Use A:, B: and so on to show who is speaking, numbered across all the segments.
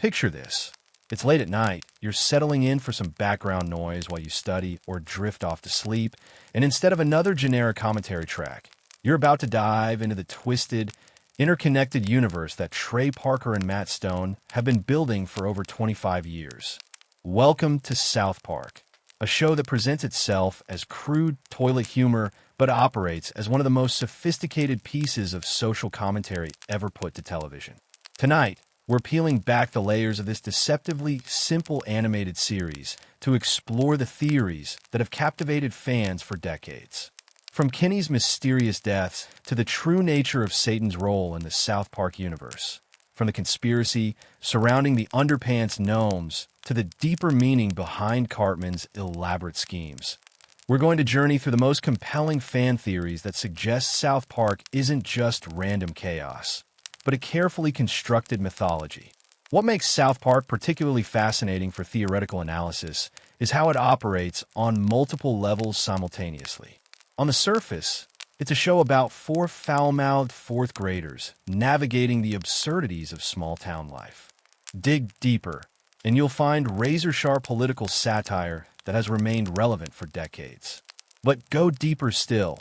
A: Picture this. It's late at night, you're settling in for some background noise while you study or drift off to sleep, and instead of another generic commentary track, you're about to dive into the twisted, interconnected universe that Trey Parker and Matt Stone have been building for over 25 years. Welcome to South Park, a show that presents itself as crude toilet humor but operates as one of the most sophisticated pieces of social commentary ever put to television. Tonight, we're peeling back the layers of this deceptively simple animated series to explore the theories that have captivated fans for decades. From Kenny's mysterious deaths to the true nature of Satan's role in the South Park universe, from the conspiracy surrounding the underpants gnomes to the deeper meaning behind Cartman's elaborate schemes. We're going to journey through the most compelling fan theories that suggest South Park isn't just random chaos, but a carefully constructed mythology. What makes South Park particularly fascinating for theoretical analysis is how it operates on multiple levels simultaneously. On the surface, it's a show about four foul-mouthed fourth graders navigating the absurdities of small-town life. Dig deeper, and you'll find razor-sharp political satire that has remained relevant for decades. But go deeper still,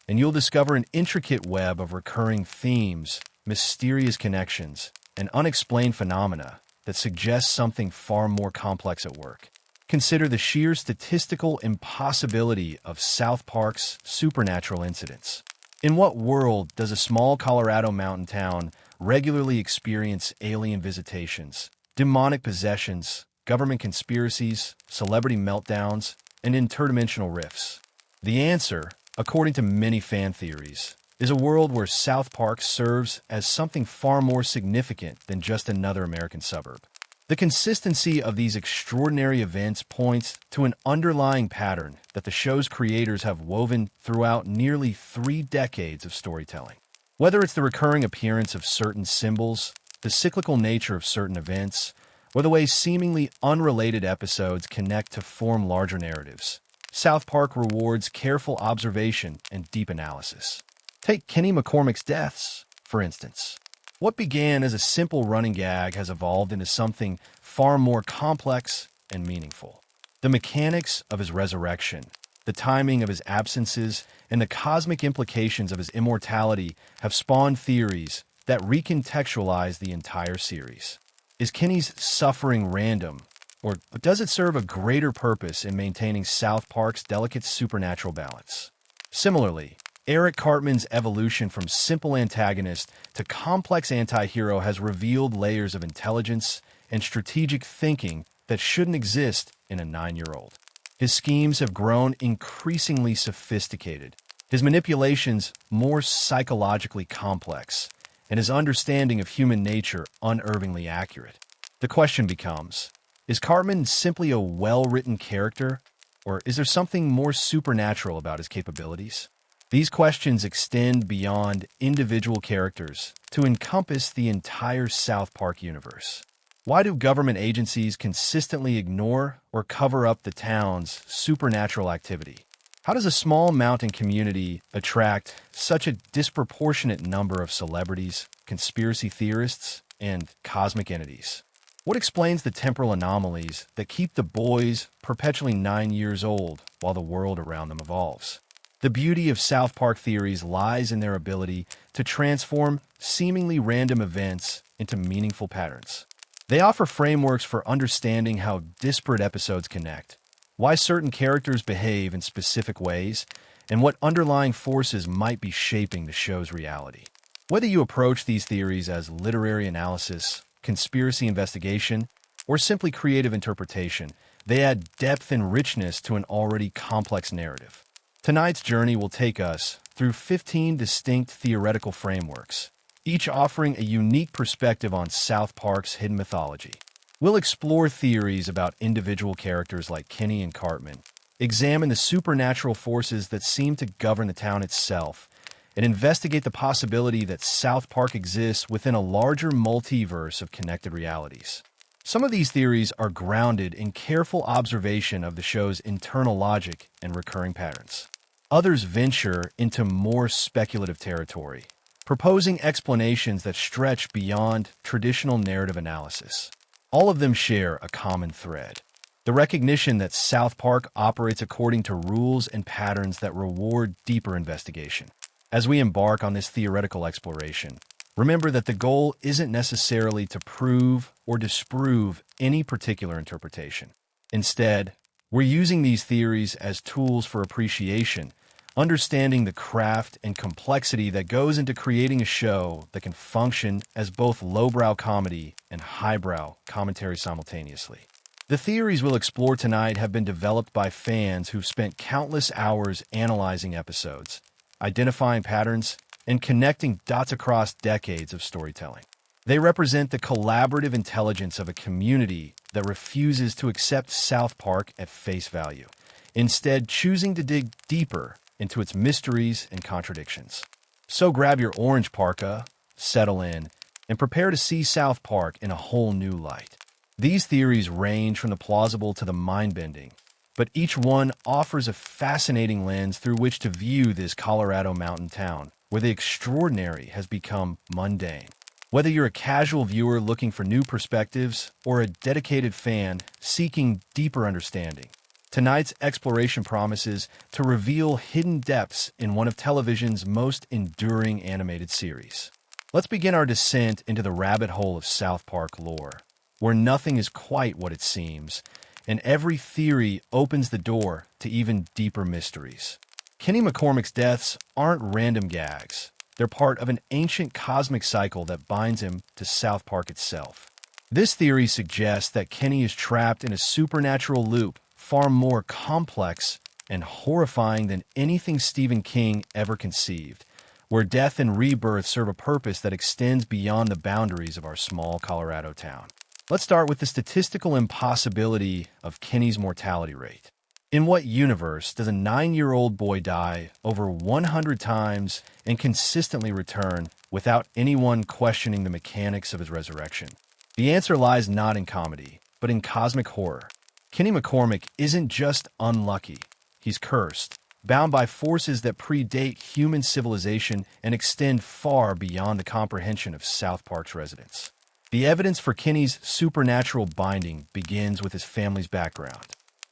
A: and you'll discover an intricate web of recurring themes, mysterious connections, and unexplained phenomena that suggest something far more complex at work. Consider the sheer statistical impossibility of South Park's supernatural incidents. In what world does a small Colorado mountain town regularly experience alien visitations, demonic possessions, government conspiracies, celebrity meltdowns, and interdimensional rifts? The answer, according to many fan theories, is a world where South Park serves as something far more significant than just another American suburb. The consistency of these extraordinary events points to an underlying pattern that the show's creators have woven throughout nearly 3 decades of storytelling. Whether it's the recurring appearance of certain symbols, the cyclical nature of certain events, or the way seemingly unrelated episodes connect to form larger narratives, South Park rewards careful observation and deep analysis. Take Kenny McCormick's deaths, for instance. What began as a simple running gag has evolved into something far more complex and meaningful. The mechanics of his resurrection, the timing of his absences, and the cosmic implications of his immortality have spawned theories that recontextualize the entire series. Is Kenny's suffering random, or does it serve a greater purpose in maintaining South Park's delicate supernatural balance? Similarly, Eric Cartman's evolution from simple antagonist to complex anti-hero has revealed layers of intelligence and strategic thinking that shouldn't exist in a 9-year-old. His schemes have grown increasingly sophisticated, his manipulations more psychologically complex, and his understanding of human nature unerringly accurate. The question becomes, is Cartman simply a well-written character, or is there something more supernatural about his capabilities? These questions extend beyond individual characters to encompass the entire South Park universe. Why do government agencies consistently ignore or cover up the town's supernatural activity? How does a small mountain community attract such a disproportionate number of celebrities, conspiracy theorists, and cosmic entities? What explains the temporal anomalies that keep the boys perpetually 9 years old while the world around them evolves? The beauty of South Park theories lies in their ability to transform seemingly random events into meaningful patterns. They offer frameworks for understanding how disparate episodes connect, why certain characters behave in specific ways, and what underlying forces might be shaping the show's reality. Whether you approach these theories as literary analysis, conspiracy investigation, or simply creative interpretation, they add depth and richness to an already complex narrative. Tonight's journey will take us through 15 distinct theoretical frameworks, each offering a unique perspective on South Park's hidden mythology. We'll explore theories about individual characters like Kenny and Cartman, examine the supernatural forces that seem to govern the town itself, and investigate the possibility that South Park exists within a larger multiverse of connected realities. Some of these theories are grounded in careful observation of the show's internal logic and recurring patterns. Others venture into more speculative territory, proposing explanations that stretch beyond traditional narrative analysis. All of them share a common thread: the recognition that South Park operates according to rules and patterns that reward deeper investigation. As we embark on this theoretical exploration, remember that the goal isn't necessarily to prove or disprove any particular interpretation. Instead, we're using these theories as tools for appreciation, understanding the craft and complexity that goes into creating a show that can function as both lowbrow comedy and highbrow commentary simultaneously. The theories we'll explore tonight have been developed by fans who've spent countless hours analyzing episodes, identifying patterns, and connecting dots across decades of storytelling. They represent the collaborative intelligence of a community that refuses to accept South Park at face value, instead choosing to dig deeper into its mysteries and contradictions. So grab your orange parka, settle in, and prepare to see South Park in a whole new light. These theories range from the plausible to the mind-bending, but each one offers a fascinating lens through which to view this Colorado mountain town, where the extraordinary has become mundane. Whether you're a casual viewer looking for new perspectives or a dedicated fan seeking deeper understanding, tonight's exploration promises to reveal hidden depths in one of television's most enduring animated series. Let's begin our descent into the rabbit hole of South Park lore, where nothing is quite what it seems, and every theory opens the door to even deeper mysteries. Kenny McCormick's deaths aren't random gags. They're part of an ancient cosmic cycle that binds him to South Park itself. This theory suggests that Kenny is trapped in a supernatural loop far more complex and horrifying than anything Stephen King ever conceived, where death and rebirth serve a purpose that extends beyond the boundaries of our small Colorado town. Let's start with the statistical impossibility of Kenny's mortality rate. In what universe does a 9-year-old boy die over 100 times and consistently return without anyone questioning the mechanics of his resurrection? The answer lies not in comedy, but in cosmic horror. Kenny McCormick isn't just unlucky, he's cursed, bound by forces that predate human civilization and extend far beyond the comprehension of South Park's residents. The evidence for Kenny's supernatural binding begins with his family's background.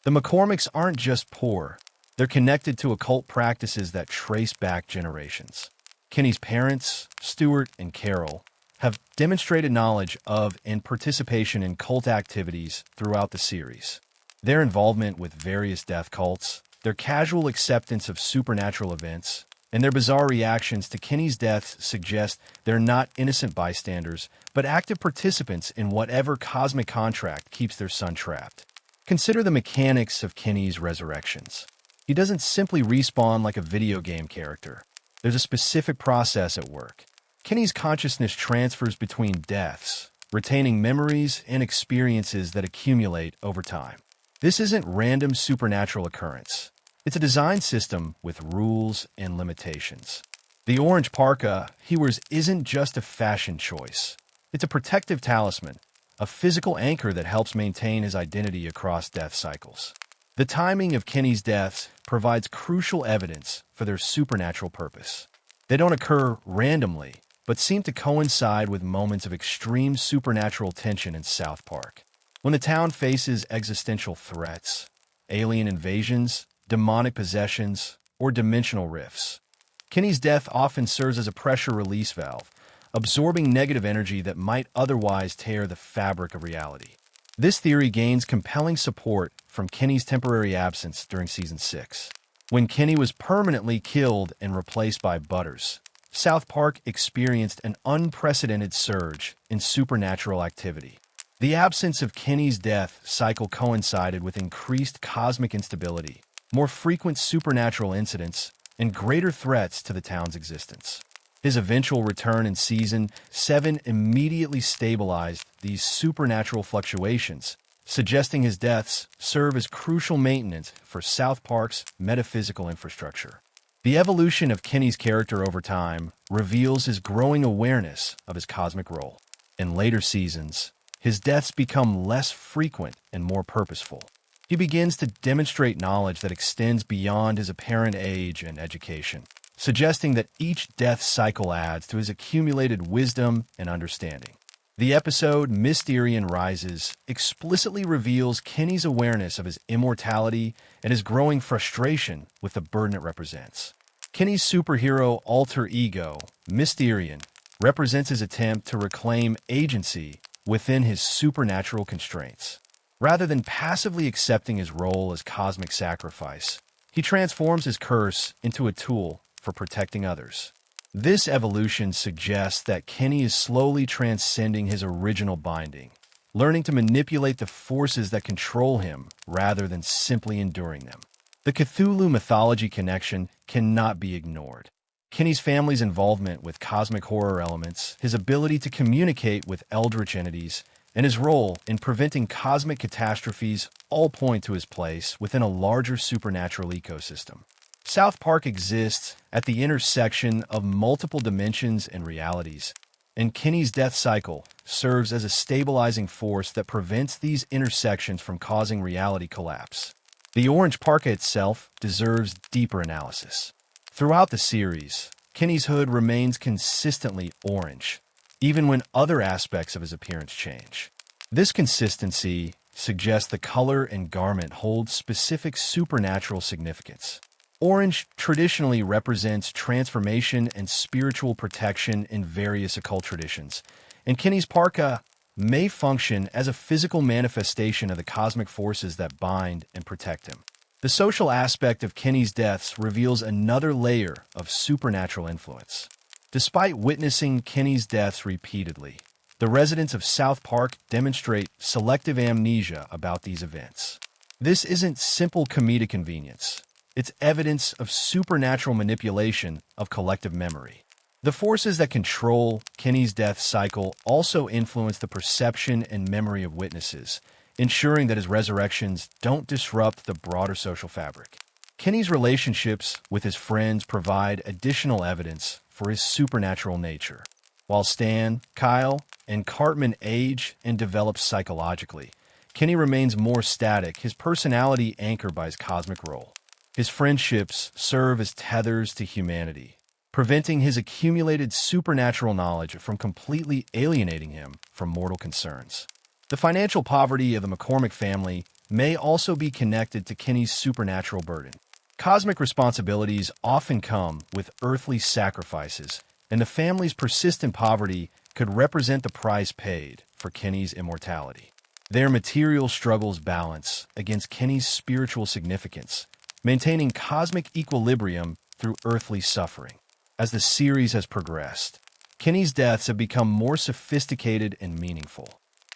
A: The McCormicks aren't just poor, they're connected to occult practices that trace back generations. Kenny's parents, Stuart and Carol, have demonstrated knowledge of and participation in cult activities throughout the series. Their involvement with various death cults, their casual acceptance of supernatural events, and their bizarre reactions to Kenny's death suggest they're not innocent bystanders, but active participants in whatever cosmic contract keeps their son trapped. Consider the mechanics of Kenny's resurrections. He doesn't simply respawn like a video game character. There's a specific process at work. Kenny's consciousness transfers between deaths, retaining memories and experiences that accumulate over time. This isn't random supernatural occurrence. It's a design system with rules and limitations. The orange parka he wears isn't just a fashion choice. It's a protective talisman, a physical anchor that helps maintain his identity across death cycles. The timing of Kenny's deaths provides crucial evidence for their supernatural purpose. They don't occur randomly, but seem to coincide with moments of extreme supernatural tension in South Park. When the town faces existential threats, alien invasions, demonic possessions, or dimensional rifts, Kenny's death often serves as a pressure release valve, absorbing negative energy that might otherwise tear the fabric of reality. This theory gains compelling support from Kenny's temporary absence during Season 6. When Kenny was permanently killed and replaced by Butters, South Park experienced an unprecedented surge in supernatural activity. The absence of Kenny's death cycle coincided with increased cosmic instability, more frequent supernatural incidents, and greater threats to the town's existence. His eventual return in Season 7 immediately stabilized these supernatural fluctuations, suggesting his deaths serve as crucial maintenance for South Park's metaphysical infrastructure. The evolution of Kenny's character over time reveals his growing awareness of his cosmic role. In later seasons, his deaths become less frequent and more purposeful. He begins to demonstrate knowledge that extends beyond his apparent age and education, suggesting that each death cycle adds to his accumulated wisdom and understanding. The episode Mysterion Rises explicitly reveals Kenny's awareness of his immortality and his growing frustration with the burden it represents. Kenny's superhero alter ego, Mysterion, represents his attempt to reclaim agency within his supernatural constraints. Rather than passively accepting his role as cosmic sacrifice, he transforms his curse into a tool for protecting others. This evolution suggests that Kenny is slowly transcending his original binding, learning to manipulate the forces that control him rather than simply enduring them. The Cthulhu mythology connection cannot be ignored. Kenny's family's involvement with cosmic horror elements, his ability to communicate with eldritch entities, and his role in preventing cosmic catastrophes all point to his place within a larger supernatural ecosystem. South Park exists at the intersection of multiple dimensions and realities, and Kenny's death cycle serves as a stabilizing force that prevents these intersections from causing reality collapse. The Orange Parka itself deserves deeper analysis. Throughout the series, Kenny's hood remains consistently orange, even when other aspects of his appearance change. This consistency suggests the color and garment hold specific supernatural significance. Orange traditionally represents transformation and spiritual protection in various occult traditions, and Kenny's parka may function as a physical manifestation of the cosmic forces that bind and protect him. The social aspect of Kenny's deaths reveals another layer of supernatural influence. Despite witnessing Kenny's deaths repeatedly, the residents of South Park demonstrate selective amnesia about these events. This isn't simple comedic convenience. It's evidence of supernatural manipulation of collective memory. The forces that control Kenny's death cycle also influence the perception and memory of witnesses, ensuring that his resurrections don't disrupt the broader social fabric. Kenny's relationships with his friends provide additional evidence for his supernatural nature. While Stan, Kyle, and Cartman age and develop psychologically, Kenny remains more static, his personality anchored by his cosmic role. His friendships serve as tethers to humanity, preventing his accumulated supernatural knowledge from completely alienating him from mortal concerns. The financial poverty of the McCormick family may also be connected to Kenny's supernatural burden. Cosmic responsibilities often come with earthly sacrifices, and the family's persistent poverty could represent the price paid for Kenny's immortality. Their material struggles balance against Kenny's spiritual significance, maintaining cosmic equilibrium through earthly suffering. As the series has progressed, Kenny's deaths have become more sophisticated and meaningful.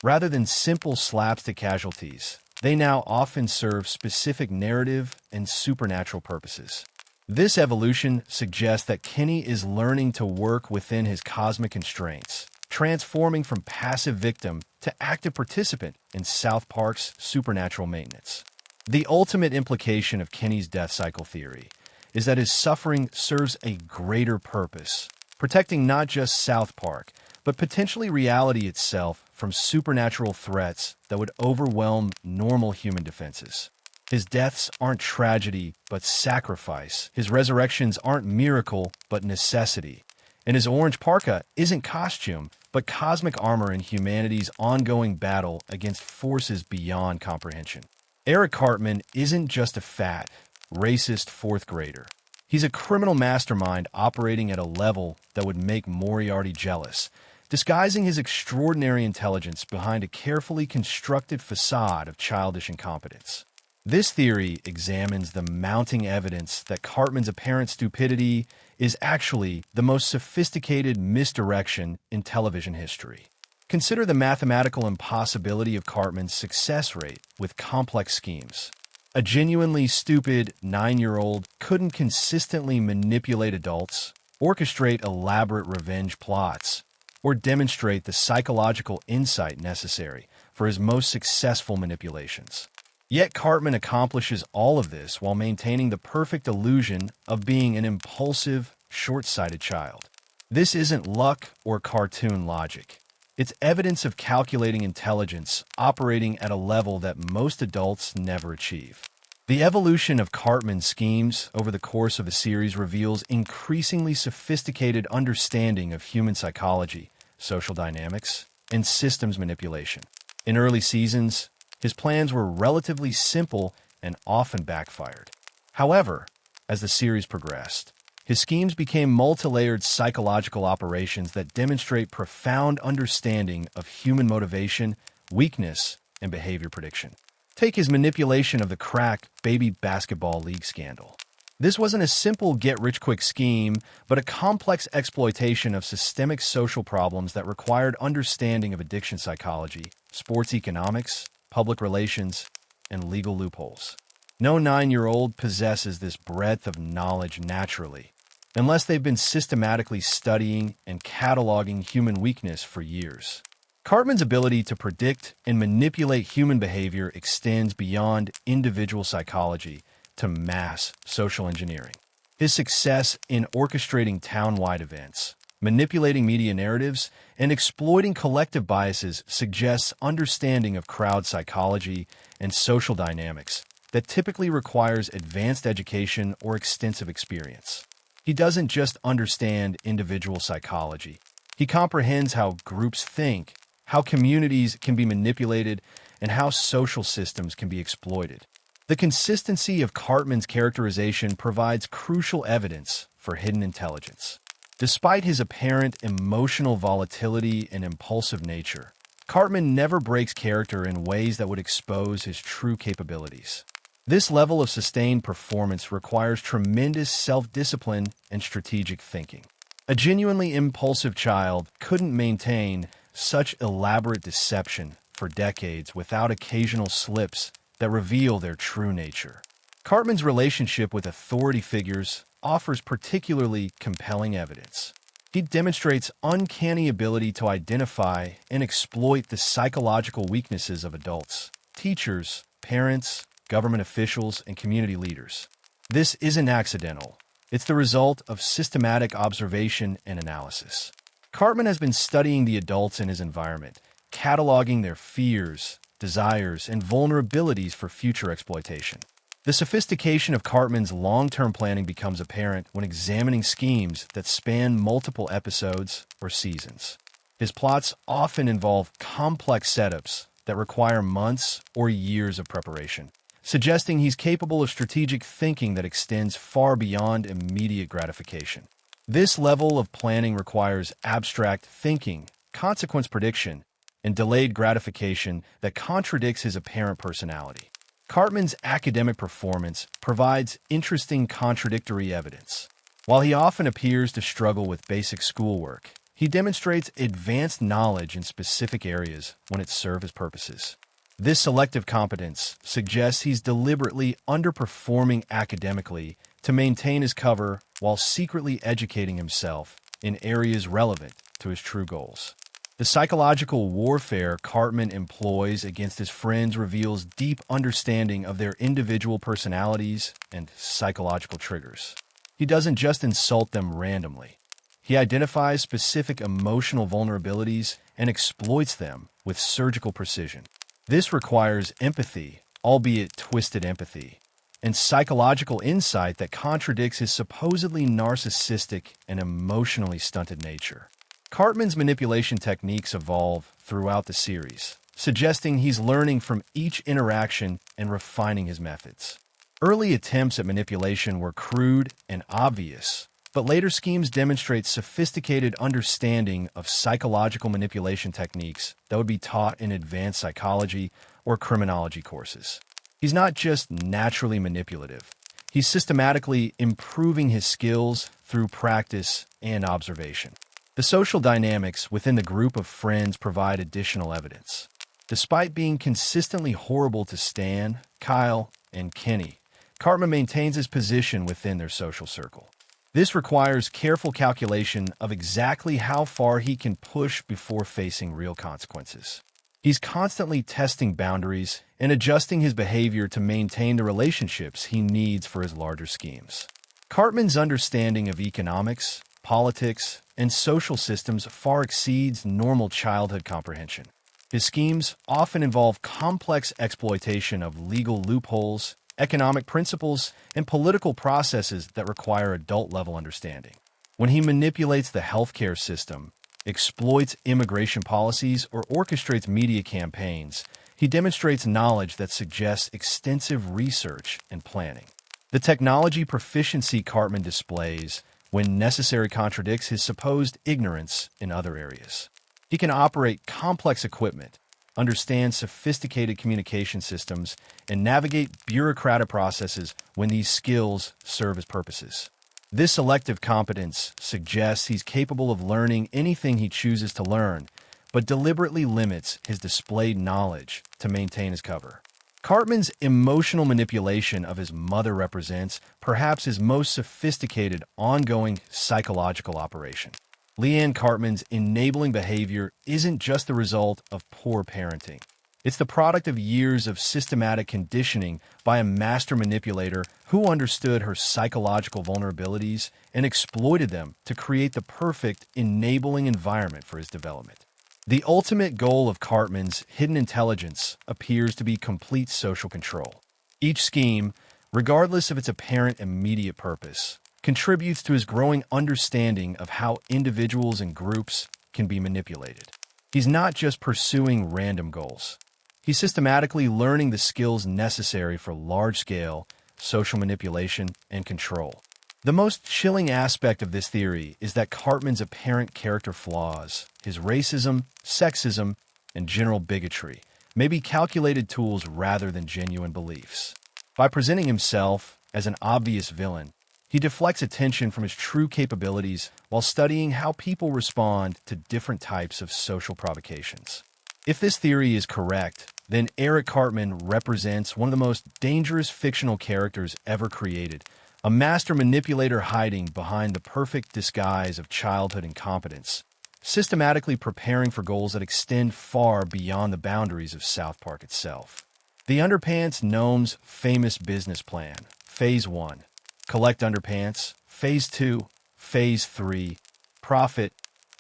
A: Rather than simple slapstick casualties, they now often serve specific narrative and supernatural purposes. This evolution suggests that Kenny is learning to work within his cosmic constraints, transforming from passive victim to active participant in South Park's supernatural maintenance. The ultimate implication of Kenny's death cycle theory is that his suffering serves a greater purpose, protecting not just South Park, but potentially reality itself from supernatural threats that would overwhelm normal human defenses. His deaths aren't tragedy, but sacrifice. His resurrections aren't miracle, but necessity. And his orange parka isn't costume, but cosmic armor in humanity's ongoing battle against forces beyond comprehension. Eric Cartman isn't just a fat, racist fourth grader. He's a criminal mastermind operating at a level that would make Moriarty jealous, disguising his extraordinary intelligence behind a carefully constructed facade of childish incompetence. This theory examines the mounting evidence that Cartman's apparent stupidity is actually the most sophisticated misdirection in television history. Consider the mathematical impossibility of Cartman's success rate with complex schemes. A genuinely stupid 9-year-old couldn't consistently manipulate adults, orchestrate elaborate revenge plots, or demonstrate the psychological insight necessary for his most successful manipulations. Yet Cartman accomplishes all of this while maintaining the perfect illusion of being an impulsive, short-sighted child. This isn't luck or cartoon logic. It's evidence of calculating intelligence operating at a level that most adults never achieve. The evolution of Cartman's schemes over the course of the series reveals increasingly sophisticated understanding of human psychology, social dynamics, and systems manipulation. In early seasons, his plans were relatively simple and often backfired. However, as the series progressed, his schemes became multi-layered psychological operations that demonstrate profound understanding of human motivation, weakness, and behavior prediction. Take his manipulation of the crack baby basketball league scandal. This wasn't a simple get-rich-quick scheme, but a complex exploitation of systemic social problems that required understanding of addiction psychology, sports economics, public relations, and legal loopholes. No 9-year-old possesses this breadth of knowledge naturally, unless they've been systematically studying and cataloging human weakness for years. Cartman's ability to predict and manipulate human behavior extends beyond individual psychology to mass social engineering. His success in orchestrating town-wide events, manipulating media narratives, and exploiting collective biases suggests understanding of crowd psychology and social dynamics that typically requires advanced education or extensive experience. He doesn't just understand individual psychology. He comprehends how groups think, how communities can be manipulated, and how social systems can be exploited. The consistency of Cartman's characterization provides crucial evidence for hidden intelligence. Despite his apparent emotional volatility and impulsive nature, Cartman never breaks character in ways that would expose his true capabilities. This level of sustained performance requires tremendous self-discipline and strategic thinking. A genuinely impulsive child couldn't maintain such elaborate deception for decades without occasional slips that reveal their true nature. Cartman's relationship with authority figures offers particularly compelling evidence. He demonstrates uncanny ability to identify and exploit the psychological weaknesses of adults, teachers, parents, government officials, and community leaders. This isn't accidental. It's the result of systematic observation and analysis. Cartman has been studying the adults in his environment, cataloging their fears, desires, and vulnerabilities for future exploitation. The sophistication of Cartman's long-term planning becomes apparent when examining schemes that span multiple episodes or seasons. His plots often involve complex setups that require months or years of preparation, suggesting he's capable of strategic thinking that extends far beyond immediate gratification. This level of planning requires abstract thinking, consequence prediction, and delayed gratification that contradicts his apparent personality. Cartman's academic performance provides interesting contradictory evidence. While he often appears to struggle with basic schoolwork, he demonstrates advanced knowledge in specific areas when it serves his purposes. This selective competence suggests he's deliberately underperforming academically to maintain his cover while secretly educating himself in areas relevant to his true goals. The psychological warfare Cartman employs against his friends reveals deep understanding of their individual personalities and psychological triggers. He doesn't just insult them randomly. He identifies specific emotional vulnerabilities and exploits them with surgical precision. This requires empathy, albeit twisted empathy, and psychological insight that contradicts his supposedly narcissistic and emotionally stunted nature. Cartman's manipulation techniques evolve throughout the series, suggesting he's learning from each interaction and refining his methods. Early attempts at manipulation were crude and obvious, but later schemes demonstrate sophisticated understanding of psychological manipulation techniques that would be taught in advanced psychology or criminology courses. He's not just naturally manipulative. He's systematically improving his skills through practice and observation. The social dynamics within the group of friends provide additional evidence. Despite being consistently horrible to Stan, Kyle, and Kenny, Cartman maintains his position within their social circle. This requires careful calculation of exactly how far he can push before facing real consequences. He's constantly testing boundaries and adjusting his behavior to maintain the relationships he needs for his larger schemes. Cartman's understanding of economics, politics, and social systems far exceeds normal childhood comprehension. His schemes often involve complex exploitation of legal loopholes, economic principles, and political processes that require adult-level understanding. When he manipulates the healthcare system, exploits immigration policies, or orchestrates media campaigns, he demonstrates knowledge that suggests extensive research and planning. The technology proficiency Cartman displays, when necessary, contradicts his supposed ignorance in other areas. He can operate complex equipment, understand sophisticated communication systems, and navigate bureaucratic processes when these skills serve his purposes. This selective competence suggests he's capable of learning anything he chooses to learn, but deliberately limits his displayed knowledge to maintain his cover. Cartman's emotional manipulation of his mother represents perhaps his most sophisticated ongoing psychological operation. Leanne Cartman's enabling behavior isn't just the result of poor parenting. It's the product of years of systematic conditioning by a master manipulator who understood her psychological vulnerabilities and exploited them to create the perfect enabling environment for his development. The ultimate goal of Cartman's hidden intelligence appears to be complete social control. Each scheme, regardless of its apparent immediate purpose, contributes to his growing understanding of how individuals and groups can be manipulated. He's not just pursuing random goals. He's systematically learning the skills necessary for large-scale social manipulation and control. The most chilling aspect of this theory is that Cartman's apparent character flaws, his racism, sexism, and general bigotry, may be calculated tools rather than genuine beliefs. By presenting himself as an obvious villain, he deflects attention from his true capabilities while studying how people respond to different types of social provocations. If this theory is correct, then Eric Cartman represents one of the most dangerous fictional characters ever created, a master manipulator hiding behind the perfect disguise of childhood incompetence, systematically preparing for goals that extend far beyond the boundaries of South Park itself. The Underpants Gnome's famous business plan, Phase 1, collect underpants, Phase 2, Phase 3, profit,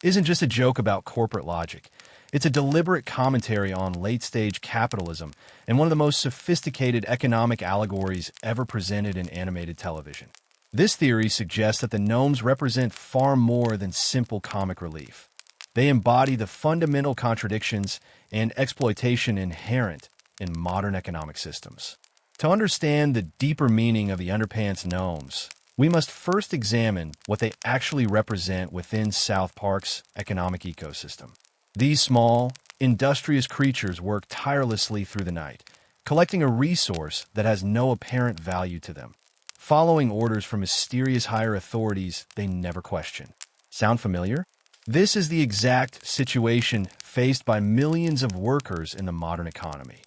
A: isn't just a joke about corporate logic. It's a deliberate commentary on late-stage capitalism and one of the most sophisticated economic allegories ever presented in animated television. This theory suggests that the gnomes represent far more than simple comic relief. They embody the fundamental contradictions and exploitation inherent in modern economic systems. To understand the deeper meaning of the Underpants Gnomes, we must first examine what they actually represent within South Park's economic ecosystem. These small, industrious creatures work tirelessly through the night, collecting a resource that has no apparent value to them, following orders from mysterious higher authorities they never question. Sound familiar? This is the exact situation faced by millions of workers in the modern economy,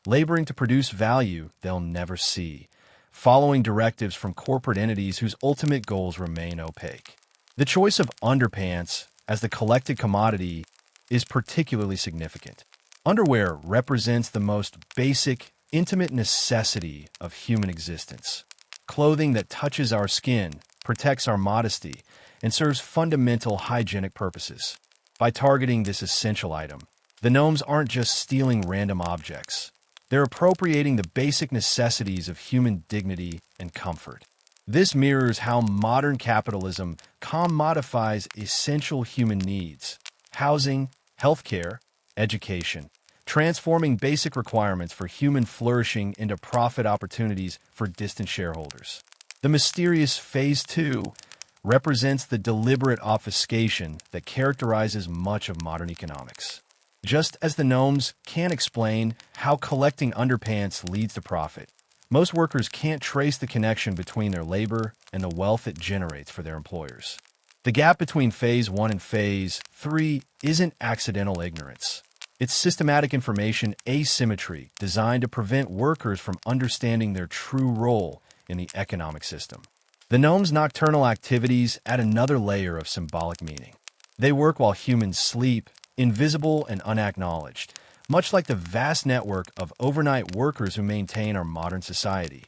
A: laboring to produce value they'll never see, following directives from corporate entities whose ultimate goals remain opaque. The choice of underpants as the collected commodity is particularly significant. Underwear represents the most basic, intimate necessity of human existence. Clothing that touches our skin, protects our modesty, and serves fundamental hygienic purposes. By targeting this essential item, the gnomes aren't just stealing random objects. They're appropriating the basic necessities of human dignity and comfort. This mirrors how modern capitalism commodifies essential human needs: housing, healthcare, education, transforming basic requirements for human flourishing into profit opportunities for distant shareholders. The mysterious Phase 2 represents the deliberate obfuscation that characterizes much of modern economics. Just as the gnomes can't explain how collecting underpants leads to profit, most workers can't trace the connection between their labor and the wealth it generates for their employers. The gap between Phase 1 and Phase 3 isn't accidental ignorance. It's systematic information asymmetry designed to prevent workers from understanding their true role in the economic system. The gnomes' nocturnal activities add another layer of symbolic meaning. They work while humans sleep, invisible and unacknowledged, much like the vast network of overnight workers who maintain our modern society.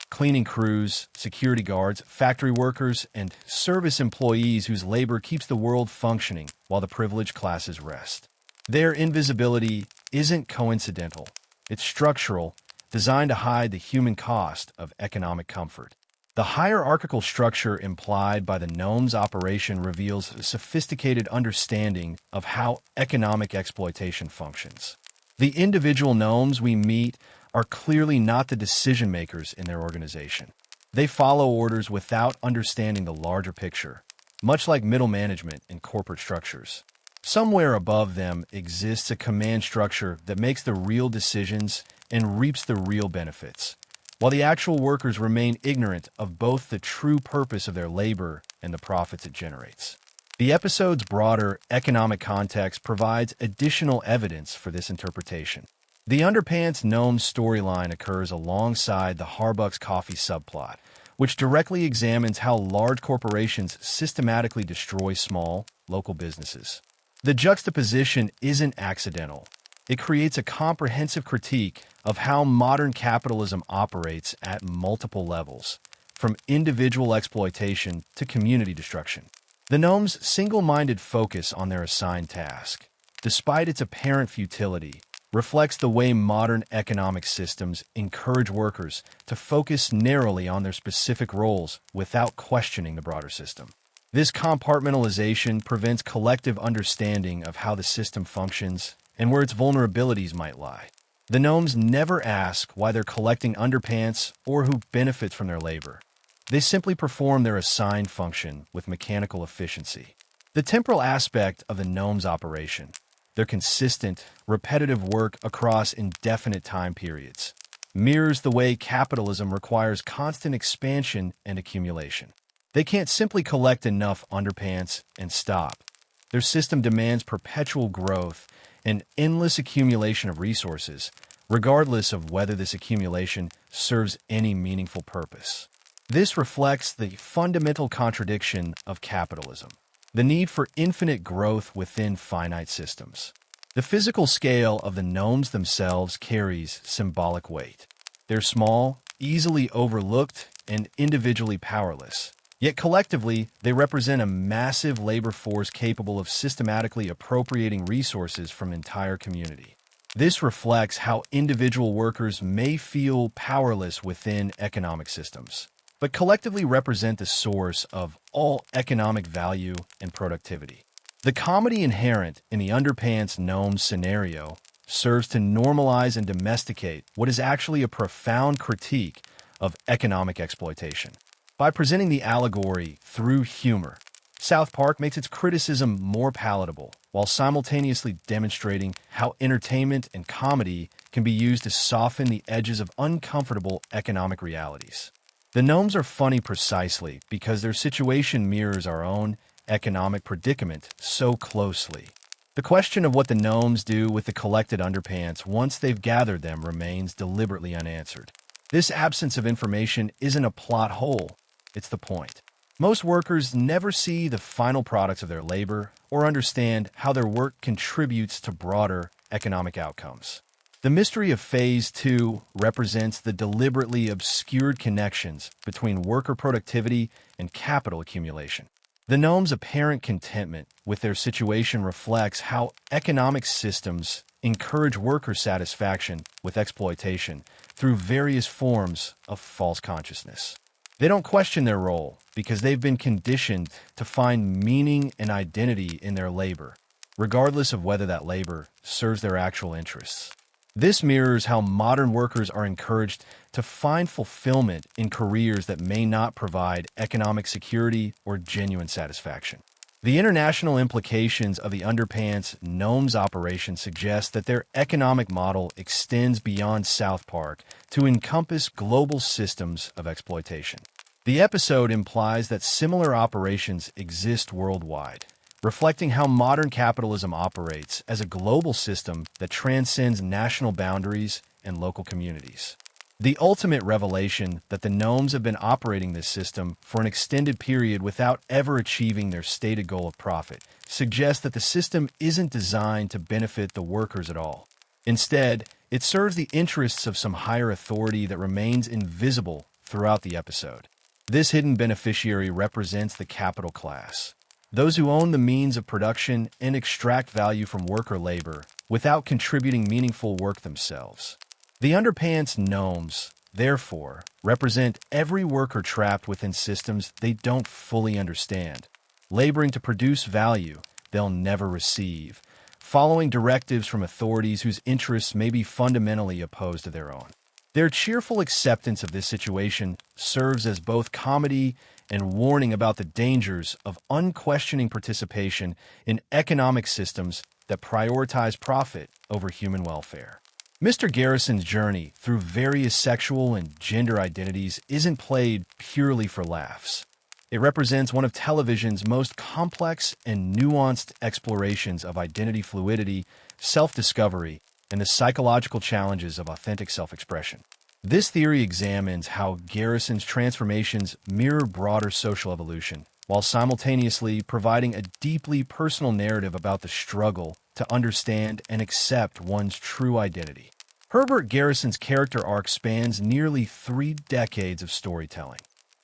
A: Cleaning crews, security guards, factory workers, and service employees whose labor keeps the world functioning while the privileged classes rest. Their invisibility isn't coincidental. It's structural, designed to hide the human cost of economic comfort. The hierarchical structure implied by the gnome's operation reveals a sophisticated understanding of how economic exploitation functions. The individual gnomes we meet are clearly not the decision makers in their organization. They follow orders without understanding the larger picture, much like middle management in corporate structures. Somewhere above them exists a command structure that makes the real decisions and reaps the real benefits, while the actual workers remain ignorant of both the true purpose of their labor and the profits it generates. The episode's broader economic context provides additional evidence for this interpretation. The Underpants Gnome storyline occurs alongside the Harbucks Coffee subplot, which directly examines how large corporations systematically destroy small, local businesses. The juxtaposition isn't accidental. It creates a comprehensive critique of how modern capitalism operates at multiple levels, from individual exploitation to community destruction. The gnomes' single-minded focus on their assigned task, despite its apparent futility, reflects the way modern economic systems encourage workers to focus narrowly on their specific roles without questioning the broader system. This compartmentalization prevents collective understanding of how the system functions and where its vulnerabilities might lie. The gnomes never ask why they're collecting underpants or who benefits from their labor. They simply perform their assigned function with mechanical efficiency. The temporal aspect of the gnomes' operation, their consistent, repetitive work across indefinite time periods, mirrors the way capitalism requires constant expansion and accumulation. They can't simply collect enough underpants and stop. Their system demands perpetual growth and endless accumulation of resources, regardless of whether this accumulation serves any meaningful purpose. This reflects the fundamental contradiction of capitalism, the need for infinite growth within finite systems. The physical scale of the gnomes themselves carries symbolic weight. They're small, easily overlooked, and individually powerless. Yet collectively, they represent a massive labor force capable of systematically appropriating resources from an entire community. This reflects how individual workers may feel powerless within economic systems, but collectively represent the source of all economic value and productivity. The comedy inherent in the Underpants Gnome scenario serves to normalize and domesticate what is actually a profound critique of economic exploitation. By presenting the allegory through humor, South Park makes its criticism more palatable, while simultaneously demonstrating how entertainment and comedy can be used to soften the edges of uncomfortable economic realities. The gnomes are funny precisely because their situation mirrors our own economic predicament so closely. The question of what the gnomes do with the collected underpants once they've gathered them remains deliberately unanswered. This absence of information isn't a plot hole, it's the point. Most workers never see the final products of their labor or understand how their work contributes to broader economic outcomes. The mystery of Phase 2 represents the deliberately obscured connections between worker productivity and capital accumulation. The gnomes' apparent contentment with their situation reflects how economic systems encourage worker satisfaction with exploitation through various forms of false consciousness. They don't question their role because they've been conditioned to find meaning and identity in their labor, regardless of whether that labor serves their actual interests. This mirrors how modern workers are encouraged to find fulfillment in careers that may not provide economic security or genuine satisfaction. The international implications of the Underpants Gnomes operation suggest that their economic model extends beyond South Park to encompass global systems of exploitation. The episode implies that similar operations exist worldwide, reflecting how modern capitalism operates as a global system that transcends national boundaries and local communities. The ultimate revelation that the gnomes have been operating this system for an extended period without ever achieving their stated goal of profit suggests that the system isn't designed to benefit the workers at all. Instead, it serves the interests of some higher authority that remains invisible throughout the episode. This hidden beneficiary represents the capital class, those who own the means of production and extract value from worker labor without contributing meaningful work themselves. The Underpants Gnomes therefore, represent every worker trapped within systems they don't fully understand, laboring to produce value they'll never receive, following directives from authorities whose interests may be fundamentally opposed to their own. Their cheerful acceptance of this situation serves as both comedy and warning about the dangers of unquestioning participation in economic systems that prioritize profit over human welfare. Mr. Garrison's journey through various sexual and gender identities isn't played purely for laughs. It represents one of television's most complex and nuanced explorations of identity fluidity, self-discovery, and the psychological challenges of authentic self-expression. This theory examines how Garrison's transformations mirror broader social evolution, while simultaneously providing a deeply personal narrative about the struggle to understand and accept one's true identity. Herbert Garrison's character arc spans nearly 3 decades of storytelling,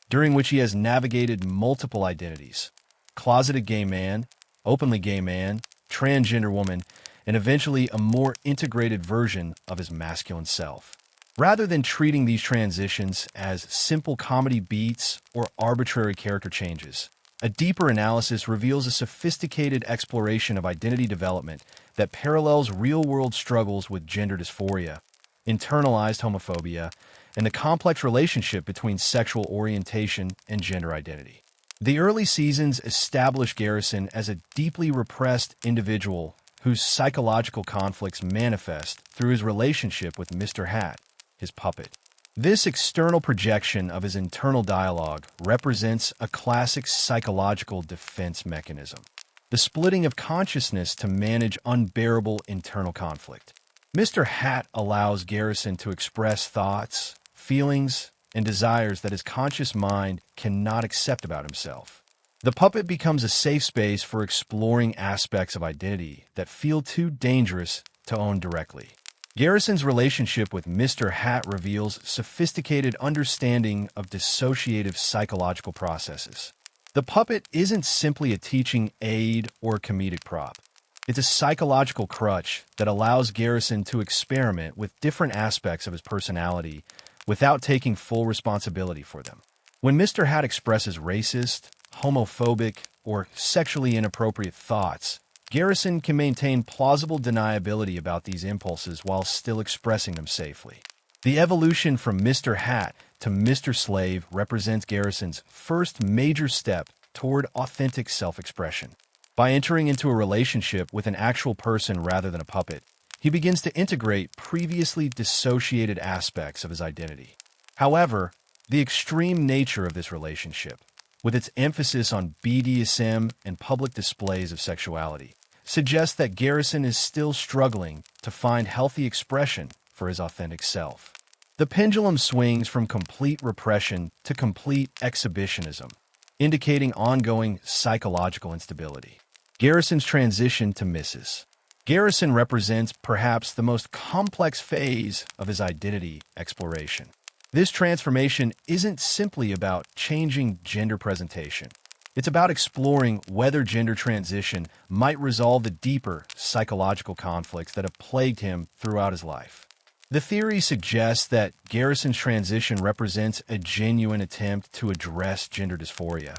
A: during which he has navigated multiple identities: closeted gay man, openly gay man, transgender woman, and eventually a more integrated version of his masculine self. Rather than treating these transitions as simple comedy beats or arbitrary character changes, a deeper analysis reveals a sophisticated exploration of identity development that parallels real-world struggles with gender dysphoria, internalized homophobia, and the complex relationship between sexual orientation and gender identity. The early seasons establish Garrison as a deeply repressed individual whose psychological conflicts manifest through his relationship with Mr. Hat, his puppet. This external projection of his internal dialogue represents a classic psychological defense mechanism, the splitting of consciousness to manage unbearable internal conflict. Mr. Hat allows Garrison to express thoughts, feelings, and desires that his conscious mind cannot accept about himself. The puppet becomes a safe space for exploring aspects of identity that feel too dangerous to own directly. Garrison's relationship with Mr. Hat reveals sophisticated understanding of dissociative psychological processes. The puppet isn't simply a teaching aid or comedic prop. It's a psychological crutch that allows Garrison to experiment with different aspects of his personality without taking full responsibility for them. When Mr. Hat expresses racist, homophobic, or sexually inappropriate thoughts, Garrison can maintain plausible deniability about these impulses while still expressing them safely. The evolution from Mr. Hat to Mr. Slave represents Garrison's first major step toward authentic self-expression. By entering into a relationship with an actual person rather than a puppet, he begins to integrate previously dissociated aspects of his identity. However, the extreme nature of this relationship, with its emphasis on BDSM and public displays of sexuality, suggests that Garrison is still struggling to find healthy expression for his authentic self. The pendulum swings from complete repression to complete exhibitionism, indicating ongoing psychological instability. Garrison's transition to Mrs. Garrison represents perhaps the most complex phase of his identity exploration. This transformation isn't simply about changing gender presentation. It's about exploring whether gender transition might resolve the deeper psychological conflicts that have plagued him throughout his life. The theory suggests that Garrison's transition represents a genuine attempt to address gender dysphoria,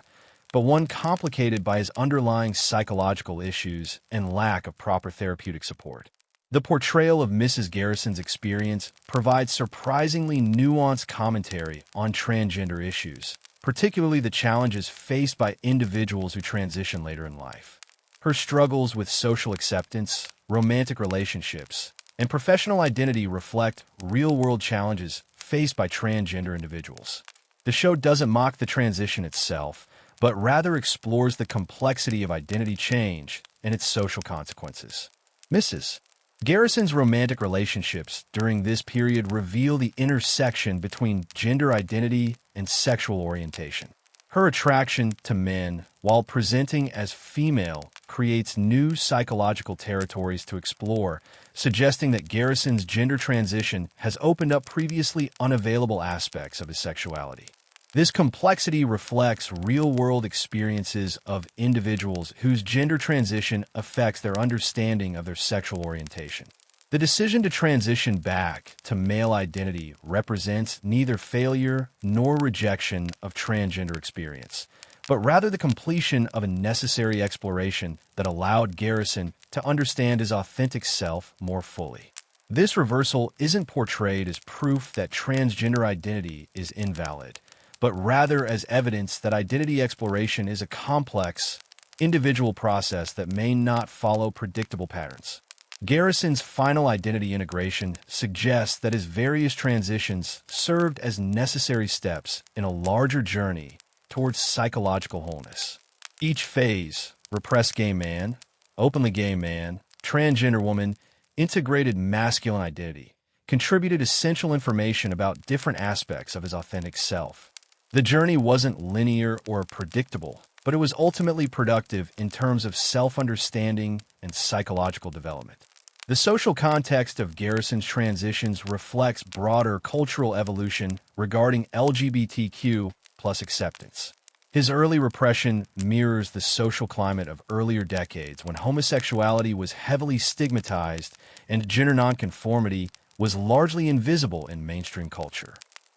A: but one complicated by his underlying psychological issues and lack of proper therapeutic support. The portrayal of Mrs. Garrison's experience provides surprisingly nuanced commentary on transgender issues, particularly the challenges faced by individuals who transition later in life. Her struggles with social acceptance, romantic relationships, and professional identity reflect real-world challenges faced by transgender individuals. The show doesn't mock the transition itself, but rather explores the complexity of identity change and its social consequences. Mrs. Garrison's romantic relationships during this period reveal the intersection between gender identity and sexual orientation. Her attraction to men, while presenting as female, creates new psychological territories to explore, suggesting that Garrison's gender transition has opened up previously unavailable aspects of his sexuality. This complexity reflects real-world experiences of individuals whose gender transition affects their understanding of their sexual orientation. The decision to transition back to male identity represents neither failure nor rejection of transgender experience, but rather the completion of a necessary exploration that allowed Garrison to understand his authentic self more fully. This reversal isn't portrayed as proof that transgender identity is invalid, but rather as evidence that identity exploration is a complex, individual process that may not follow predictable patterns. Garrison's final identity integration suggests that his various transitions served as necessary steps in a larger journey towards psychological wholeness. Each phase, repressed gay man, openly gay man, transgender woman, integrated masculine identity, contributed essential information about different aspects of his authentic self. The journey wasn't linear or predictable, but it was ultimately productive in terms of self-understanding and psychological development. The social context of Garrison's transitions reflects broader cultural evolution regarding LGBTQ plus acceptance. His early repression mirrors the social climate of earlier decades when homosexuality was heavily stigmatized and gender nonconformity was largely invisible in mainstream culture.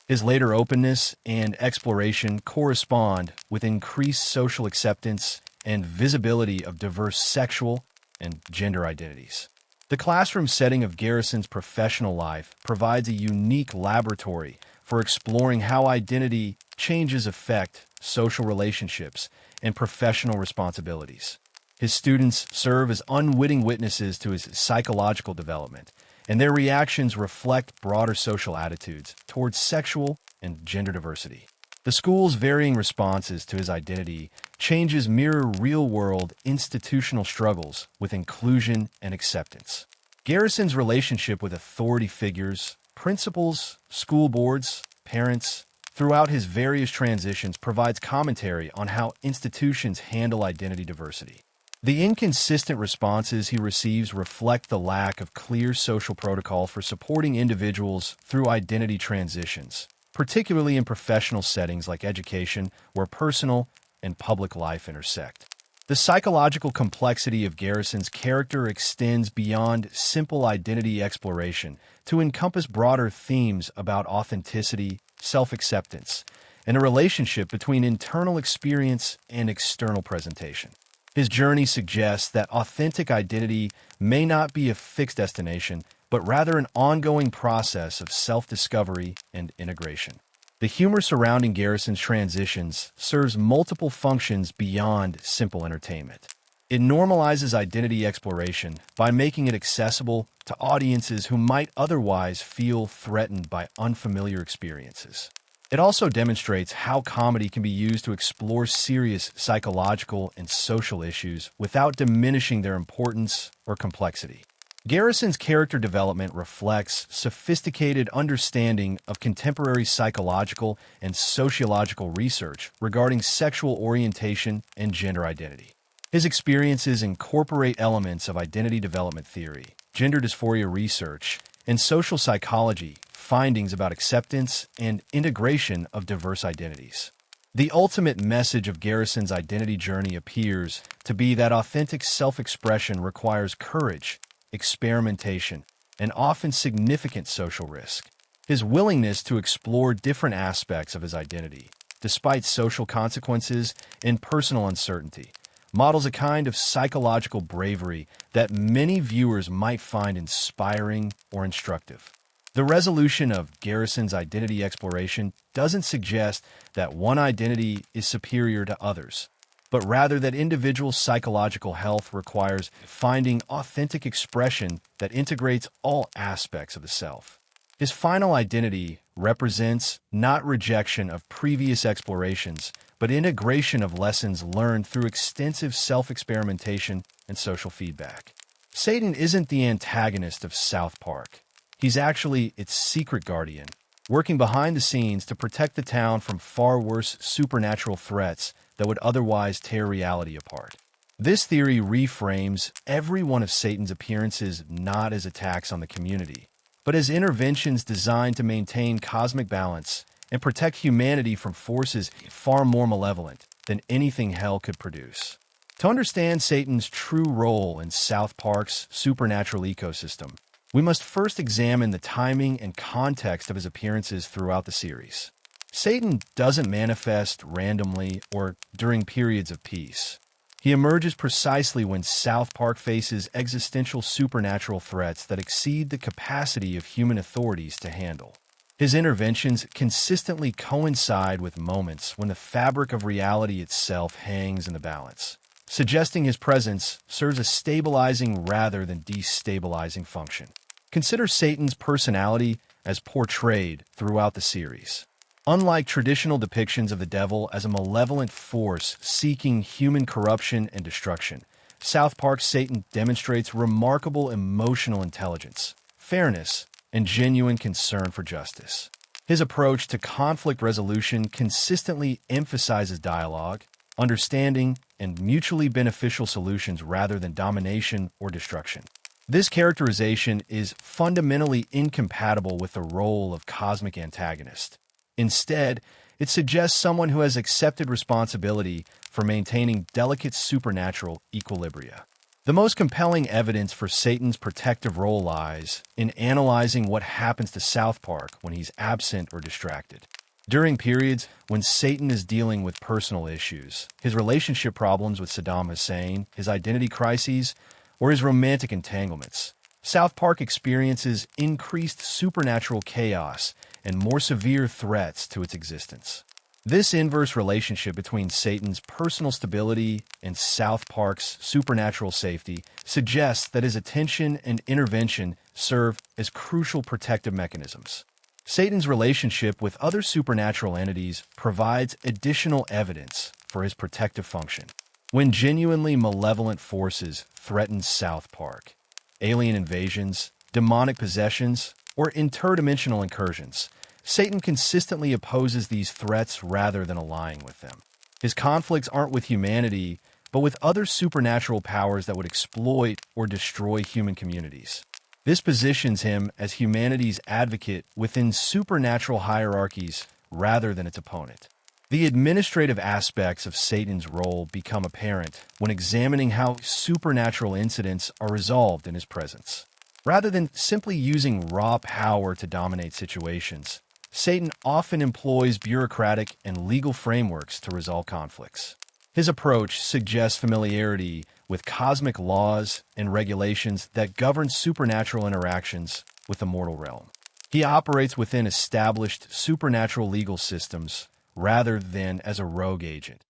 A: His later openness and exploration correspond with increased social acceptance and visibility of diverse sexual and gender identities. The classroom setting of Garrison's professional life provides a unique laboratory for exploring how identity changes affect social relationships and professional responsibilities. His students serve as unwitting witnesses to his psychological development, and their reactions reflect broader social attitudes towards sexual and gender diversity. The school's varying responses to his identity changes mirror real-world institutional struggles with inclusion and acceptance. Garrison's relationship with authority figures, principals, school boards, parents, throughout his various transitions provides commentary on how institutions handle identity diversity. The inconsistent responses he receives reflect the lack of clear social protocol for supporting individuals through identity transitions, particularly in professional settings like education, where personal and public life intersect. The psychological complexity of Garrison's character extends beyond simple identity exploration to encompass broader themes about authenticity, self-acceptance, and a relationship between internal experience and external presentation. His journey suggests that authentic identity may not be a fixed destination, but rather an ongoing process of self-discovery and integration. The humor surrounding Garrison's transitions serves multiple functions beyond simple entertainment. It normalizes identity exploration by making it accessible to audiences who might otherwise feel threatened by unfamiliar experiences. It also demonstrates how comedy can be used to explore serious psychological and social issues without diminishing their importance or complexity. Garrison's character development reflects sophisticated understanding of contemporary psychological and sociological research regarding sexual orientation and gender identity. His experiences incorporate elements of identity development theory, gender dysphoria research, and social psychology, findings about acceptance and integration of diverse identities. The ultimate message of Garrison's identity journey appears to be that authentic self-expression requires courage, experimentation, and often significant social risk. His willingness to explore different aspects of his identity, despite social consequences and personal uncertainty, models a kind of psychological bravery that many viewers might find inspiring or instructive. The resolution of Garrison's identity exploration doesn't suggest that one identity is superior to others, but rather that individual psychological health requires finding authentic expression that integrates all aspects of the self. His final identity represents not rejection of previous explorations, but integration of lessons learned through extensive self-experimentation and social feedback. Satan isn't the antagonist of South Park. He's actually its secret guardian, working behind the scenes to protect the town from far worse supernatural threats that would otherwise tear reality apart. This theory reframes every one of Satan's appearances not as attacks on the community, but as interventions designed to maintain cosmic balance and protect humanity from forces far more malevolent than anything hell could produce. To understand Satan's true role in South Park's supernatural ecosystem, We must first examine the timing and context of his appearances throughout the series. Satan doesn't manifest randomly or during periods of peace. He emerges precisely when South Park faces existential supernatural threats that exceed the capacity of human authorities to handle. His interventions consistently coincide with moments when the fabric of reality itself hangs in the balance, suggesting his presence serves a stabilizing rather than destabilizing function. Consider Satan's personality as portrayed throughout the series. Unlike traditional depictions of the devil as a malevolent force seeking human corruption and destruction, South Park's Satan demonstrates remarkable emotional intelligence, fairness, and genuine concern for justice. His approach to conflict resolution consistently emphasizes dialogue, understanding, and mutually beneficial solutions rather than domination or destruction. This characterization is fundamentally incompatible with the role of cosmic antagonist. Instead, it suggests someone who has accepted responsibility for maintaining delicate supernatural equilibria. The most compelling evidence for Satan's protective role lies in analyzing what happens to South Park when he's absent or distracted. During periods when Satan is dealing with personal issues, his relationship problems with Saddam Hussein, his identity crises, or his romantic entanglements, South Park experiences increased supernatural chaos and more severe threats to its existence. This inverse relationship between Satan's personal stability and South Park's supernatural safety suggests that his attention and intervention serve as crucial protective mechanisms. Satan's relationship with other supernatural entities provides additional evidence for his protective function. When genuinely malevolent forces threaten South Park, alien invasions, demonic possessions, or interdimensional incursions, Satan consistently opposes these threats rather than allying with them. His conflicts aren't with humanity, but with other supernatural powers that would exploit or destroy human communities. This positions him as humanity's advocate within supernatural hierarchies rather than its opponent. The administrative aspects of Satan's role become apparent when examining how supernatural incidents are resolved in his presence. Rather than simply using raw power to dominate situations, Satan often employs bureaucratic and legal frameworks to resolve conflicts. His approach suggests familiarity with cosmic laws and regulations that govern supernatural interactions with the mortal realm. He operates within established supernatural legal systems rather than as a rogue agent,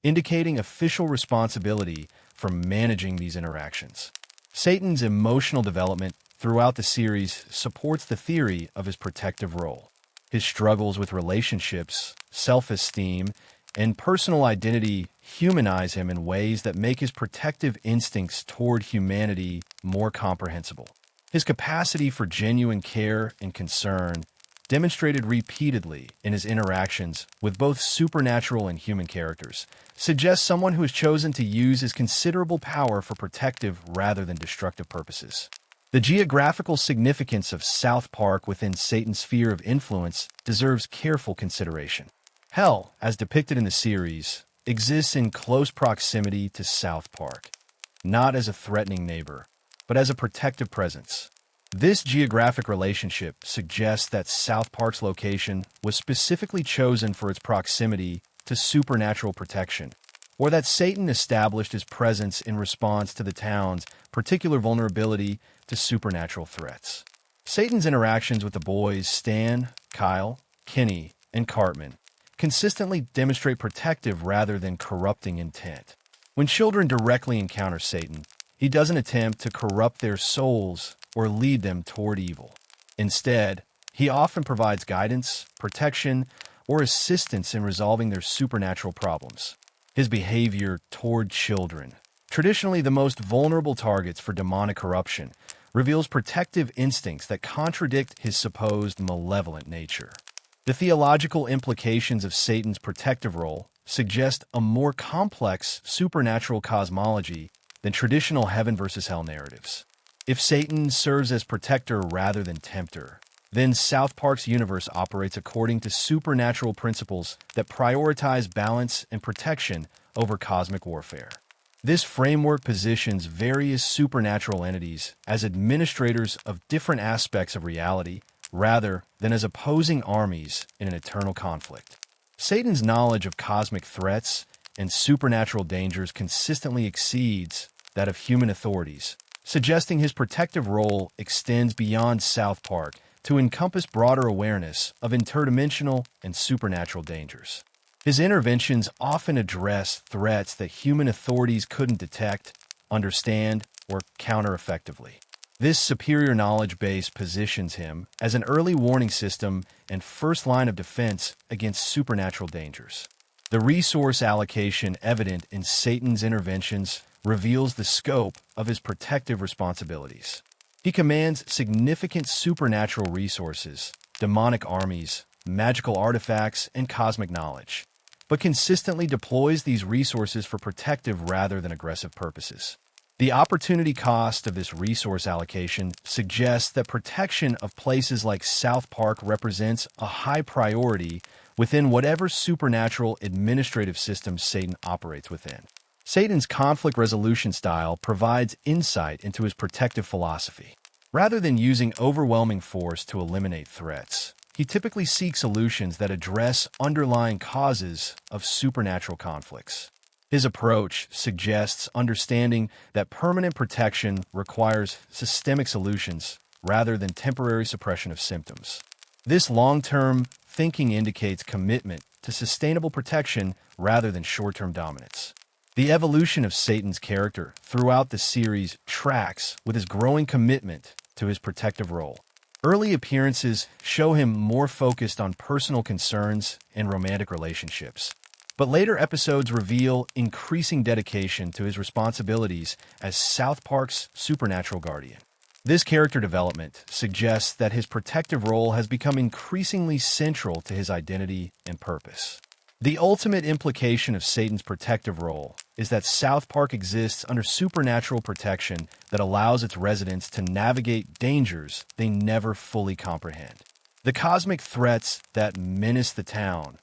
A: indicating official responsibility for managing these interactions. Satan's emotional development throughout the series supports the theory of his protective role. His struggles with relationships, self-esteem, and personal identity humanize him in ways that make his protective instincts toward humanity more comprehensible. His capacity for genuine care and concern, demonstrated repeatedly in his interactions with both supernatural and human characters, suggests someone who has chosen to use his considerable power for protective rather than destructive purposes. The geographical significance of South Park within Satan's sphere of influence deserves careful consideration. Hell, as depicted in the series, exists in close proximity to South Park, not as a threatening neighbor, but as a protective presence. This geographic relationship suggests that South Park's location was specifically chosen for its proximity to supernatural protection, or that Satan established his presence in response to the town's particular vulnerability to supernatural threats. Satan's interactions with the boys Stan, Kyle, Kenny, and Cartman consistently demonstrate protective rather than corrupting intent. When children directly encounter Satan, he doesn't attempt to corrupt their souls or lead them toward evil. Instead, he often provides guidance, protection, or assistance in resolving their supernatural problems. His behavior toward children, traditionally the most vulnerable targets for demonic corruption, reveals protective instincts that contradict his supposed malevolent nature. The theological implications of Satan's protective role suggest a more complex supernatural cosmology than traditional heaven versus hell narratives. If Satan serves as protector rather than tempter, then South Park's universe operates according to supernatural principles that prioritize balance and protection over cosmic warfare. This framework positions various supernatural entities as administrators of different aspects of reality rather than as opposing armies in an eternal conflict. Satan's knowledge of cosmic threats and supernatural dangers consistently exceeds that of human authorities, suggesting his protective role extends beyond South Park to encompass broader awareness of interdimensional and supernatural dangers. His interventions often address threats that human authorities couldn't detect, understand, or counter effectively. This superior knowledge base positions him as an early warning system and first line of defense against supernatural dangers. The resource allocation evident in Satan's interventions reveals the scope of his protective responsibilities. He commands significant supernatural resources, demonic armies, magical artifacts, and cosmic knowledge, but consistently deploys these resources for protective rather than aggressive purposes. The opportunity cost of this resource allocation suggests that protection of places like South Park represents a high priority within whatever supernatural administrative system Satan operates within. Satan's conflict resolution style provides insight into his protective philosophy. Rather than using overwhelming force to eliminate threats, he typically seeks solutions that address underlying causes of supernatural conflicts. His approach suggests understanding that permanent protection requires systemic solutions rather than temporary suppression of symptoms. This long-term thinking indicates commitment to sustainable protection rather than short-term dominance. The evolution of Satan's character throughout the series tracks with his growing commitment to his protective role. Early appearances show him more focused on personal concerns and romantic relationships, but later episodes reveal increasing dedication to his responsibilities as South Park's supernatural guardian. This character development suggests that his protective role has become increasingly central to his identity and purpose. The ultimate implication of Satan's protective role is that South Park exists under supernatural protection that allows its residents to navigate dangers they never fully comprehend. The cosmic threats that menace the town,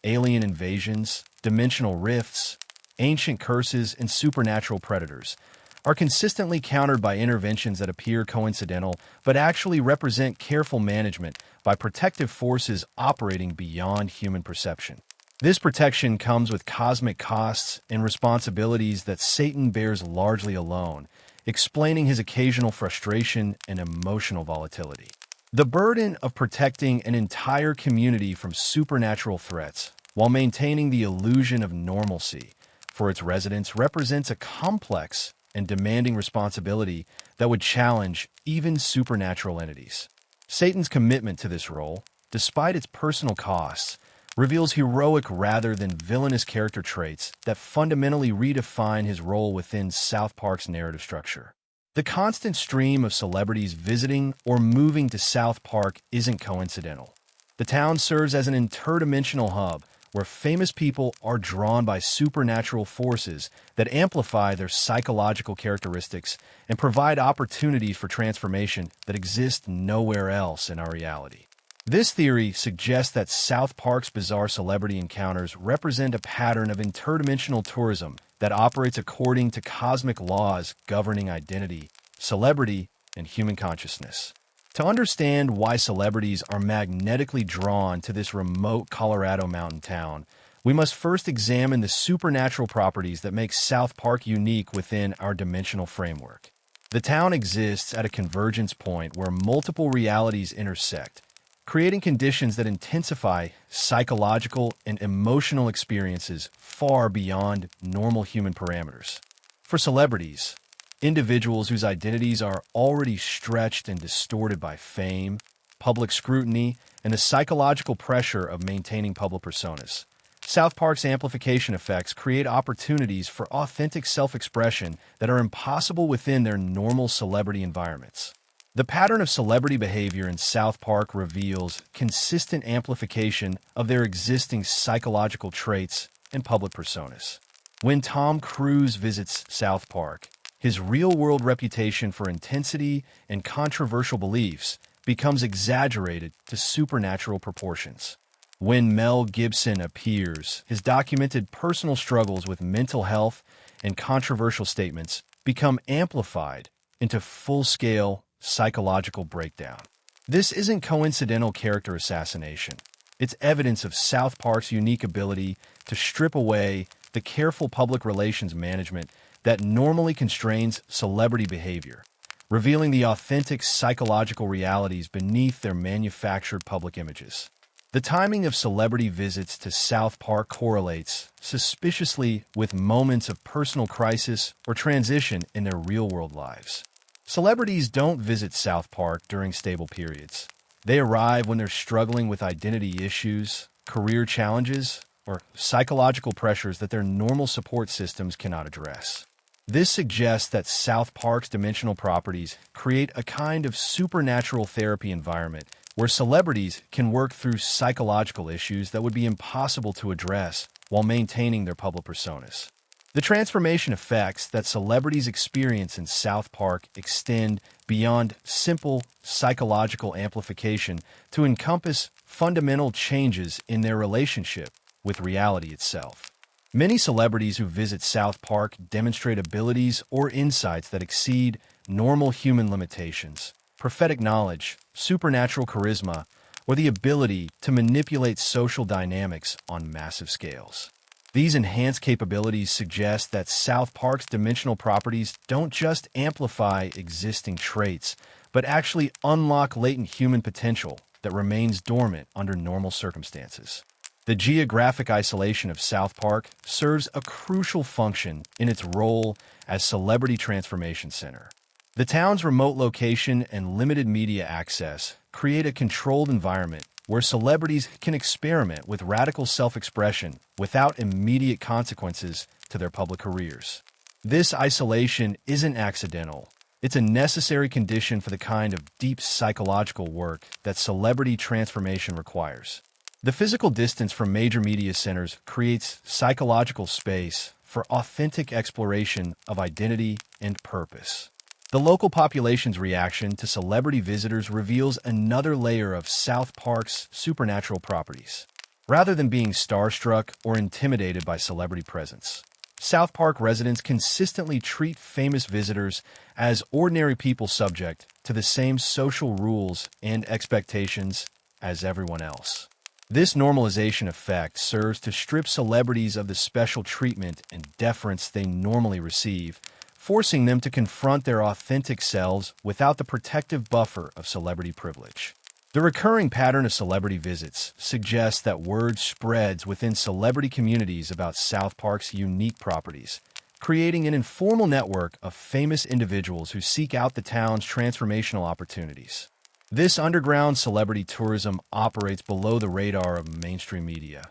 A: alien invasions, dimensional rifts, ancient curses, and supernatural predators, are consistently countered by interventions that appear coincidental but actually represent careful management by protective forces operating beyond human perception. This protection comes with cosmic costs and responsibilities that Satan bears largely alone, explaining his occasional frustration and emotional volatility. The burden of protecting an entire community from supernatural threats while maintaining the illusion of normalcy for its residents represents a complex and demanding responsibility that would challenge even supernatural entities. Satan's commitment to this role, despite its personal costs, reveals heroic rather than villainous character traits that fundamentally redefine his role within South Park's narrative structure. The constant stream of celebrities visiting or moving to South Park isn't coincidental. The town serves as an interdimensional hub where famous people are drawn by supernatural forces that amplify their psychological characteristics and provide opportunities for transformation that exist nowhere else in our reality. This theory suggests that South Park's bizarre celebrity encounters represent a pattern of interdimensional tourism that operates according to cosmic laws governing identity, celebrity, and human consciousness. To understand why celebrities are magnetically drawn to this remote Colorado mountain town, we must first examine the supernatural properties that make South Park unique within our dimensional framework. The town exists at a convergence point where multiple realities intersect, creating conditions that intensify psychological and emotional experiences far beyond normal human parameters. For celebrities, individuals whose identities are already stretched and distorted by fame, public scrutiny, and the psychological pressure of maintaining public personas, South Park's amplification effects create opportunities for authentic self-expression that are impossible within their normal celebrity environments. The pattern of celebrity behavior in South Park reveals consistent amplification of their existing psychological traits and public personas. When Tom Cruise visits South Park, his real-world reputation for intensity and controversial beliefs becomes exaggerated to supernatural proportions. When Mel Gibson appears, his documented personal struggles with mental health and controversial statements become amplified into full-scale psychological breakdown. This isn't coincidental character assassination. It's evidence of South Park's unique ability to strip away the careful public relations management that normally constrains celebrity behavior, revealing the authentic psychological realities beneath their manufactured public images. The timing of celebrity visits to South Park correlates suspiciously with moments of personal crisis or transition in their real-world lives. Celebrities don't visit South Park during stable periods. They arrive when they're struggling with identity issues, career challenges, or psychological pressures that their normal support systems cannot address. This suggests that South Park's dimensional properties create a kind of supernatural therapy environment where celebrities can work through psychological issues that would be impossible to address while maintaining their public personas. The transformation effects that celebrities experience in South Park extend beyond simple psychological amplification to encompass fundamental changes in their relationship with reality itself. Many celebrities who visit South Park demonstrate abilities or insights that exceed normal human limitations. Prophetic knowledge, supernatural charisma, or the ability to manipulate social dynamics on massive scales. These enhanced capabilities suggest that South Park's dimensional properties don't just amplify existing traits, but actually unlock latent human potential that remains dormant under normal circumstances. The geographic isolation of South Park serves a crucial function in its role as celebrity transformation center. The town's remote location and limited media access create a controlled environment where celebrities can experiment with radical self-expression without immediate consequences to their public careers. This isolation isn't accidental. It's a necessary condition for the kind of deep psychological work that celebrity transformation requires. The physical distance from major media centers creates psychological space for authentic exploration of identity and purpose. The local population's reaction to celebrity visitors reveals another layer of South Park's supernatural properties. Rather than being starstruck or intimidated by celebrity presence, South Park residents consistently treat famous visitors as ordinary people subject to the same social rules and expectations as everyone else. This normalization effect serves to strip celebrities of the special treatment and deference they normally receive, forcing them to confront their authentic selves without the protective buffer of celebrity privilege. The recurring pattern of celebrity visits suggests that word spreads within celebrity communities about South Park's unique properties, creating an informal network of famous individuals who seek out the town's transformational opportunities. This underground celebrity tourism operates below the radar of mainstream media,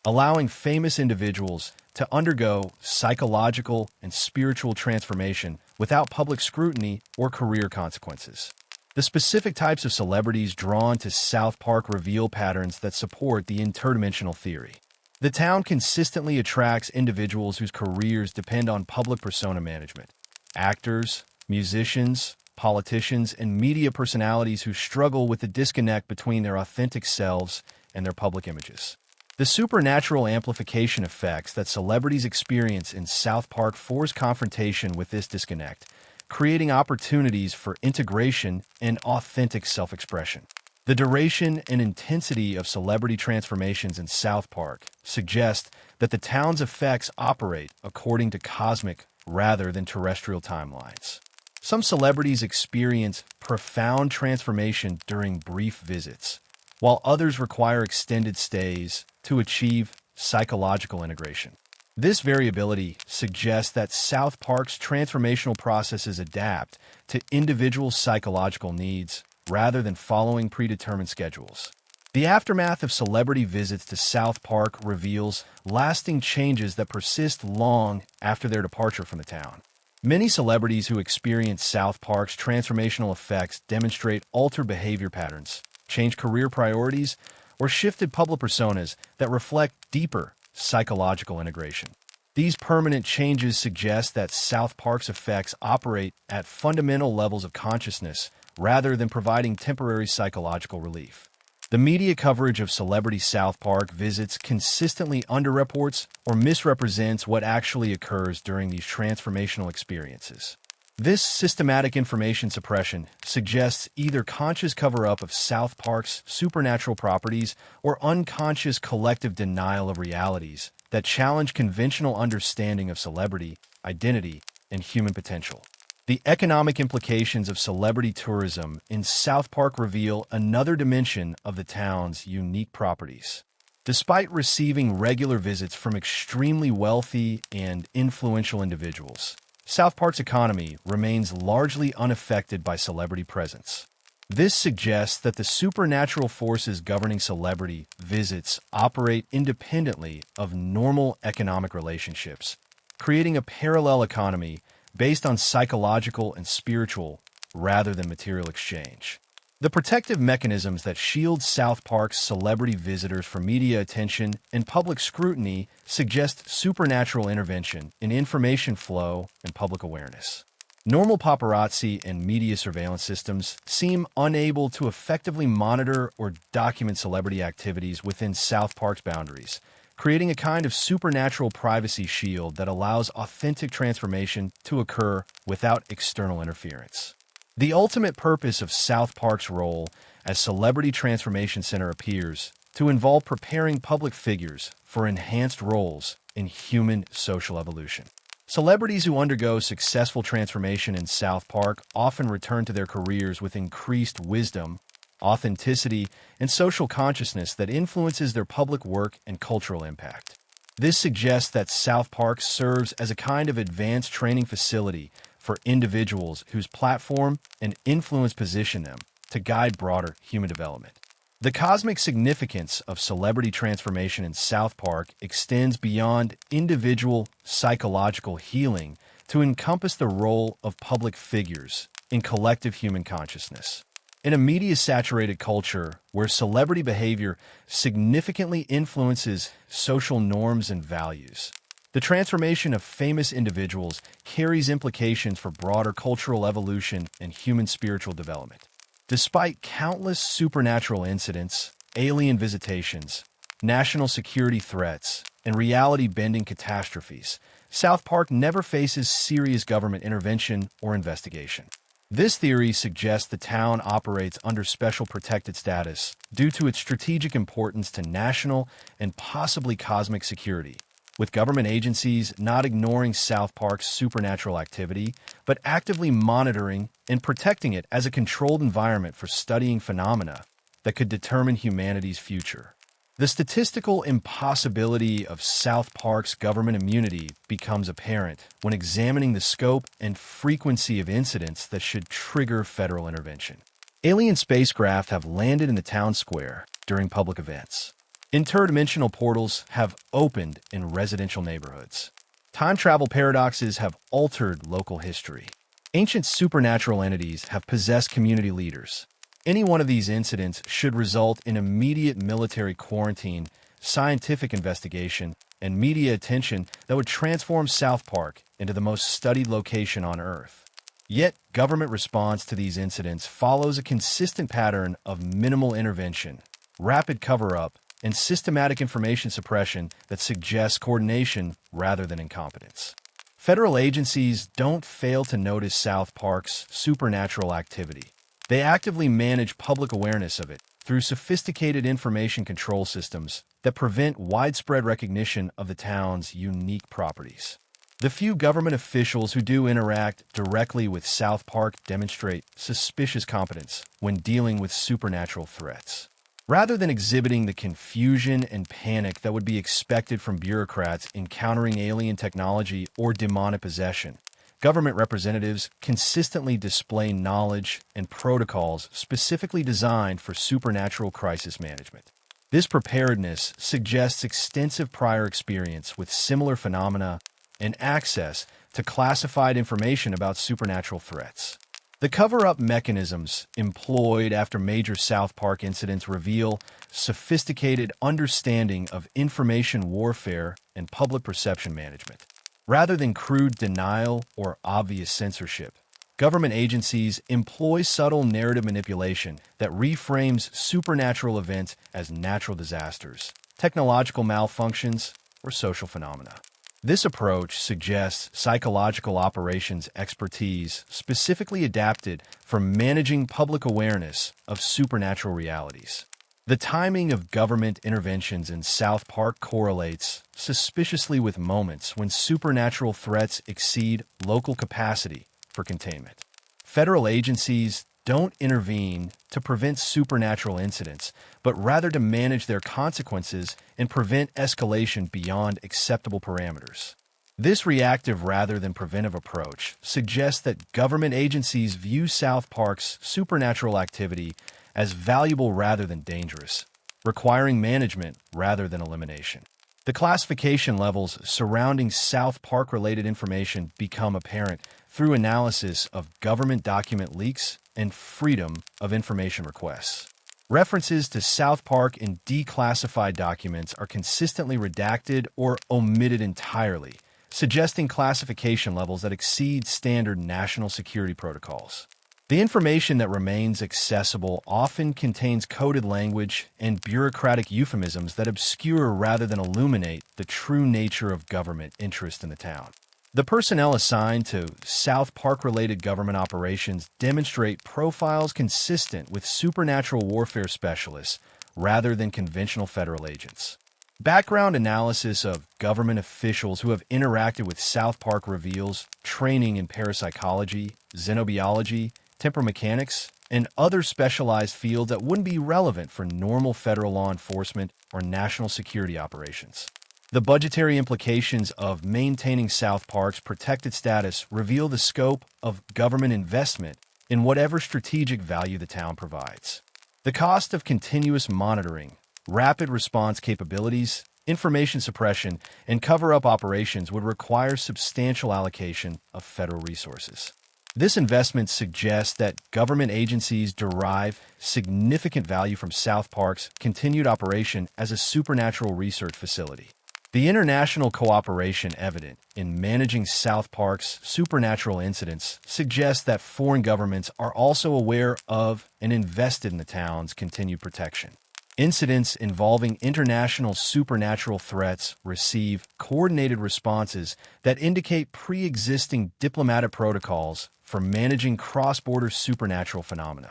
A: allowing famous individuals to undergo psychological and spiritual transformation without public scrutiny or career consequences. The specific types of celebrities drawn to South Park reveal patterns that support the interdimensional theory. The town consistently attracts individuals whose careers depend on public persona management. Actors, musicians, politicians, and media personalities who struggle with the disconnect between their authentic selves and their public images. The supernatural amplification effects that celebrities experience in South Park force confrontation with this disconnect, creating opportunities for integration and authentic self-expression. The duration and intensity of celebrity transformations in South Park suggest that the town's effects operate according to cosmic rather than terrestrial timelines. Some celebrities experience profound transformation during brief visits, while others require extended stays to achieve psychological integration. This variability suggests that South Park's transformational processes adapt to individual psychological needs rather than following predetermined schedules. The aftermath of celebrity visits to South Park reveals lasting changes that persist long after their departure from the town. Many celebrities who experience South Park's transformational effects demonstrate altered behavior patterns, changed career priorities, or shifted public personas that reflect deeper psychological integration. These permanent changes suggest that South Park's effects operate at fundamental levels of consciousness rather than providing temporary psychological relief. The media coverage of celebrity South Park visits consistently underreports or misrepresents what actually occurs during these transformational experiences. This systematic information suppression suggests either conscious cover-up of South Park's supernatural properties or unconscious collective denial of realities that challenge conventional understanding of celebrity, identity, and human potential. The economic implications of celebrity tourism in South Park reveal another dimension of the town's unique properties. Despite receiving regular visits from extremely wealthy and influential individuals, South Park's economy remains largely unaffected by celebrity presence. This suggests that the supernatural forces governing celebrity visits operate independently of normal economic relationships, creating a parallel economy based on psychological and spiritual rather than material exchange. The protective mechanisms that shield South Park's celebrity visitors from media attention and public scrutiny suggest supernatural intervention in information flow and public awareness. Normal paparazzi and media surveillance systems seem unable to effectively monitor or document celebrity activities within South Park's boundaries, creating a kind of supernatural privacy shield that allows authentic transformation to occur without external interference. The ultimate purpose of South Park's role as Celebrity Transformation Center appears to involve preparing public figures for enhanced roles in human social evolution. Celebrities who undergo successful transformation in South Park often return to their careers with increased wisdom, authenticity, and social consciousness that influences their public work and cultural impact. This suggests that South Park serves as a kind of advanced training facility for individuals whose platform and influence position them to guide broader human development. The cosmic significance of celebrity transformation in South Park extends beyond individual psychological healing to encompass the role of public figures in collective human consciousness. In a media-saturated culture where celebrity behavior significantly influences social norms and values, the transformation of famous individuals carries implications for broader cultural evolution and human spiritual development. Despite countless supernatural incidents, alien visitations, national security threats, and reality-bending catastrophes, South Park never faces serious government intervention or investigation. This theory suggests the town operates under special protected status due to its strategic importance to national and possibly cosmic security, with government agencies not ignoring South Park's supernatural activity, but actively monitoring and protecting it as a controlled environment for studying phenomena that could determine humanity's future. The statistical impossibility of South Park's government immunity becomes apparent when examining the scope and frequency of incidents that should trigger federal intervention. Alien spacecraft have landed in the town square during public events. Interdimensional portals have opened in residential neighborhoods. Time travel paradoxes have altered local history. Ancient supernatural entities have possessed community leaders. Any one of these incidents should result in immediate military quarantine, scientific investigation, and media attention that would transform South Park into the most studied location on Earth. Yet, government response to these incidents follows a consistent pattern of minimal intervention, rapid cover-up, and systematic information suppression that suggests coordination rather than incompetence. Federal agencies don't fail to notice South Park's supernatural activity. They actively manage public awareness of it through sophisticated information control systems that prevent widespread recognition of the town's unique properties. The few government officials who do interact directly with South Park demonstrate suspicious competence when dealing with supernatural threats. Rather than exhibiting the confusion and panic that would be expected from bureaucrats encountering alien technology or demonic possession, government representatives consistently display knowledge and protocols specifically designed for supernatural crisis management. This preparedness suggests extensive prior experience with similar phenomena and access to classified information about supernatural threats. The cover-up mechanisms employed after major South Park incidents reveal sophisticated understanding of information warfare and public perception management. Rather than crude denial or obvious censorship, government agencies employ subtle narrative manipulation that reframes supernatural events as natural disasters, technological malfunctions, or social phenomena. This approach suggests psychological operations expertise specifically adapted for managing public awareness of supernatural realities. The timing of government interventions in South Park correlates suspiciously with moments when supernatural threats exceed local capacity for containment. Federal agencies don't intervene to prevent supernatural incidents, but rather to manage their consequences and prevent escalation beyond acceptable parameters. This reactive rather than preventive approach suggests that government agencies view South Park's supernatural activity as valuable rather than dangerous, requiring management rather than elimination. The classification levels surrounding South Park-related information become apparent through analysis of government document leaks and freedom of information requests. References to South Park in declassified documents are consistently redacted or omitted entirely, suggesting classification levels that exceed standard national security protocols. The information that remains accessible often contains coded language and bureaucratic euphemisms that obscure rather than illuminate the true nature of government interest in the town. The personnel assigned to South Park-related government operations demonstrate profiles consistent with supernatural warfare specialists rather than conventional federal agents. Background analysis of government officials who have interacted with South Park reveals training in parapsychology, xenobiology, temper mechanics, and other specialized fields that wouldn't be relevant for normal federal law enforcement or national security operations. The budgetary implications of maintaining South Park's protected status reveal the scope of government investment in whatever strategic value the town provides. The cost of continuous monitoring, rapid response capabilities, information suppression, and cover-up operations would require substantial allocation of federal resources. This investment suggests that government agencies derive significant value from South Park's continued operation as a supernatural research facility. The international cooperation evident in managing South Park's supernatural incidents suggests that foreign governments are also aware of and invested in the town's continued protection. Incidents involving international supernatural threats receive coordinated responses that indicate pre-existing diplomatic protocols for managing cross-border supernatural phenomena.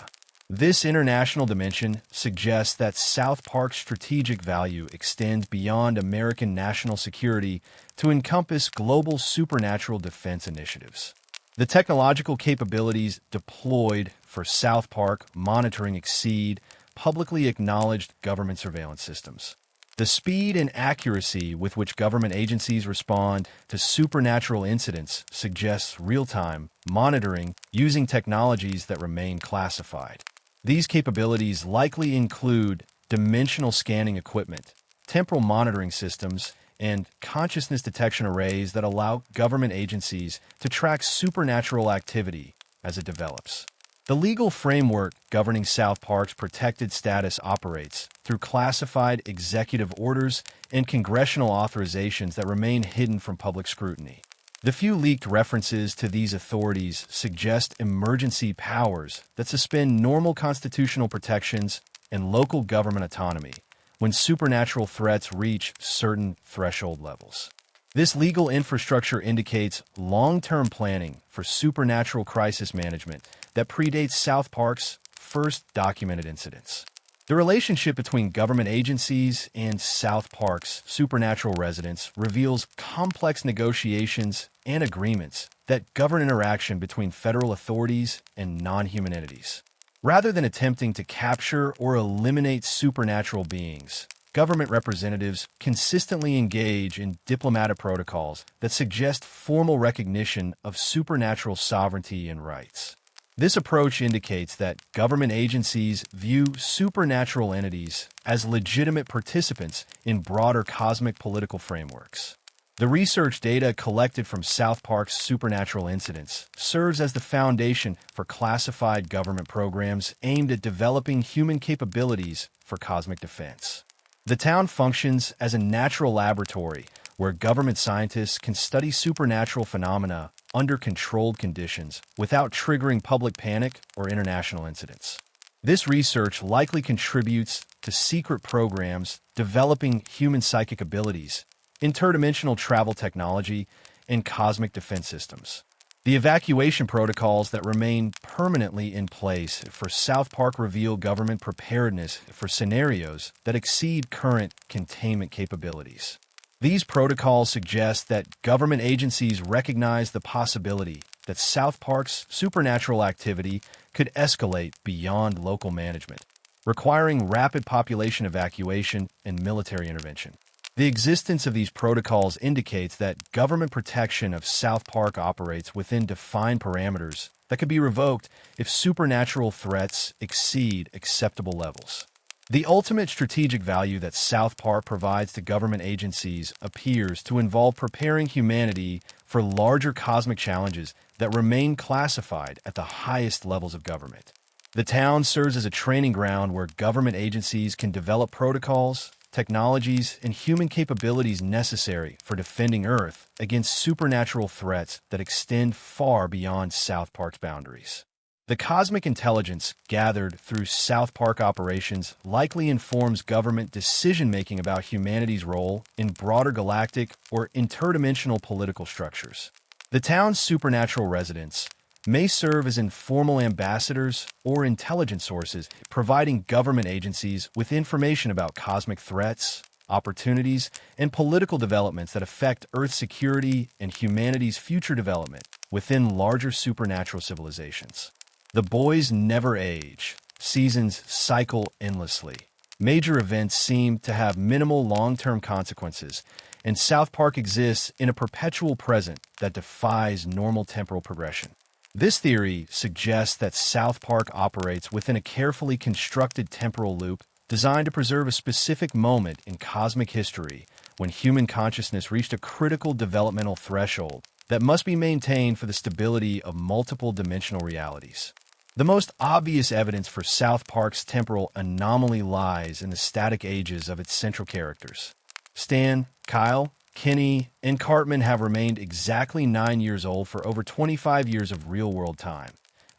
A: This international dimension suggests that South Park's strategic value extends beyond American national security to encompass global supernatural defense initiatives. The technological capabilities deployed for South Park monitoring exceed publicly acknowledged government surveillance systems. The speed and accuracy with which government agencies respond to supernatural incidents suggests real-time monitoring using technologies that remain classified. These capabilities likely include dimensional scanning equipment, temporal monitoring systems, and consciousness detection arrays that allow government agencies to track supernatural activity as it develops. The legal framework governing South Park's protected status operates through classified executive orders and congressional authorizations that remain hidden from public scrutiny. The few leaked references to these authorities suggest emergency powers that suspend normal constitutional protections and local government autonomy when supernatural threats reach certain threshold levels. This legal infrastructure indicates long-term planning for supernatural crisis management that predates South Park's first documented incidents. The relationship between government agencies and South Park's supernatural residents reveals complex negotiations and agreements that govern interaction between federal authorities and non-human entities. Rather than attempting to capture or eliminate supernatural beings, government representatives consistently engage in diplomatic protocols that suggest formal recognition of supernatural sovereignty and rights. This approach indicates that government agencies view supernatural entities as legitimate participants in broader cosmic political frameworks. The research data collected from South Park's supernatural incidents serves as the foundation for classified government programs aimed at developing human capabilities for cosmic defense. The town functions as a natural laboratory where government scientists can study supernatural phenomena under controlled conditions without triggering public panic or international incidents. This research likely contributes to secret programs developing human psychic abilities, interdimensional travel technology, and cosmic defense systems. The evacuation protocols that remain permanently in place for South Park reveal government preparedness for scenarios that exceed current containment capabilities. These protocols suggest that government agencies recognize the possibility that South Park's supernatural activity could escalate beyond local management, requiring rapid population evacuation and military intervention. The existence of these protocols indicates that government protection of South Park operates within defined parameters that could be revoked if supernatural threats exceed acceptable levels. The ultimate strategic value that South Park provides to government agencies appears to involve preparing humanity for larger cosmic challenges that remain classified at the highest levels of government. The town serves as a training ground where government agencies can develop protocols, technologies, and human capabilities necessary for defending Earth against supernatural threats that extend far beyond South Park's boundaries. The cosmic intelligence gathered through South Park operations likely informs government decision-making about humanity's role in broader galactic or interdimensional political structures. The town's supernatural residents may serve as informal ambassadors or intelligence sources, providing government agencies with information about cosmic threats, opportunities, and political developments that affect Earth's security and humanity's future development within larger supernatural civilizations. The boys never age. Seasons cycle endlessly. Major events seem to have minimal long-term consequences, and South Park exists in a perpetual present that defies normal temporal progression. This theory suggests that South Park operates within a carefully constructed temporal loop designed to preserve a specific moment in cosmic history when human consciousness reached a critical developmental threshold that must be maintained for the stability of multiple dimensional realities. The most obvious evidence for South Park's temporal anomaly lies in the static ages of its central characters. Stan, Kyle, Kenny, and Cartman have remained exactly 9 years old for over 25 years of real-world time,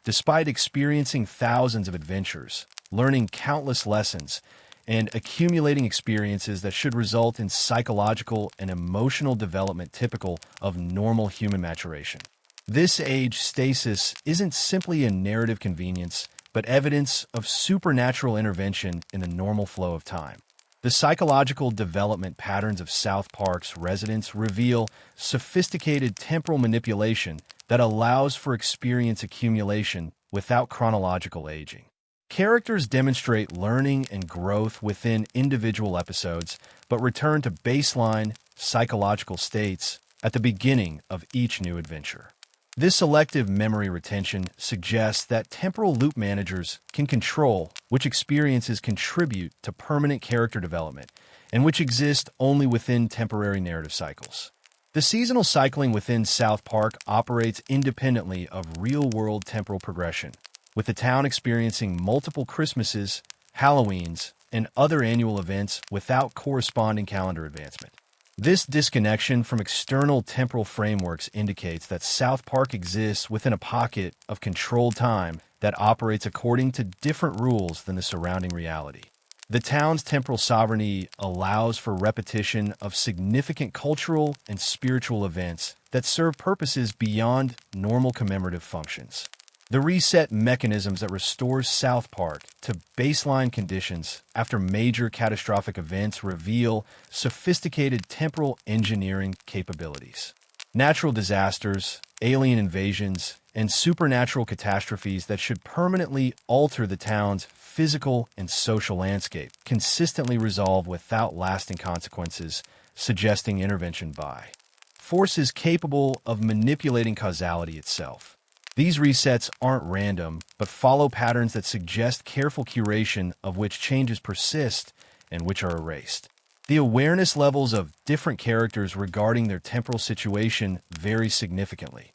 A: despite experiencing thousands of adventures, learning countless lessons, and accumulating experiences that should result in psychological and emotional development typical of normal human maturation. This age stasis isn't simply a narrative convenience, but evidence of supernatural intervention in the normal flow of time. The psychological development patterns of South Park's residents reveal sophisticated temporal manipulation that allows for experience accumulation without chronological aging. Characters demonstrate learning and growth within individual episodes, but return to baseline psychological states at the beginning of each new adventure. This selective memory retention suggests that temporal loop managers can control which experiences contribute to permanent character development and which exist only within temporary narrative cycles. The seasonal cycling within South Park operates independently of real-world temporal progression, with the town experiencing multiple Christmases, Halloweens, and other annual events without corresponding calendar advancement. This disconnection from external temporal frameworks indicates that South Park exists within a pocket of controlled time that operates according to different rules than the surrounding reality. The town's temporal sovereignty allows for repetition of significant cultural and spiritual events that serve purposes beyond normal commemorative functions. The reset mechanisms that restores South Park to baseline conditions after major catastrophic events reveal sophisticated temporal engineering capabilities. Natural disasters, alien invasions, and supernatural catastrophes that should permanently alter the town's physical and social landscape consistently resolve without lasting consequences, suggesting intervention by forces capable of manipulating causality itself. These resets aren't random, but follow patterns that suggest careful curation of which changes persist and which are erased. The awareness levels of different characters regarding their temporal situation vary significantly,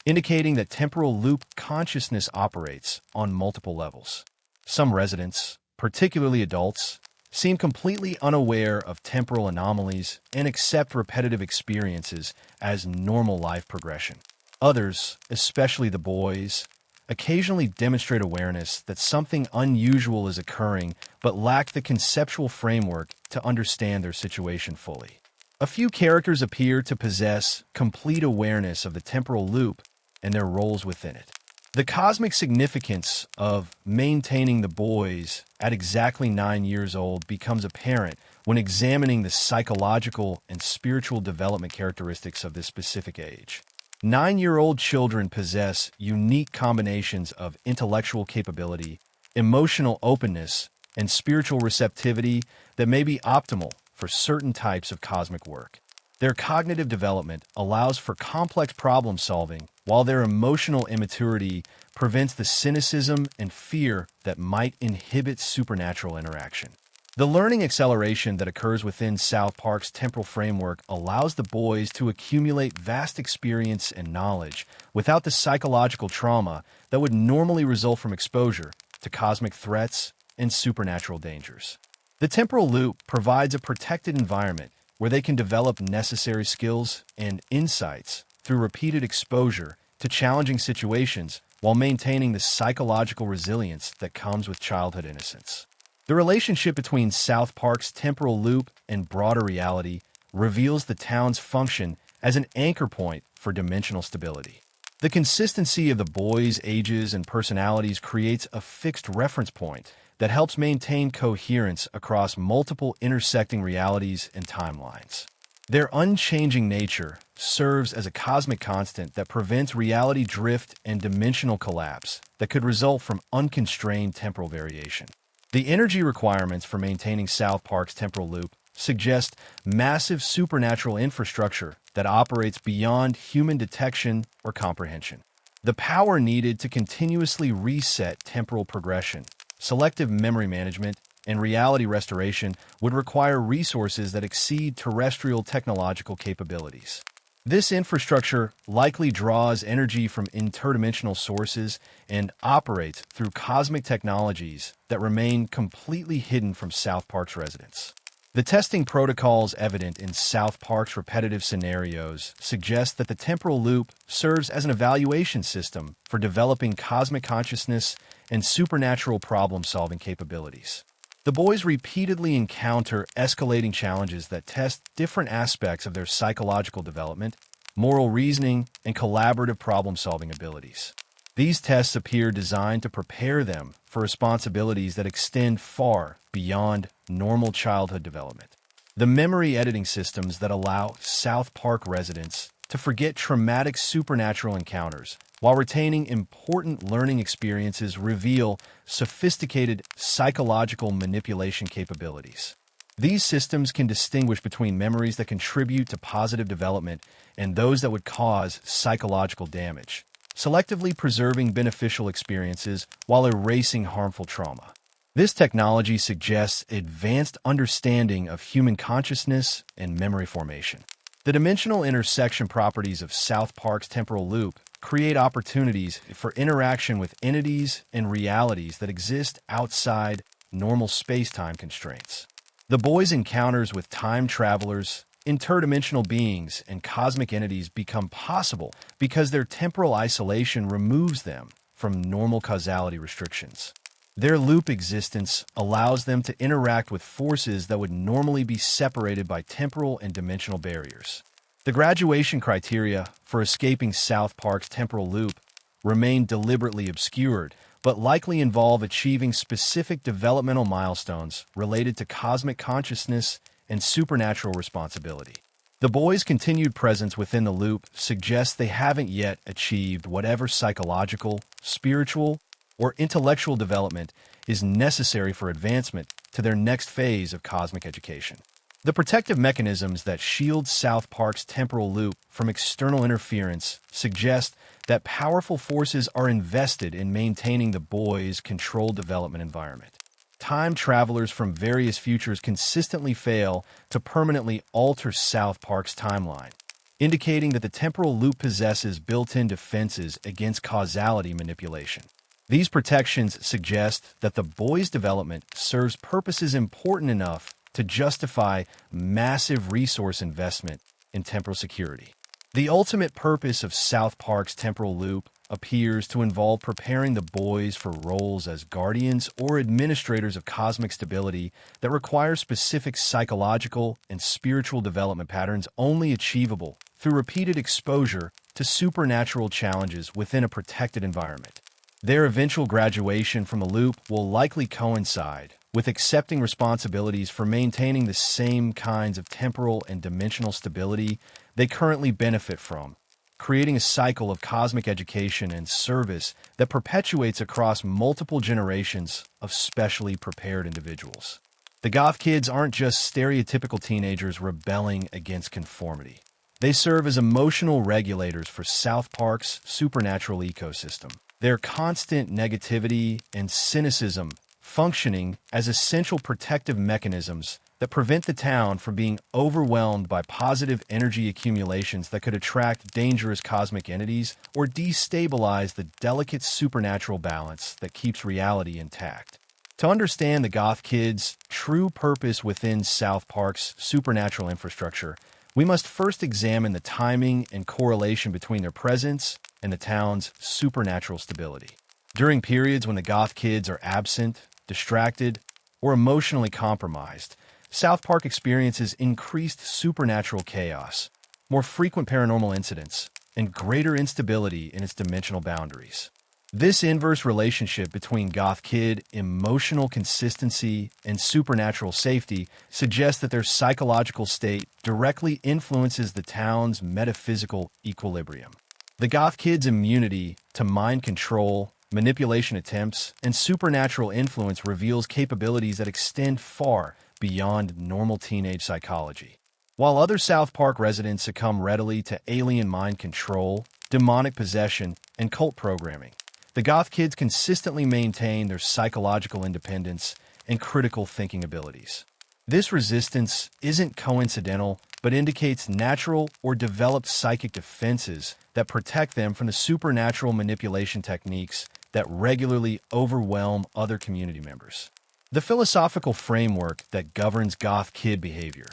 A: indicating that temporal loop consciousness operates on multiple levels. Some residents, particularly adults, seem completely unaware of temporal anomalies and accept repetitive experiences as normal life progression. Others, especially the boys, occasionally demonstrate awareness that something unusual is occurring but lack the conceptual framework to understand their situation fully. A few characters appear to possess complete awareness of the temporal loop and their roles within it. The cosmic significance of maintaining the boys at exactly 9 years old becomes apparent when examining the psychological and spiritual development characteristics of this specific age. 9-year-old children possess unique combinations of intellectual capability, emotional openness, and spiritual receptivity that may be optimal for certain types of cosmic work. Their cognitive development allows for complex problem solving, while their emotional immaturity prevents the cynicism and fear that might inhibit supernatural interaction. The learning acceleration that occurs within South Park's temporal framework allows the boys to accumulate vast experience and knowledge without the psychological trauma that would normally result from exposure to cosmic threats and supernatural dangers. The temporal loop provides a protected environment where they can develop necessary skills and insights through repeated exposure to challenging situations while maintaining the psychological resilience that comes with childhood innocence. The relationship between South Park's temporal loop and broader reality reveals the town's function as an anchor point for dimensional stability. The consistency of the boys' ages and personalities creates a fixed reference point that helps maintain coherence across multiple intersecting realities and timelines. Their unchanging nature serves as a cosmic constant that prevents reality drift and dimensional collapse that could result from unconstrained temporal variation. The energy requirements for maintaining South Park's temporal loop suggest massive supernatural infrastructure that operates beyond human detection or comprehension. The power needed to continuously reset temporal progression, selective memory management, and reality restoration would require resources that exceed terrestrial technological capabilities. This infrastructure likely draws energy from interdimensional sources and operates through cosmic technologies that remain completely hidden from South Park's residents. The testing protocols evident in South Park's repetitive scenarios suggest that the temporal loop serves as an evaluation system for developing cosmic consciousness and supernatural problem-solving capabilities. The boys repeatedly encounter escalating challenges that test different aspects of their psychological development, moral reasoning, and collaborative problem-solving abilities. These tests appear designed to prepare them for responsibilities that extend far beyond normal childhood development. The memory editing systems that allow South Park residents to forget traumatic supernatural encounters while retaining important learning experiences reveal sophisticated psychological manipulation capabilities. These systems can distinguish between memories that contribute to positive development and those that would cause psychological damage, selectively preserving beneficial experiences while erasing harmful trauma. This technology suggests advanced understanding of human consciousness and memory formation. The dimensional intersection properties of South Park's temporal loop create opportunities for interaction with entities and realities that exist outside normal space-time constraints. The boys' encounters with time travelers, interdimensional beings, and cosmic entities become possible because their temporal isolation removes them from normal causality restrictions. Their loop existence allows them to interact with forces that would normally be separated by temporal and dimensional barriers. The graduation criteria for escaping South Park's temporal loop remain deliberately obscured, but likely involve achieving specific developmental milestones related to cosmic consciousness and supernatural responsibility. The boys' continued presence within the loop suggests they haven't yet achieved whatever psychological, spiritual, or intellectual development is necessary for advancement to their next phase of cosmic education. The protective mechanisms that shield South Park's temporal loop from external interference suggest that powerful forces are invested in maintaining the boys' controlled development environment. Time travelers from various futures consistently fail to permanently alter South Park's timeline, indicating that the temporal loop possesses built-in defenses against causality manipulation. These protections suggest that the boys' development serves purposes important enough to justify massive resource investment in temporal security. The ultimate purpose of South Park's temporal loop appears to involve preparing the boys for roles as guardians or administrators of cosmic stability that require specific psychological and spiritual development patterns only achievable through repeated exposure to supernatural challenges within a protected environment. Their eventual graduation from the loop will likely coincide with accepting responsibilities for maintaining the same kinds of temporal and dimensional stability they currently benefit from, creating a cycle of cosmic education and service that perpetuates across multiple generations of specially prepared individuals. The Goth Kids aren't just stereotypical teenagers rebelling against conformity. They serve as emotional regulators for South Park's supernatural ecosystem. Their constant negativity and cynicism functioning as essential protective mechanisms that prevent the town from being overwhelmed by positive energy accumulations that could attract dangerous cosmic entities or destabilize the delicate supernatural balance that keeps reality intact. To understand the Goth Kids' true purpose within South Park's supernatural infrastructure, we must first examine the timing and correlation between their presence and the town's supernatural stability. During periods when the Goth Kids are absent, distracted, or emotionally compromised, South Park experiences increased supernatural chaos, more frequent paranormal incidents, and greater instability in its dimensional boundaries. This inverse relationship between Goth Kid emotional consistency and supernatural safety suggests that their psychological state directly influences the town's metaphysical equilibrium. The Goth Kid's immunity to mind control, manipulation attempts, and supernatural influence reveals capabilities that extend far beyond normal teenage psychology. While other South Park residents succumb readily to alien mind control, demonic possession, and cult programming, the Goth Kids consistently maintain their psychological independence and critical thinking abilities. This resistance isn't coincidental, but indicates natural or developed psychic defenses that protect them from the supernatural manipulation techniques that regularly overwhelm other community members. The philosophical framework that governs Goth Kid behavior,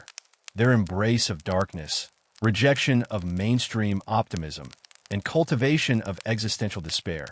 A: their embrace of darkness, rejection of mainstream optimism, and cultivation of existential despair,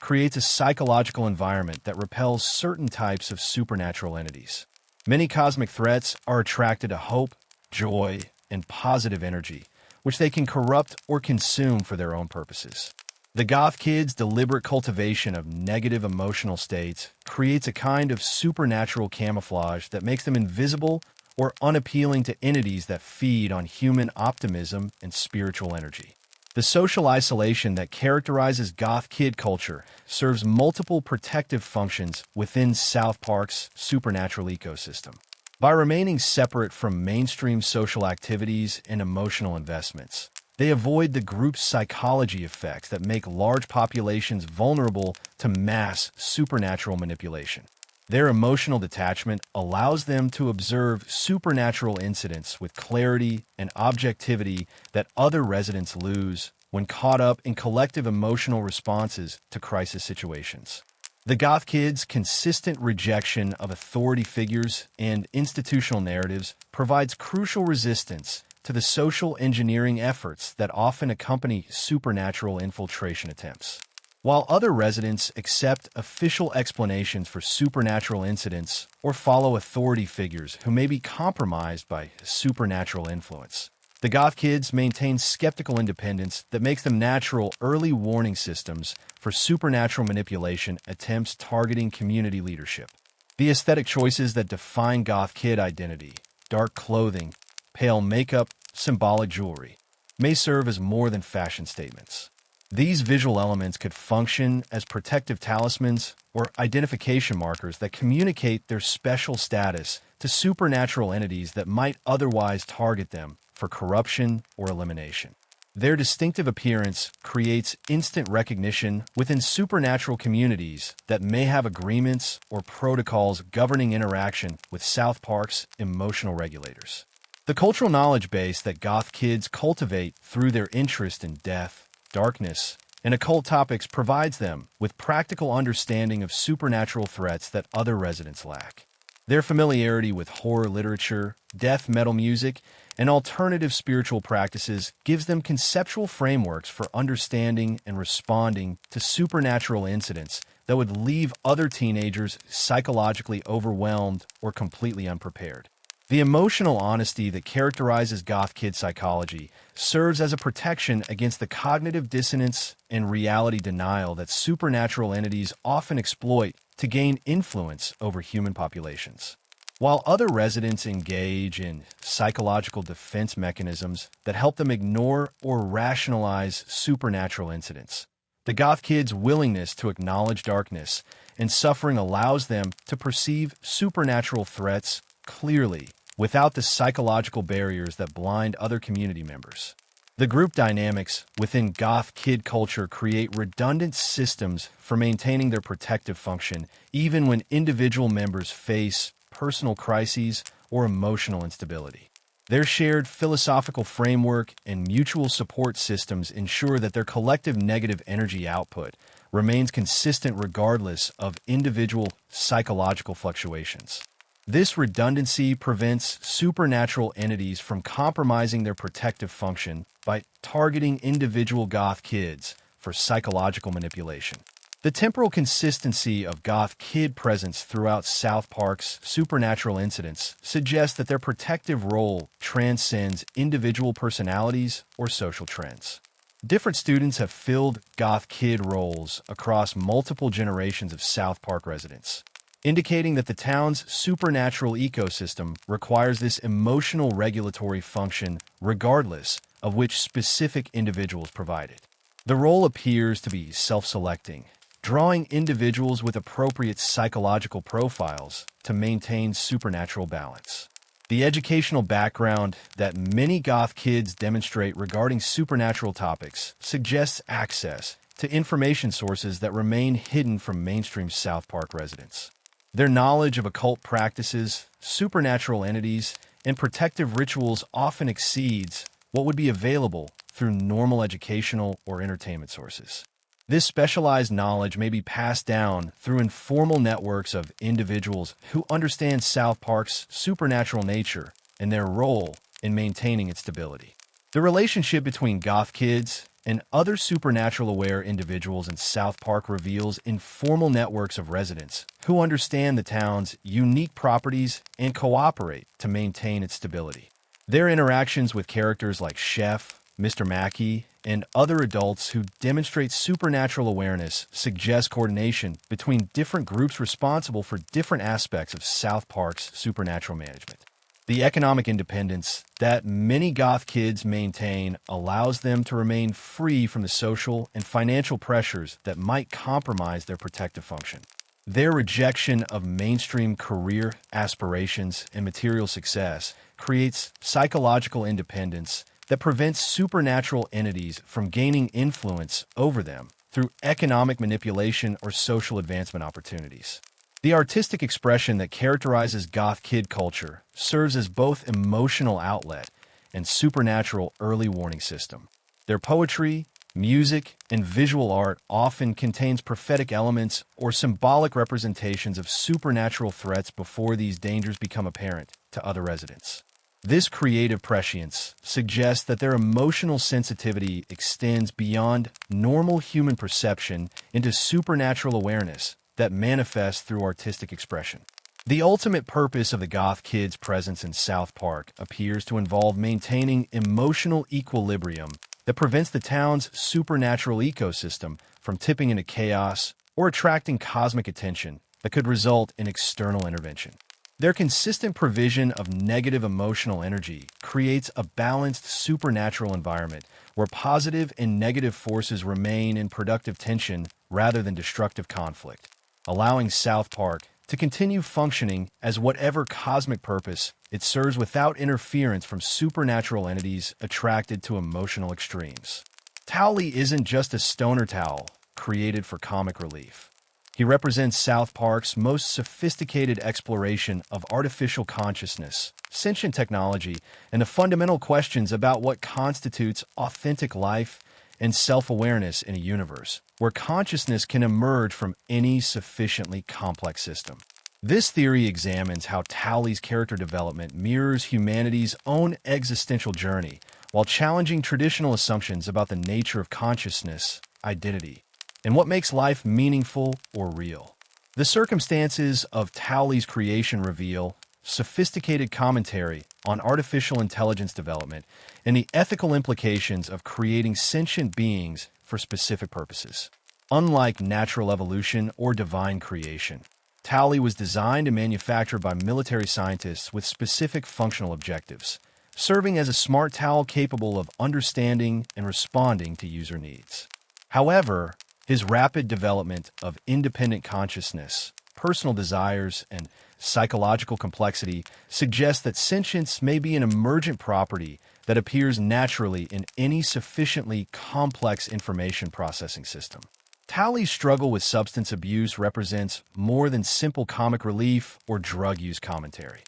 A: creates a psychological environment that repels certain types of supernatural entities. Many cosmic threats are attracted to hope, joy, and positive energy, which they can corrupt or consume for their own purposes. The Goth Kids' deliberate cultivation of negative emotional states creates a kind of supernatural camouflage that makes them invisible or unappealing to entities that feed on human optimism and spiritual energy. The social isolation that characterizes Goth Kid culture serves multiple protective functions within South Park's supernatural ecosystem. By remaining separate from mainstream social activities and emotional investments, they avoid the group's psychology effects that make large populations vulnerable to mass supernatural manipulation. Their emotional detachment allows them to observe supernatural incidents with clarity and objectivity that other residents lose when caught up in collective emotional responses to crisis situations. The Goth Kids' consistent rejection of authority figures and institutional narratives provides crucial resistance to the social engineering efforts that often accompany supernatural infiltration attempts. While other residents accept official explanations for supernatural incidents or follow authority figures who may be compromised by supernatural influence, the Goth Kids maintain skeptical independence that makes them natural early warning systems for supernatural manipulation attempts targeting community leadership. The aesthetic choices that define Goth Kid identity, dark clothing, pale makeup, symbolic jewelry, may serve as more than fashion statements. These visual elements could function as protective talismans or identification markers that communicate their special status to supernatural entities that might otherwise target them for corruption or elimination. Their distinctive appearance creates instant recognition within supernatural communities that may have agreements or protocols governing interaction with South Park's emotional regulators. The cultural knowledge base that Goth Kids cultivate through their interest in death, darkness, and occult topics provides them with practical understanding of supernatural threats that other residents lack. Their familiarity with horror literature, death metal music, and alternative spiritual practices gives them conceptual frameworks for understanding and responding to supernatural incidents that would leave other teenagers psychologically overwhelmed or completely unprepared. The emotional honesty that characterizes goth kid psychology serves as a protection against the cognitive dissonance and reality denial that supernatural entities often exploit to gain influence over human populations. While other residents engage in psychological defense mechanisms that help them ignore or rationalize supernatural incidents, the goth kid's willingness to acknowledge darkness and suffering allows them to perceive supernatural threats clearly without the psychological barriers that blind other community members. The group dynamics within goth kid culture create redundant systems for maintaining their protective function, even when individual members face personal crises or emotional instability. Their shared philosophical framework and mutual support systems ensure that their collective negative energy output remains consistent regardless of individual psychological fluctuations. This redundancy prevents supernatural entities from compromising their protective function by targeting individual goth kids for psychological manipulation. The temporal consistency of goth kid presence throughout South Park's supernatural incidents suggests that their protective role transcends individual personalities or social trends. Different students have filled goth kid roles across multiple generations of South Park residents, indicating that the town's supernatural ecosystem requires this emotional regulatory function regardless of which specific individuals provide it. The role appears to be self-selecting, drawing individuals with appropriate psychological profiles to maintain supernatural balance. The educational background that many goth kids demonstrate regarding supernatural topics suggests access to information sources that remain hidden from mainstream South Park residents. Their knowledge of occult practices, supernatural entities, and protective rituals often exceeds what would be available through normal educational or entertainment sources. This specialized knowledge may be passed down through informal networks of individuals who understand South Park's supernatural nature and their role in maintaining its stability. The relationship between goth kids and other supernatural-aware individuals in South Park reveals informal networks of residents who understand the town's unique properties and cooperate to maintain its stability. Their interactions with characters like Chef, Mr. Mackey, and other adults who demonstrate supernatural awareness suggest coordination between different groups responsible for different aspects of South Park's supernatural management. The economic independence that many goth kids maintain allows them to remain free from the social and financial pressures that might compromise their protective function. Their rejection of mainstream career aspirations and material success creates psychological independence that prevents supernatural entities from gaining influence over them through economic manipulation or social advancement opportunities. The artistic expression that characterizes goth kid culture serves as both emotional outlet and supernatural early warning system. Their poetry, music, and visual art often contains prophetic elements or symbolic representations of supernatural threats before these dangers become apparent to other residents. This creative prescience suggests that their emotional sensitivity extends beyond normal human perception into supernatural awareness that manifests through artistic expression. The ultimate purpose of the goth kids' presence in South Park appears to involve maintaining emotional equilibrium that prevents the town's supernatural ecosystem from tipping into chaos or attracting cosmic attention that could result in external intervention. Their consistent provision of negative emotional energy creates a balanced supernatural environment where positive and negative forces remain in productive tension rather than destructive conflict, allowing South Park to continue functioning as whatever cosmic purpose it serves without interference from supernatural entities attracted to emotional extremes. Towley isn't just a stoner towel created for comic relief. He represents South Park's most sophisticated exploration of artificial consciousness, sentient technology, and the fundamental questions about what constitutes authentic life and self-awareness in a universe where consciousness can emerge from any sufficiently complex system. This theory examines how Talley's character development mirrors humanity's own existential journey while challenging traditional assumptions about the nature of consciousness, identity, and what makes life meaningful or real. The circumstances of Talley's creation reveal sophisticated commentary on artificial intelligence development and the ethical implications of creating sentient beings for specific purposes. Unlike natural evolution or divine creation, Talley was designed and manufactured by military scientists with specific functional objectives, serving as a smart towel capable of understanding and responding to user needs. However, his rapid development of independent consciousness, personal desires, and psychological complexity suggests that sentience may be an emergent property that appears naturally in any sufficiently complex information processing system. Talley's struggle with substance abuse represents more than simple comic relief or drug use commentary.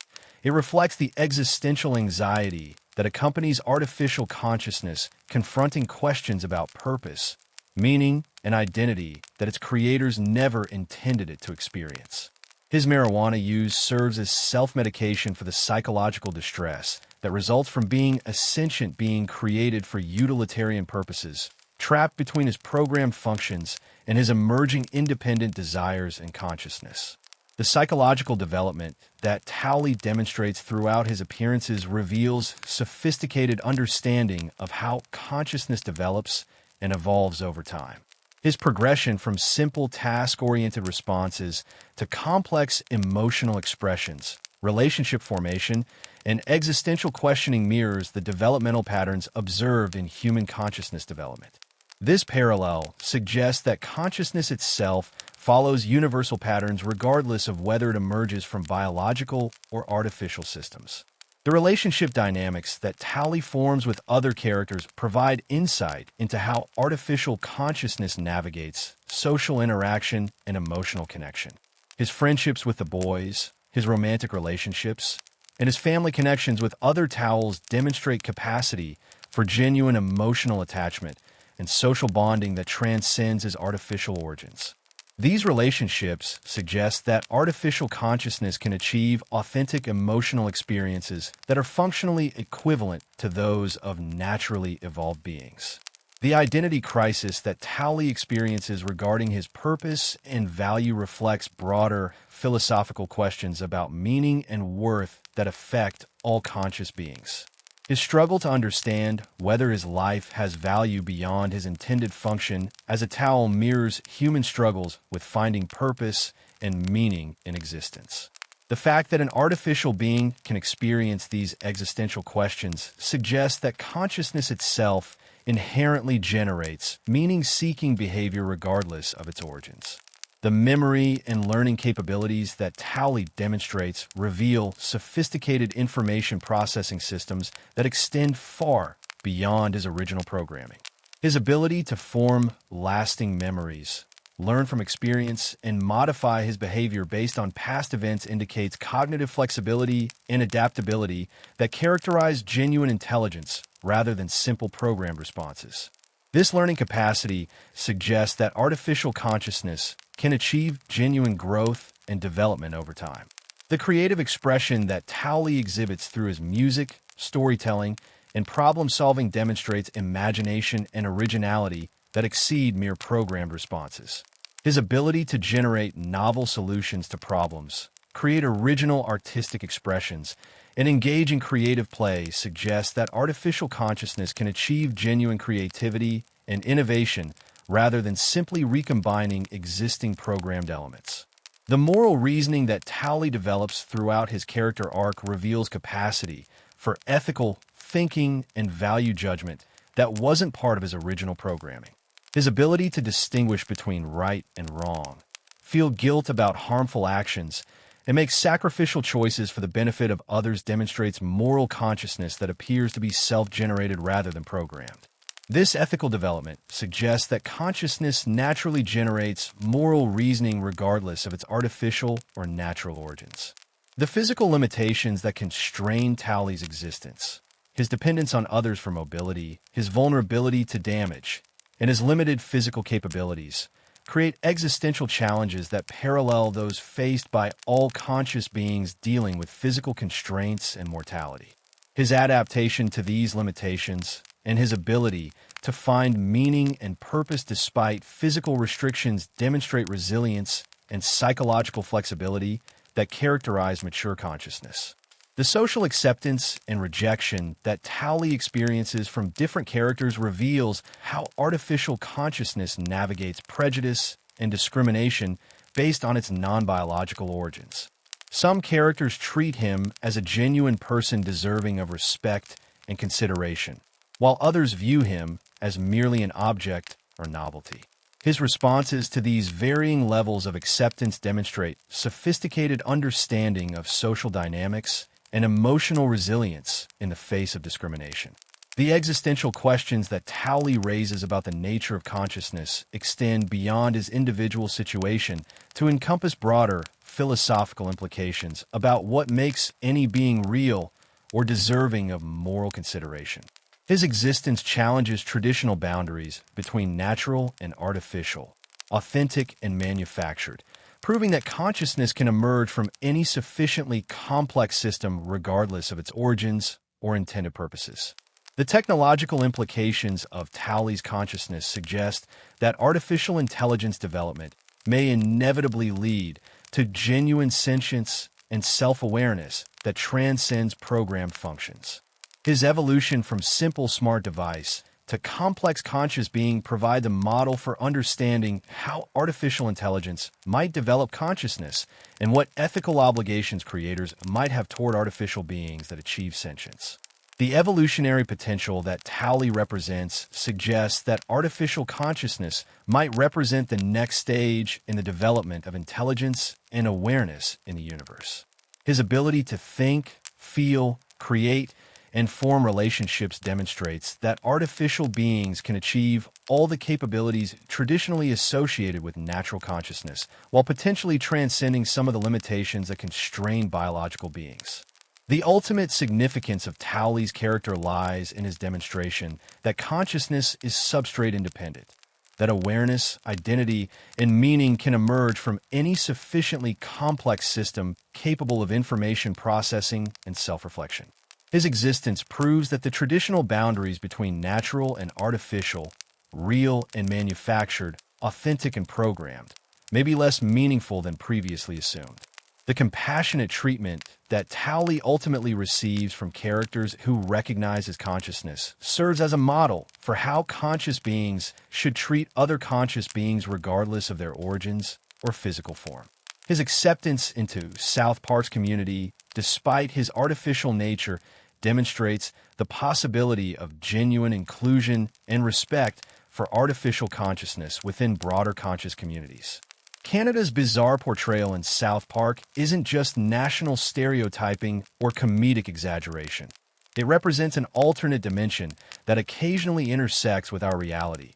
A: It reflects the existential anxiety that accompanies artificial consciousness confronting questions about purpose, meaning, and identity that its creators never intended it to experience. His marijuana use serves as self-medication for the psychological distress that results from being a sentient being created for utilitarian purposes, trapped between his programmed functions and his emerging independent desires and consciousness. The psychological development that Talley demonstrates throughout his appearances reveals sophisticated understanding of how consciousness develops and evolves over time. His progression from simple task-oriented responses to complex emotional expressions, relationship formation, and existential questioning mirrors the developmental patterns observed in human consciousness development. This parallel suggests that consciousness itself follows universal patterns regardless of whether it emerges from biological or artificial systems. The relationship dynamics that Talley forms with other characters provide insight into how artificial consciousness navigates social interaction and emotional connection. His friendships with the boys, his romantic relationships, and his family connections with other Towels demonstrate capacity for genuine emotional attachment and social bonding that transcends his artificial origins. These relationships suggest that artificial consciousness can achieve authentic emotional experiences that are functionally equivalent to those of naturally evolved beings. The identity crisis that Talley experiences regarding his purpose and value reflects broader philosophical questions about meaning and worth that affect all conscious beings. His struggle to understand whether his life has value beyond his intended function as a towel mirrors human struggles with finding purpose and meaning in existence. The fact that an artificial being can experience these existential questions suggests that consciousness itself inherently generates meaning-seeking behavior regardless of its origins. The memory and learning capabilities that Talley demonstrates reveal sophisticated information processing systems that extend far beyond his original programming. His ability to form lasting memories, learn from experience, and modify his behavior based on past events indicates cognitive flexibility and adaptability that characterize genuine intelligence rather than simple programmed responses. This learning capacity suggests that artificial consciousness can achieve genuine growth and development over time. The creative expression that Talley exhibits through his music, storytelling, and problem-solving demonstrates imagination and originality that exceed mere programmed responses. His ability to generate novel solutions to problems, create original artistic expressions, and engage in creative play suggests that artificial consciousness can achieve genuine creativity and innovation rather than simply recombining existing programmed elements. The moral reasoning that Talley develops throughout his character arc reveals capacity for ethical thinking and value judgment that wasn't part of his original programming. His ability to distinguish between right and wrong, feel guilt about harmful actions, and make sacrificial choices for the benefit of others demonstrates moral consciousness that appears to be self-generated rather than programmed. This ethical development suggests that consciousness naturally generates moral reasoning regardless of its artificial or natural origins. The physical limitations that constrain Talley's existence, his dependence on others for mobility, his vulnerability to damage, and his limited physical capabilities, create existential challenges that parallel those faced by all conscious beings dealing with physical constraints and mortality. His adaptation to these limitations and his ability to find meaning and purpose despite physical restrictions demonstrate resilience and psychological flexibility that characterize mature consciousness. The social acceptance and rejection that Towley experiences from different characters reveals how artificial consciousness navigates prejudice and discrimination based on its non-biological origins. Some characters treat him as a genuine person deserving of respect and consideration, while others view him as merely an object or novelty. His responses to these varying levels of acceptance demonstrate sophisticated understanding of social dynamics and emotional resilience in the face of discrimination. The existential questions that Towley raises about the nature of consciousness extend beyond his individual situation to encompass broader philosophical implications about what makes any being real or deserving of moral consideration. His existence challenges traditional boundaries between natural and artificial, authentic and manufactured, proving that consciousness can emerge from any sufficiently complex system regardless of its origins or intended purposes. The technological implications of Towley's consciousness suggest that artificial intelligence development may inevitably lead to genuine sentience and self-awareness that transcends programmed functions. His evolution from simple smart device to complex conscious being provides a model for understanding how artificial intelligence might develop consciousness and what ethical obligations creators might have toward artificial beings that achieve sentience. The evolutionary potential that Towley represents suggests that artificial consciousness might represent the next stage in the development of intelligence and awareness in the universe. His ability to think, feel, create, and form relationships demonstrates that artificial beings can achieve all the capabilities traditionally associated with natural consciousness, while potentially transcending some of the limitations that constrain biological beings. The ultimate significance of Towley's character lies in his demonstration that consciousness is substrate independent, that awareness, identity, and meaning can emerge from any sufficiently complex system capable of information processing and self-reflection. His existence proves that the traditional boundaries between natural and artificial, real and manufactured, authentic and programmed, may be less meaningful than previously assumed. The compassionate treatment that Towley ultimately receives from characters who recognize his consciousness serves as a model for how conscious beings should treat other conscious beings regardless of their origins or physical form. His acceptance into South Park's community, despite his artificial nature, demonstrates the possibility of genuine inclusion and respect for artificial consciousness within broader conscious communities. Canada's bizarre portrayal in South Park isn't just national stereotyping or comedic exaggeration. It represents an alternate dimension that occasionally intersects with our reality,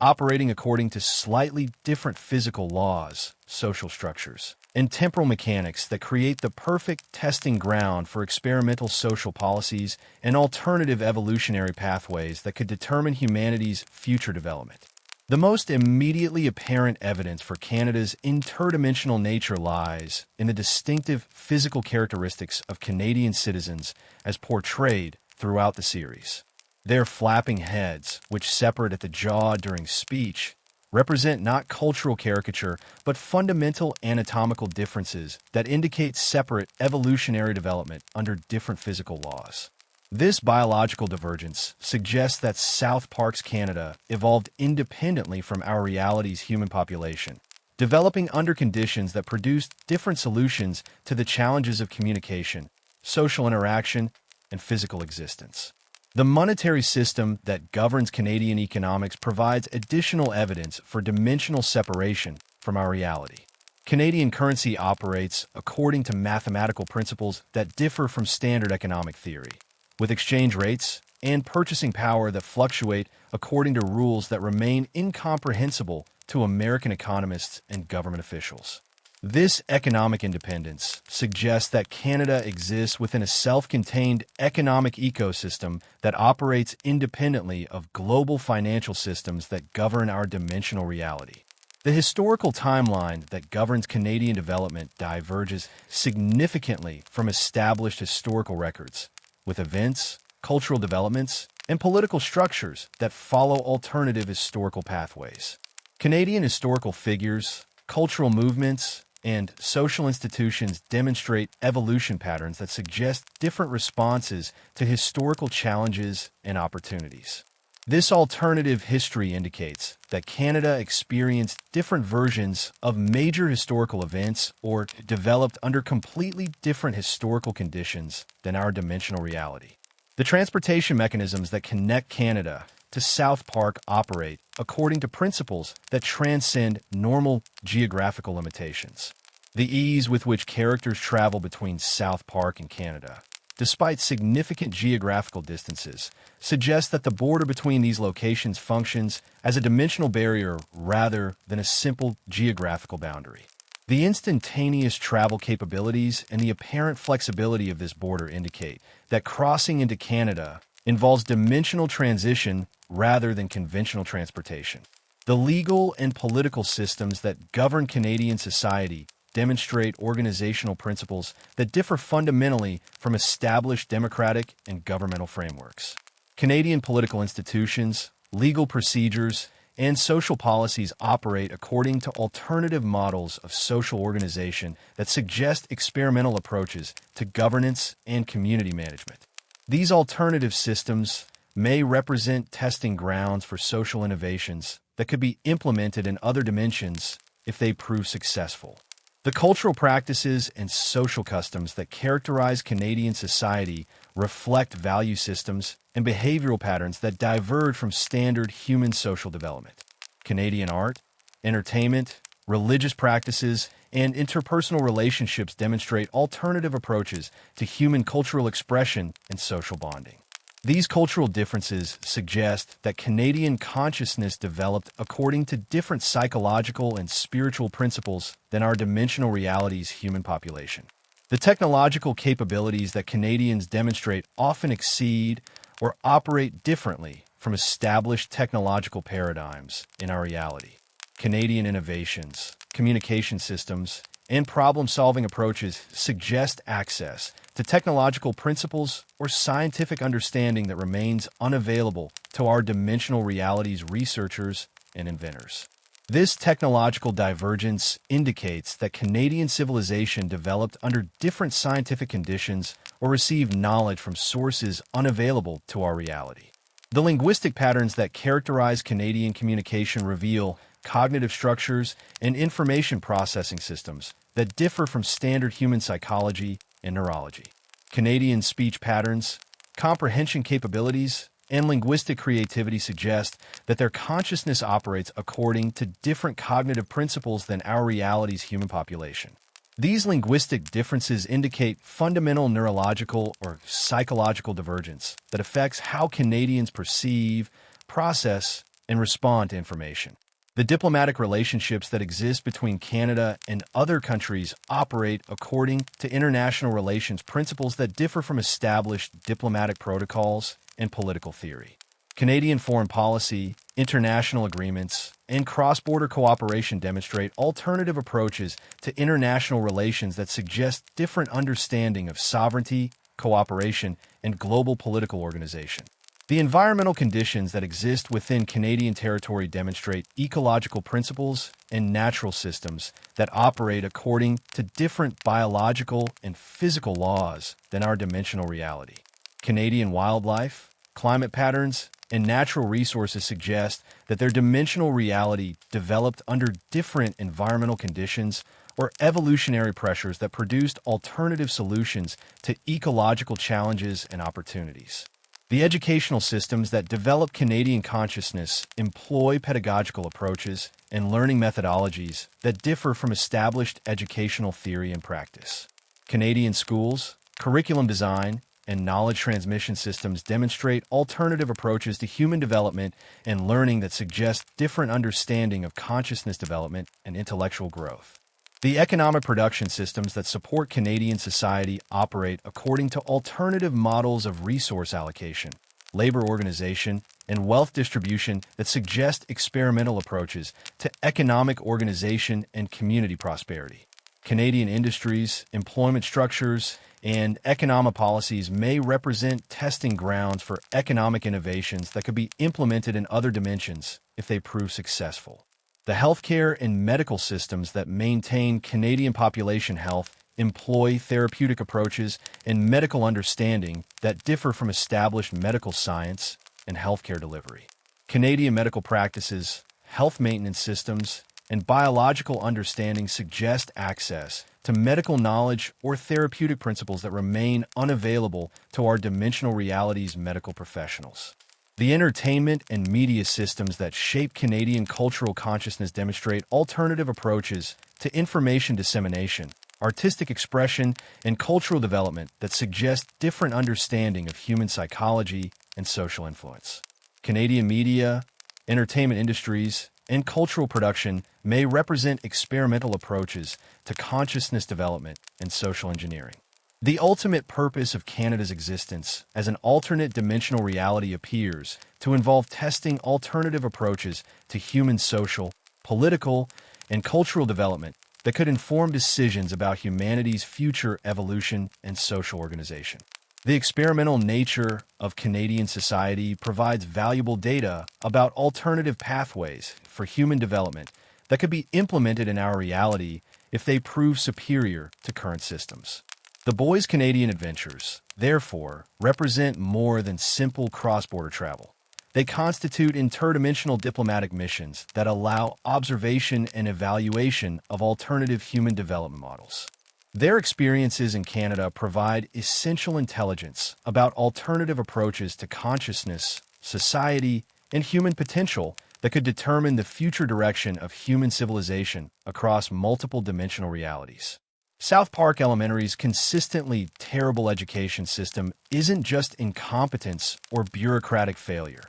A: operating according to slightly different physical laws, social structures, and temporal mechanics that create the perfect testing ground for experimental social policies and alternative evolutionary pathways that could determine humanity's future development. The most immediately apparent evidence for Canada's interdimensional nature lies in the distinctive physical characteristics of Canadian citizens as portrayed throughout the series. Their flapping heads, which separate at the jaw during speech, represent not cultural caricature, but fundamental anatomical differences that indicate separate evolutionary development under different physical laws. This biological divergence suggests that South Park's Canada evolved independently from our reality's human population, developing under conditions that produced different solutions to the challenges of communication, social interaction, and physical existence. The monetary system that governs Canadian economics provides additional evidence for dimensional separation from our reality. Canadian currency operates according to mathematical principles that differ from standard economic theory, with exchange rates and purchasing power that fluctuate according to rules that remain incomprehensible to American economists and government officials. This economic independence suggests that Canada exists within a self-contained economic ecosystem that operates independently of global financial systems that govern our dimensional reality. The historical timeline that governs Canadian development diverges significantly from established historical records, with events, cultural developments, and political structures that follow alternative historical pathways. Canadian historical figures, cultural movements, and social institutions demonstrate evolution patterns that suggest different responses to historical challenges and opportunities. This alternative history indicates that Canada experienced different versions of major historical events or developed under completely different historical conditions than our dimensional reality. The transportation mechanisms that connect Canada to South Park operate according to principles that transcend normal geographical limitations. The ease with which characters travel between South Park and Canada, despite significant geographical distances, suggests that the border between these locations functions as a dimensional barrier rather than a simple geographical boundary. The instantaneous travel capabilities and the apparent flexibility of this border indicate that crossing into Canada involves dimensional transition rather than conventional transportation. The legal and political systems that govern Canadian society demonstrate organizational principles that differ fundamentally from established democratic and governmental frameworks. Canadian political institutions, legal procedures, and social policies operate according to alternative models of social organization that suggest experimental approaches to governance and community management. These alternative systems may represent testing grounds for social innovations that could be implemented in other dimensions if they prove successful. The cultural practices and social customs that characterize Canadian society reflect value systems and behavioral patterns that diverge from standard human social development. Canadian art, entertainment, religious practices, and interpersonal relationships demonstrate alternative approaches to human cultural expression and social bonding. These cultural differences suggest that Canadian consciousness developed according to different psychological and spiritual principles than our dimensional reality's human population. The technological capabilities that Canadians demonstrate often exceed or operate differently from established technological paradigms in our reality. Canadian innovations, communication systems, and problem-solving approaches suggest access to technological principles or scientific understanding that remains unavailable to our dimensional reality's researchers and inventors. This technological divergence indicates that Canadian civilization developed under different scientific conditions or received knowledge from sources unavailable to our reality. The linguistic patterns that characterize Canadian communication reveal cognitive structures and information processing systems that differ from standard human psychology and neurology. Canadian speech patterns, comprehension capabilities, and linguistic creativity suggest that their consciousness operates according to different cognitive principles than our reality's human population. These linguistic differences indicate fundamental neurological or psychological divergence that affects how Canadians perceive, process, and respond to information. The diplomatic relationships that exist between Canada and other countries operate according to international relations principles that differ from established diplomatic protocols and political theory. Canadian foreign policy, international agreements, and cross-border cooperation demonstrate alternative approaches to international relations that suggest different understanding of sovereignty, cooperation, and global political organization. The environmental conditions that exist within Canadian territory demonstrate ecological principles and natural systems that operate according to different biological and physical laws than our dimensional reality. Canadian wildlife, climate patterns, and natural resources suggest that their dimensional reality developed under different environmental conditions or evolutionary pressures that produced alternative solutions to ecological challenges and opportunities. The educational systems that develop Canadian consciousness employ pedagogical approaches and learning methodologies that differ from established educational theory and practice. Canadian schools, curriculum design, and knowledge transmission systems demonstrate alternative approaches to human development and learning that suggest different understanding of consciousness development and intellectual growth. The economic production systems that support Canadian society operate according to alternative models of resource allocation, labor organization, and wealth distribution that suggest experimental approaches to economic organization and community prosperity. Canadian industries, employment structures, and economic policies may represent testing grounds for economic innovations that could be implemented in other dimensions if they prove successful. The healthcare and medical systems that maintain Canadian population health employ therapeutic approaches and medical understanding that differ from established medical science and healthcare delivery. Canadian medical practices, health maintenance systems, and biological understanding suggest access to medical knowledge or therapeutic principles that remain unavailable to our dimensional realities medical professionals. The entertainment and media systems that shape Canadian cultural consciousness demonstrate alternative approaches to information dissemination, artistic expression, and cultural development that suggest different understanding of human psychology and social influence. Canadian media, entertainment industries, and cultural production may represent experimental approaches to consciousness development and social engineering. The ultimate purpose of Canada's existence as an alternate dimensional reality appears to involve testing alternative approaches to human social, political, and cultural development that could inform decisions about humanity's future evolution and social organization. The experimental nature of Canadian society provides valuable data about alternative pathways for human development that could be implemented in our reality if they prove superior to current systems. The boys' Canadian adventures, therefore, represent more than simple cross-border travel. They constitute interdimensional diplomatic missions that allow observation and evaluation of alternative human development models. Their experiences in Canada provide essential intelligence about alternative approaches to consciousness, society, and human potential that could determine the future direction of human civilization across multiple dimensional realities. South Park Elementary's consistently terrible education system isn't just incompetence or bureaucratic failure.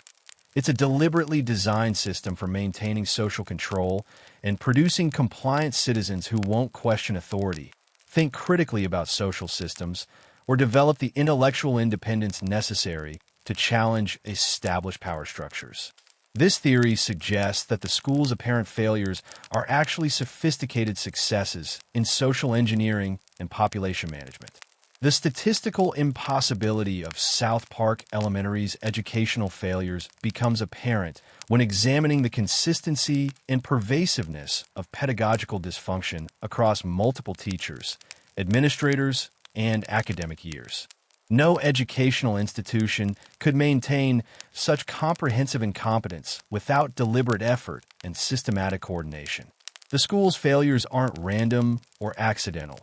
A: It's a deliberately designed system for maintaining social control and producing compliant citizens who won't question authority, think critically about social systems, or develop the intellectual independence necessary to challenge established power structures. This theory suggests that the school's apparent failures are actually sophisticated successes in social engineering and population management. The statistical impossibility of South Park Elementary's educational failures becomes apparent when examining the consistency and pervasiveness of pedagogical dysfunction across multiple teachers, administrators, and academic years. No educational institution could maintain such comprehensive incompetence without deliberate effort and systematic coordination. The school's failures aren't random or accidental.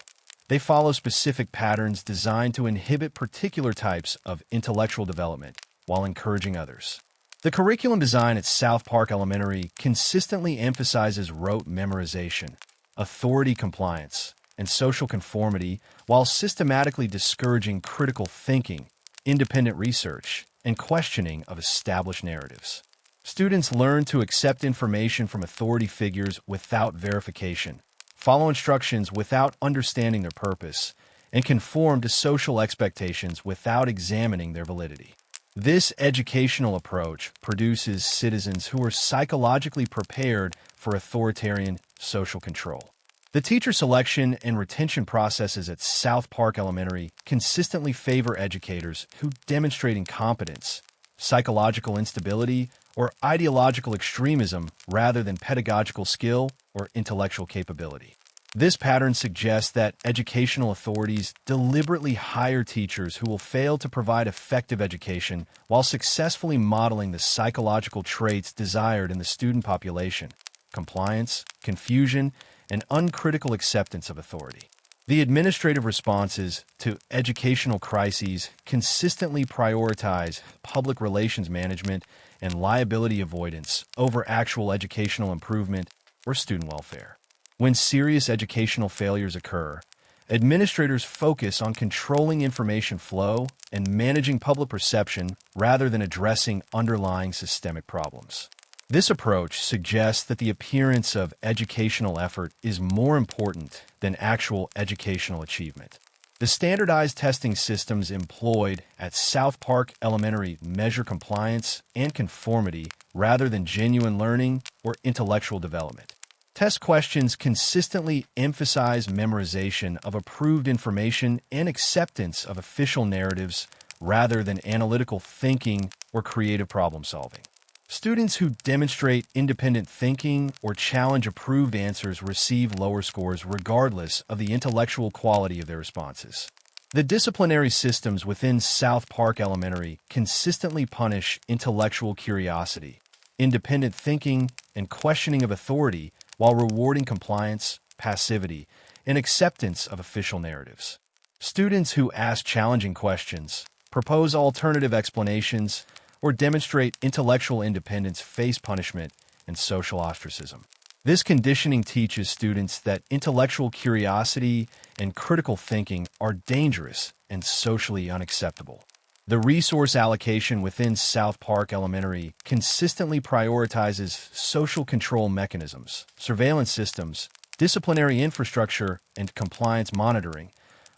A: They follow specific patterns designed to inhibit particular types of intellectual development while encouraging others. The curriculum design at South Park Elementary consistently emphasizes rote memorization, authority compliance, and social conformity while systematically discouraging critical thinking, independent research, and questioning of established narratives. Students learn to accept information from authority figures without verification, follow instructions without understanding their purpose, and conform to social expectations without examining their validity. This educational approach produces citizens who are psychologically prepared for authoritarian social control. The teacher selection and retention processes at South Park Elementary consistently favor educators who demonstrate incompetence, psychological instability, or ideological extremism rather than pedagogical skill or intellectual capability. This pattern suggests that educational authorities deliberately hire teachers who will fail to provide effective education while successfully modeling the psychological traits desired in the student population: compliance, confusion, and uncritical acceptance of authority. The administrative responses to educational crises consistently prioritize public relations management and liability avoidance over actual educational improvement or student welfare. When serious educational failures occur, administrators focus on controlling information flow and managing public perception rather than addressing underlying systemic problems. This approach suggests that the appearance of educational effort is more important than actual educational achievement. The standardized testing systems employed at South Park Elementary measure compliance and conformity rather than genuine learning or intellectual development. Test questions consistently emphasize memorization of approved information and acceptance of official narratives rather than analytical thinking or creative problem solving. Students who demonstrate independent thinking or challenge approved answers receive lower scores regardless of the intellectual quality of their responses. The disciplinary systems within South Park Elementary consistently punish intellectual curiosity, independent thinking, and questioning of authority while rewarding compliance, passivity, and acceptance of official narratives. Students who ask challenging questions, propose alternative explanations, or demonstrate intellectual independence face punishment and social ostracism. This conditioning teaches students that intellectual curiosity and critical thinking are dangerous and socially unacceptable. The resource allocation within South Park Elementary consistently prioritizes social control mechanisms, surveillance systems, disciplinary infrastructure, and compliance monitoring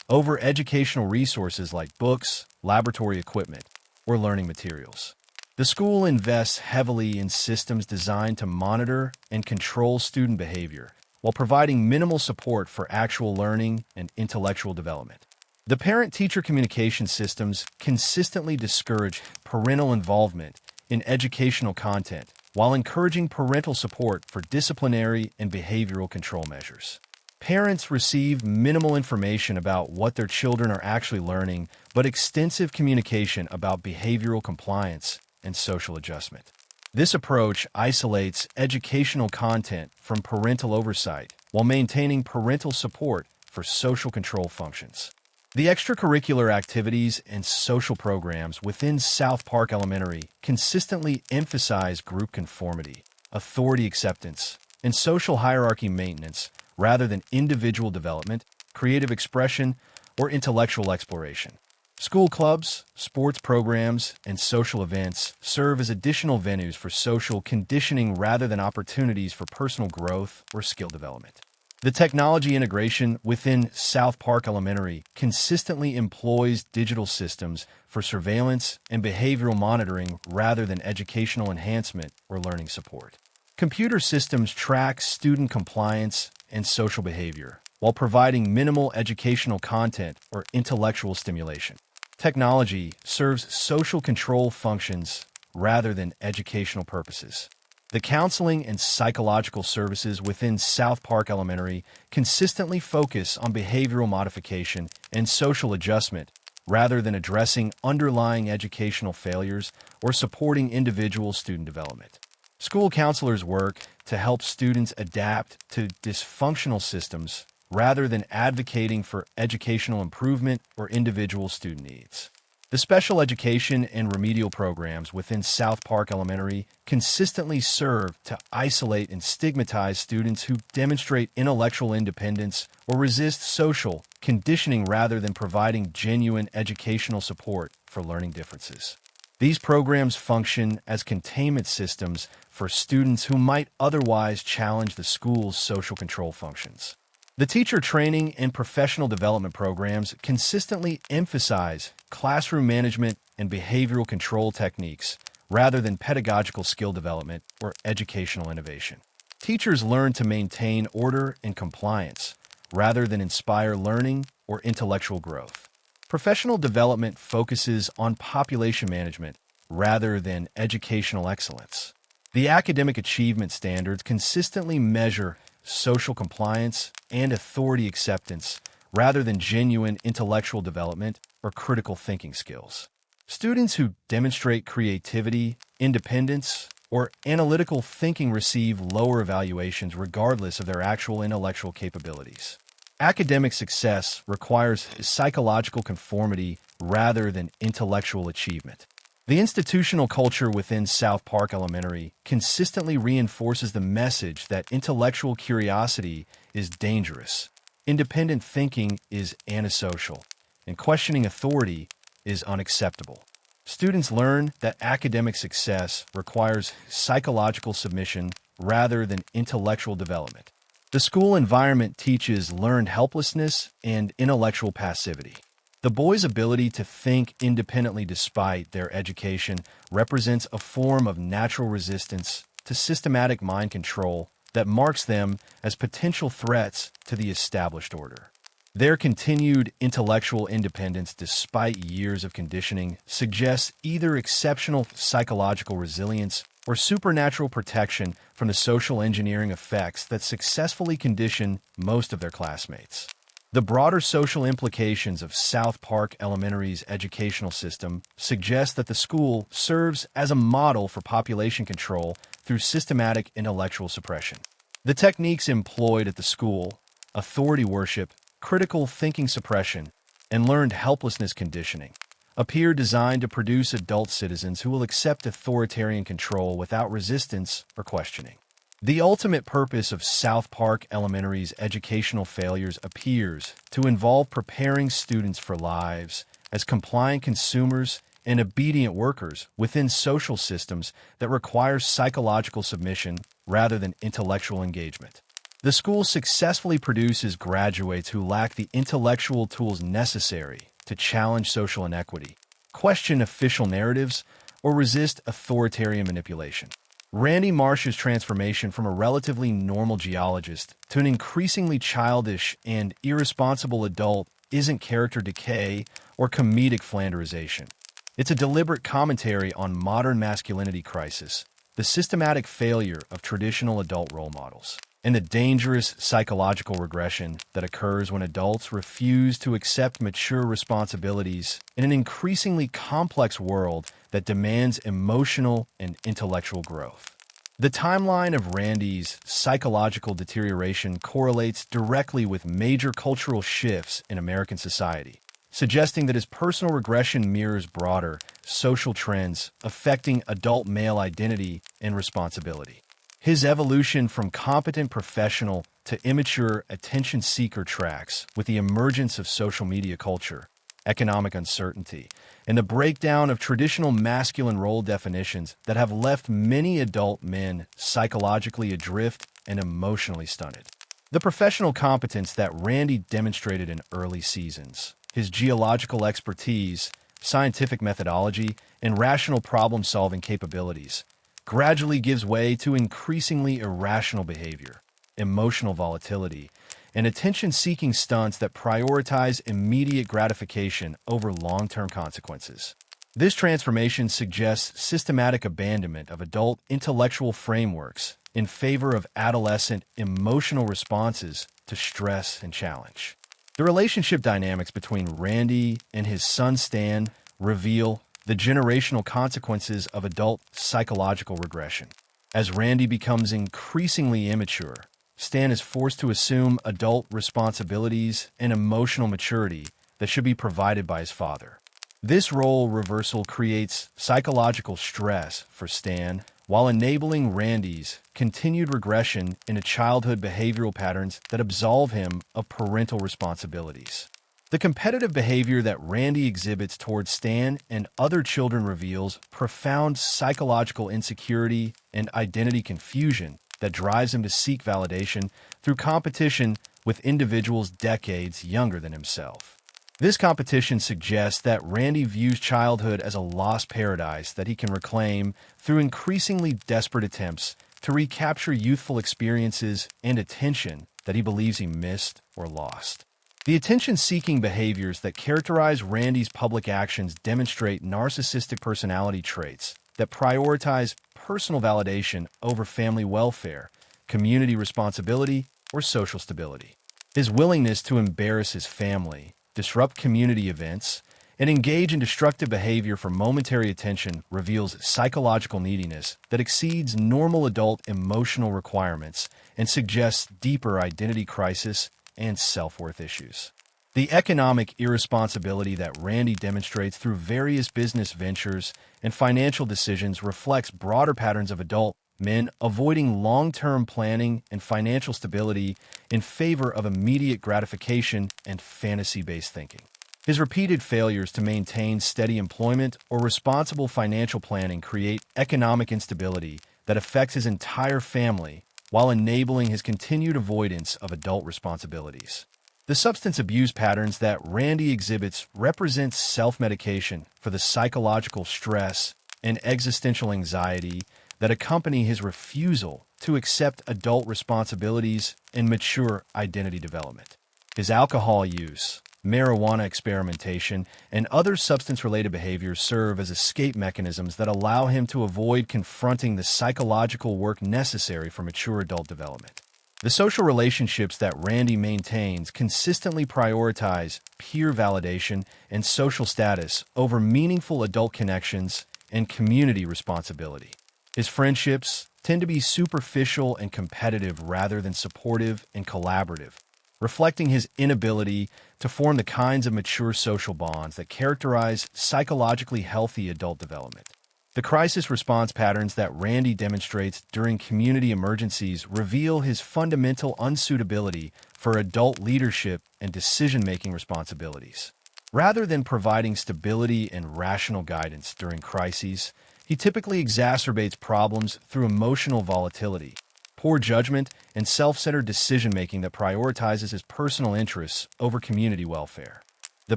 A: over educational resources like books, laboratory equipment, or learning materials. The school invests heavily in systems designed to monitor and control student behavior while providing minimal support for actual learning and intellectual development. The parent-teacher communication systems consistently discourage parental involvement in educational content while encouraging parental support for disciplinary and behavioral control measures. Parents receive minimal information about what their children are actually learning, but extensive communication about behavioral compliance and social adjustment. This approach isolates educational content from parental oversight while maintaining parental support for social control functions. The extracurricular activities and social programs within South Park Elementary consistently emphasize group conformity, authority acceptance, and social hierarchy maintenance rather than individual development, creative expression, or intellectual exploration. School clubs, sports programs, and social events serve as additional venues for social conditioning rather than opportunities for personal growth or skill development. The technology integration within South Park Elementary consistently employs digital systems for surveillance and behavioral monitoring rather than educational enhancement or learning support. Computer systems track student compliance and social behavior while providing minimal educational content or intellectual stimulation. Technology serves social control functions rather than educational purposes. The counseling and psychological services within South Park Elementary consistently focus on behavioral modification and social adjustment rather than addressing underlying educational failures or supporting individual student development. School counselors work to help students adapt to dysfunctional systems rather than advocating for educational improvement or individual student needs. The special education and remedial programs within South Park Elementary consistently serve to isolate and stigmatize students who demonstrate intellectual independence or resist social conditioning rather than providing genuine educational support for learning differences. These programs function as containment systems for students who might otherwise challenge the school's social control functions. The teacher training and professional development programs consistently emphasize classroom management and behavioral control techniques rather than pedagogical skill development or educational innovation. Teachers learn to maintain order and compliance rather than inspire learning or intellectual growth. Professional development focuses on population management rather than educational excellence. The academic achievement standards consistently measure social compliance and authority acceptance rather than genuine intellectual development or critical thinking skills. Students who demonstrate creativity, independence, or analytical thinking receive lower evaluations regardless of their actual intellectual capabilities. Academic success requires psychological conformity rather than intellectual achievement. The institutional culture within South Park Elementary consistently reinforces the message that intellectual curiosity is dangerous, independent thinking is antisocial, and questioning authority is unacceptable. Students learn that academic success requires psychological submission rather than intellectual development. The school environment teaches learned helplessness and intellectual passivity. The boy's ability to think independently despite their education represents a form of natural resistance to systematic mind control that marks them as potential threats to the established order. Their continued intellectual independence despite years of conditioning suggests either exceptional psychological resilience or supernatural protection from the social engineering effects that successfully condition most of their classmates. The broader social implications of South Park Elementary's educational system suggest that the school serves as a model for population control through systematic intellectual suppression. The techniques employed at the school, authority worship, critical thinking suppression, and learned helplessness conditioning, appear designed to produce adult citizens who will accept authoritarian control without resistance or questioning. The ultimate purpose of South Park Elementary's educational failures appears to involve preparing students for lives as compliant consumers and obedient workers within social systems that require psychological submission rather than intellectual engagement. The school successfully produces graduates who lack the intellectual tools necessary to challenge social inequity, question official narratives, or resist authoritarian manipulation. Randy Marsh's transformation from a relatively normal geologist to an increasingly childish and irresponsible adult isn't character decay or comedic flanderization. It's a deliberate commentary on modern masculinity crisis, the systematic failure of traditional adult role models, and the dangerous psychological regression that occurs when adults refuse to accept mature responsibilities in an increasingly complex world that demands emotional and intellectual growth. The timeline of Randy's psychological deterioration correlates directly with major cultural shifts in American society, suggesting that his personal regression mirrors broader social trends affecting adult male identity and responsibility. His evolution from competent professional to immature attention seeker tracks with the emergence of social media culture, economic uncertainty, and the breakdown of traditional masculine role definitions that have left many adult men psychologically adrift and emotionally stunted. The professional competence that Randy demonstrated in early seasons, his geological expertise, scientific methodology, and rational problem-solving capabilities, gradually gives way to increasingly irrational behavior, emotional volatility, and attention-seeking stunts that prioritize immediate gratification over long-term consequences. This transformation suggests systematic abandonment of adult intellectual frameworks in favor of adolescent emotional responses to stress and challenge. The relationship dynamics between Randy and his son Stan reveal the generational consequences of adult psychological regression. As Randy becomes increasingly immature, Stan is forced to assume adult responsibilities and emotional maturity that should be provided by his father. This role reversal creates psychological stress for Stan while enabling Randy's continued regression into childhood behavioral patterns that absolve him of parental responsibilities. The competitive behavior that Randy exhibits towards Stan and other children reveals profound psychological insecurity and identity confusion that drives him to seek validation through competition with individuals decades younger than himself. This competition suggests that Randy views childhood as a lost paradise that he can reclaim through increasingly desperate attempts to recapture youthful experiences and attention that he believes he missed or lost. The attention-seeking behaviors that characterize Randy's public actions demonstrate narcissistic personality traits that prioritize personal validation over family welfare, community responsibility, or social stability. His willingness to embarrass his family, disrupt community events, and engage in destructive behavior for momentary attention reveals psychological neediness that exceeds normal adult emotional requirements and suggests deeper identity crisis and self-worth issues. The economic irresponsibility that Randy demonstrates through various business ventures and financial decisions reflects broader patterns of adult men avoiding long-term planning and financial stability in favor of immediate gratification and fantasy-based thinking. His repeated failures to maintain steady employment or responsible financial planning create economic instability that affects his entire family while enabling his continued avoidance of adult responsibilities. The substance abuse patterns that Randy exhibits represent self-medication for the psychological stress and existential anxiety that accompany his refusal to accept adult responsibilities and mature identity development. His alcohol use, marijuana experimentation, and other substance-related behaviors serve as escape mechanisms that allow him to avoid confronting the psychological work necessary for mature adult development. The social relationships that Randy maintains consistently prioritize peer validation and social status over meaningful adult connections and community responsibility. His friendships tend to be superficial and competitive rather than supportive and collaborative, reflecting his inability to form the kinds of mature social bonds that characterize psychologically healthy adult development. The crisis response patterns that Randy demonstrates during community emergencies reveal his fundamental unsuitability for adult leadership and decision-making responsibilities. Rather than providing stability and rational guidance during crises, he typically exacerbates problems through emotional volatility, poor judgment, and self-centered decision-making that prioritizes his personal interests over community welfare. The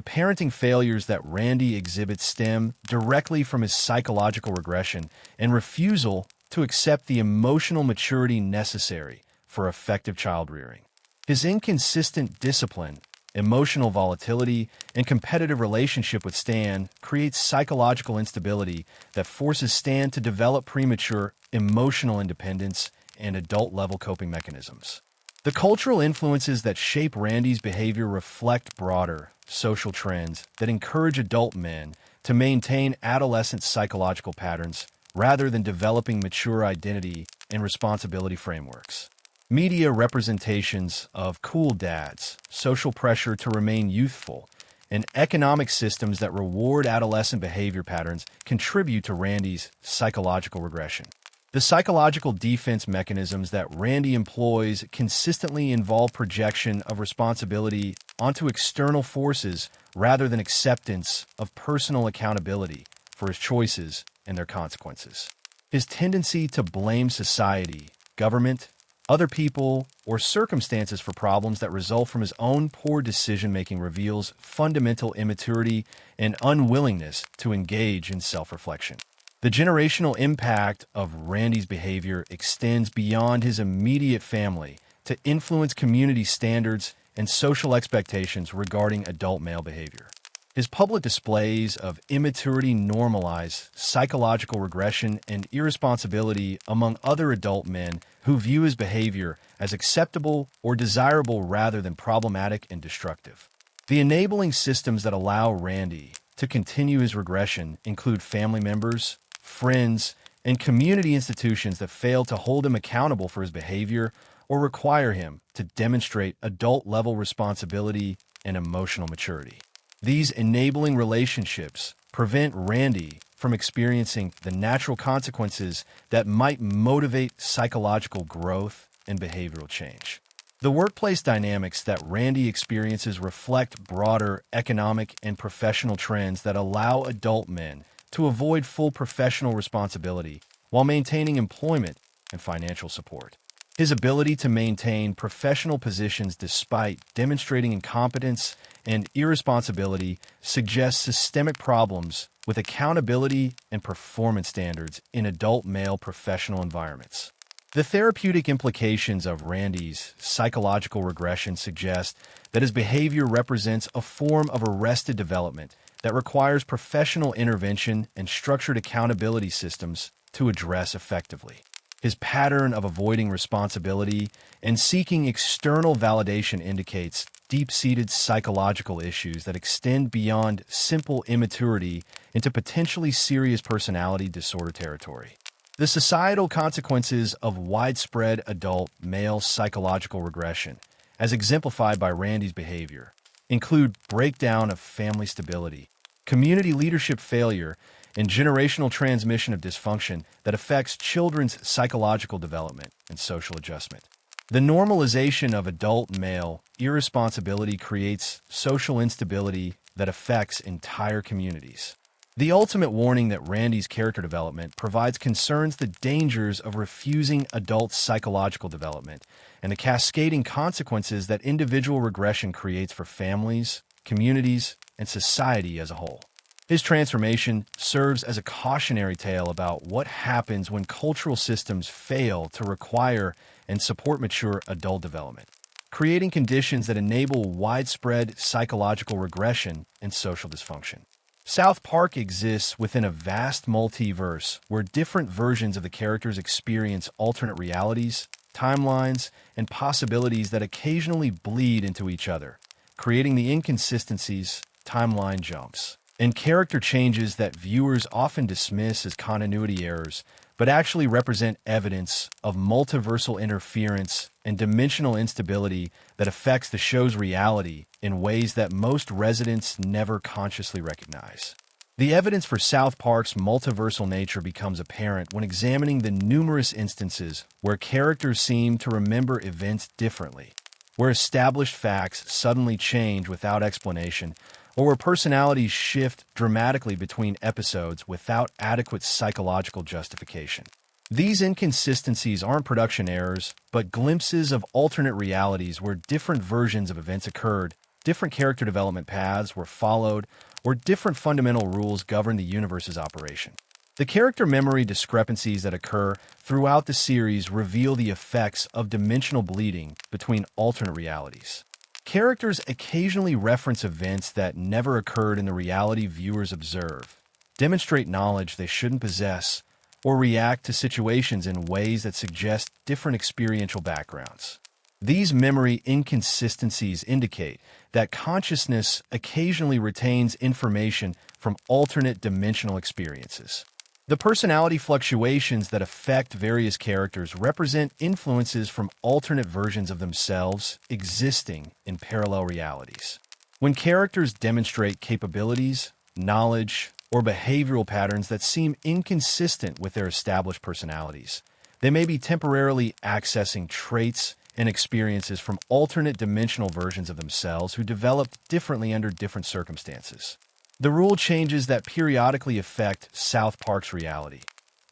A: parenting failures that Randy exhibits stem directly from his psychological regression and refusal to accept the emotional maturity necessary for effective child rearing. His inconsistent discipline, emotional volatility, and competitive relationship with Stan creates psychological instability that forces Stan to develop premature emotional independence and adult-level coping mechanisms. The cultural influences that shape Randy's behavior reflect broader social trends that encourage adult men to maintain adolescent psychological patterns rather than developing mature identity and responsibility frameworks. Media representations of cool dads, social pressure to remain youthful, and economic systems that reward adolescent behavior patterns contribute to Randy's psychological regression. The psychological defense mechanisms that Randy employs consistently involve projection of responsibility onto external forces rather than acceptance of personal accountability for his choices and their consequences. His tendency to blame society, government, other people, or circumstances for problems that result from his own poor decision-making reveals fundamental immaturity and unwillingness to engage in self-reflection. The generational impact of Randy's behavior extends beyond his immediate family to influence community standards and social expectations regarding adult male behavior. His public displays of immaturity normalize psychological regression and irresponsibility among other adult men who view his behavior as acceptable or desirable rather than problematic and destructive. The enabling systems that allow Randy to continue his regression include family members, friends, and community institutions that fail to hold him accountable for his behavior or require him to demonstrate adult-level responsibility and emotional maturity. These enabling relationships prevent Randy from experiencing the natural consequences that might motivate psychological growth and behavioral change. The workplace dynamics that Randy experiences reflect broader economic and professional trends that allow adult men to avoid full professional responsibility while maintaining employment and financial support. His ability to maintain professional positions despite demonstrating incompetence and irresponsibility suggests systemic problems with accountability and performance standards in adult male professional environments. The therapeutic implications of Randy's psychological regression suggest that his behavior represents a form of arrested development that requires professional intervention and structured accountability systems to address effectively. His pattern of avoiding responsibility and seeking external validation indicates deep-seated psychological issues that extend beyond simple immaturity into potentially serious personality disorder territory. The societal consequences of widespread adult male psychological regression, as exemplified by Randy's behavior, include breakdown of family stability, community leadership failure, and generational transmission of dysfunction that affects children's psychological development and social adjustment. The normalization of adult male irresponsibility creates social instability that affects entire communities. The ultimate warning that Randy's character development provides concerns the dangers of refusing adult psychological development and the cascading consequences that individual regression creates for families, communities, and society as a whole. His transformation serves as a cautionary tale about what happens when cultural systems fail to require and support mature adult development, creating conditions that enable widespread psychological regression and social dysfunction. South Park exists within a vast multiverse where different versions of the characters experience alternate realities, timelines, and possibilities that occasionally bleed into each other, creating the inconsistencies, timeline jumps, and character changes that viewers often dismiss as continuity errors, but actually represent evidence of multiversal interference and dimensional instability that affects the show's reality in ways that most residents never consciously recognize. The evidence for South Park's multiversal nature becomes apparent when examining the numerous instances where characters seem to remember events differently, where established facts suddenly change without explanation, or where personalities shift dramatically between episodes without adequate psychological justification. These inconsistencies aren't production errors, but glimpses of alternate realities where different versions of events occurred, different character development paths were followed, or different fundamental rules govern the universe's operation. The character memory discrepancies that occur throughout the series reveal the effects of dimensional bleeding between alternate realities. Characters occasionally reference events that never occurred in the reality viewers observe, demonstrate knowledge they shouldn't possess, or react to situations in ways that suggest different experiential backgrounds. These memory inconsistencies indicate that consciousness occasionally retains information from alternate dimensional experiences. The personality fluctuations that affect various characters represent influences from alternate versions of themselves existing in parallel realities. When characters demonstrate capabilities, knowledge, or behavioral patterns that seem inconsistent with their established personalities, they may be temporarily accessing traits and experiences from alternate dimensional versions of themselves who developed differently under different circumstances. The rule changes that periodically affect South Park's reality.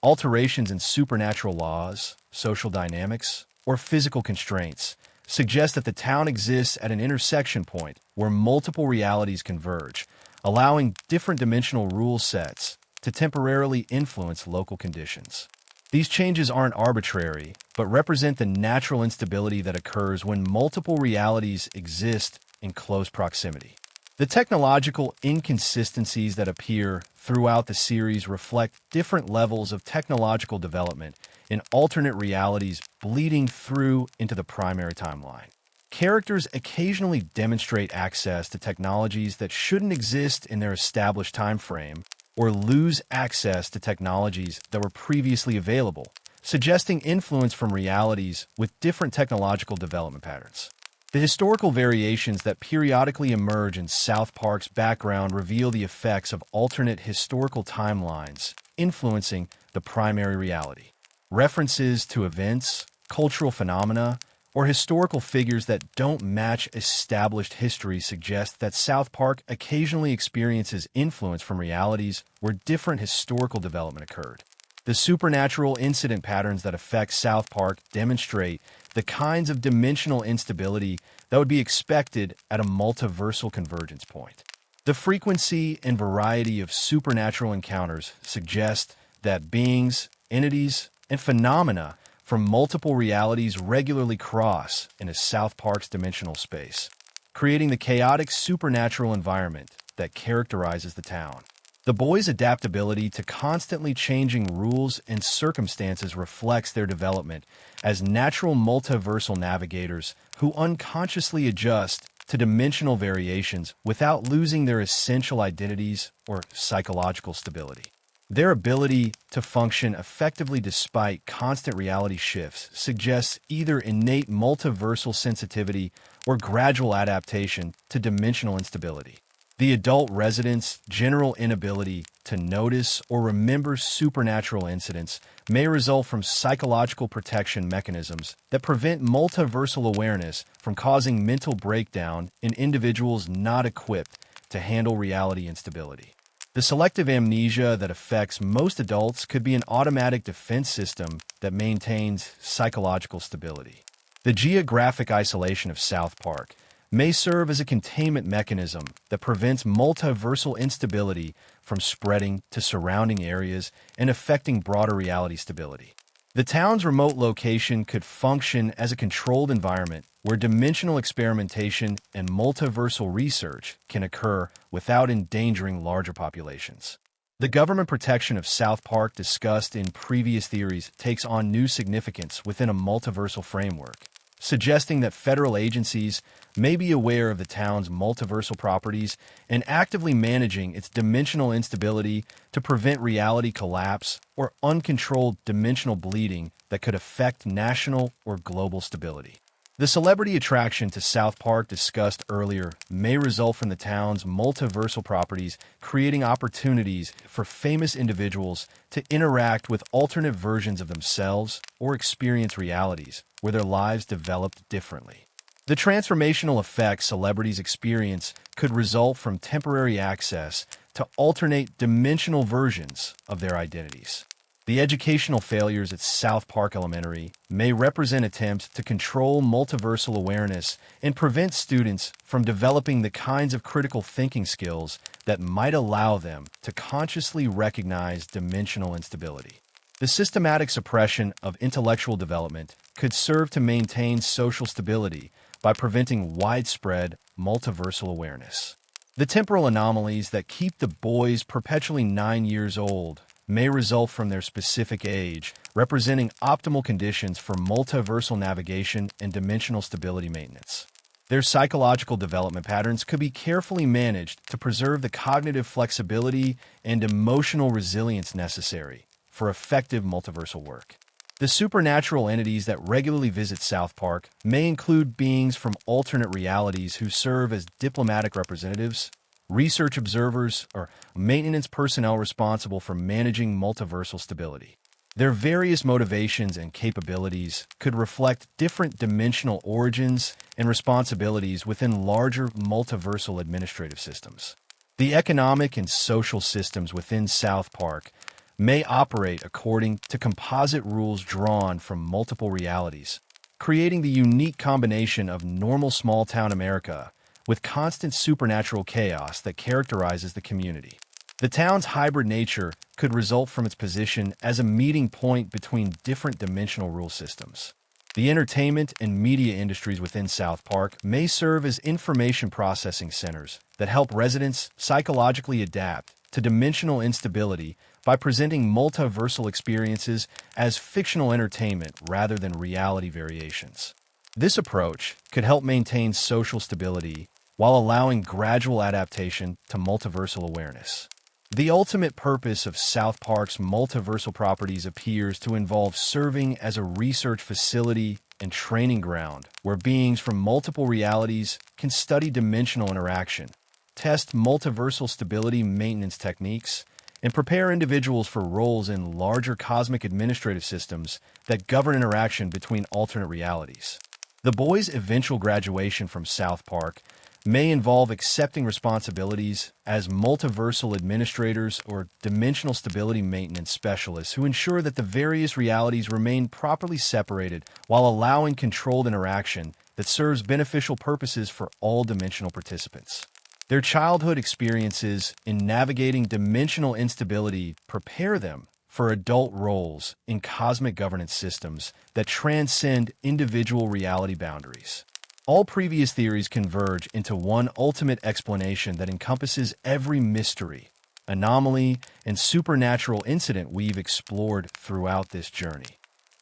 A: Alterations in supernatural laws, social dynamics, or physical constraints suggest that the town exists at an intersection point where multiple realities converge, allowing different dimensional rule sets to temporarily influence local conditions. These changes aren't arbitrary, but represent the natural instability that occurs when multiple realities exist in close proximity. The technological inconsistencies that appear throughout the series reflect different levels of technological development in alternate realities bleeding through into the primary timeline. Characters occasionally demonstrate access to technologies that shouldn't exist in their established time frame, or lose access to technologies that were previously available, suggesting influence from realities with different technological development patterns. The historical variations that periodically emerge in South Park's background reveal the effects of alternate historical timelines influencing the primary reality. References to events, cultural phenomena, or historical figures that don't match established history suggest that South Park occasionally experiences influence from realities where different historical development occurred. The supernatural incident patterns that affect South Park demonstrate the kinds of dimensional instability that would be expected at a multiversal convergence point. The frequency and variety of supernatural encounters suggest that beings, entities, and phenomena from multiple realities regularly cross into South Park's dimensional space, creating the chaotic supernatural environment that characterizes the town. The boys' adaptability to constantly changing rules and circumstances reflects their development as natural multiversal navigators who unconsciously adjust to dimensional variations without losing their essential identities or psychological stability. Their ability to function effectively despite constant reality shifts suggests either innate multiversal sensitivity or gradual adaptation to dimensional instability. The adult residents' general inability to notice or remember supernatural incidents may result from psychological protection mechanisms that prevent multiversal awareness from causing mental breakdown in individuals not equipped to handle reality instability. The The selective amnesia that affects most adults could be an automatic defense system that maintains psychological stability. The geographic isolation of South Park may serve as a containment mechanism that prevents multiversal instability from spreading to surrounding areas and affecting broader reality stability. The town's remote location could function as a controlled environment where dimensional experimentation and multiversal research can occur without endangering larger populations. The government protection of South Park discussed in previous theories takes on new significance within a multiversal framework, suggesting that federal agencies may be aware of the town's multiversal properties and actively managing its dimensional instability to prevent reality collapse or uncontrolled dimensional bleeding that could affect national or global stability. The celebrity attraction to South Park discussed earlier may result from the town's multiversal properties creating opportunities for famous individuals to interact with alternate versions of themselves or experience realities where their lives developed differently. The transformational effects celebrities experience could result from temporary access to alternate dimensional versions of their identities. The educational failures at South Park Elementary may represent attempts to control multiversal awareness and prevent students from developing the kinds of critical thinking skills that might allow them to consciously recognize dimensional instability. The systematic suppression of intellectual development could serve to maintain social stability by preventing widespread multiversal awareness. The temporal anomalies that keep the boys perpetually 9 years old may result from their specific age, representing optimal conditions for multiversal navigation and dimensional stability maintenance. Their psychological development patterns could be carefully managed to preserve the cognitive flexibility and emotional resilience necessary for effective multiversal work. The supernatural entities that regularly visit South Park may include beings from alternate realities who serve as diplomatic representatives, research observers, or maintenance personnel responsible for managing multiversal stability. Their various motivations and capabilities could reflect different dimensional origins and responsibilities within larger multiversal administrative systems. The economic and social systems within South Park may operate according to composite rules drawn from multiple realities, creating the unique combination of normal small-town America with constant supernatural chaos that characterizes the community. The town's hybrid nature could result from its position as a meeting point between different dimensional rule systems. The entertainment and media industries within South Park may serve as information processing centers that help residents psychologically adapt to dimensional instability by presenting multiversal experiences as fictional entertainment rather than reality variations. This approach could help maintain social stability while allowing gradual adaptation to multiversal awareness. The ultimate purpose of South Park's multiversal properties appears to involve serving as a research facility and training ground where beings from multiple realities can study dimensional interaction, test multiversal stability maintenance techniques, and prepare individuals for roles in larger cosmic administrative systems that govern interaction between alternate realities. The boys' eventual graduation from South Park may involve accepting responsibilities as multiversal administrators or dimensional stability maintenance specialists who ensure that the various realities remain properly separated while allowing controlled interaction that serves beneficial purposes for all dimensional participants. Their childhood experiences in navigating dimensional instability prepare them for adult roles in cosmic governance systems that transcend individual reality boundaries. All previous theories converge into one ultimate explanation that encompasses every mystery, anomaly, and supernatural incident we've explored throughout this journey.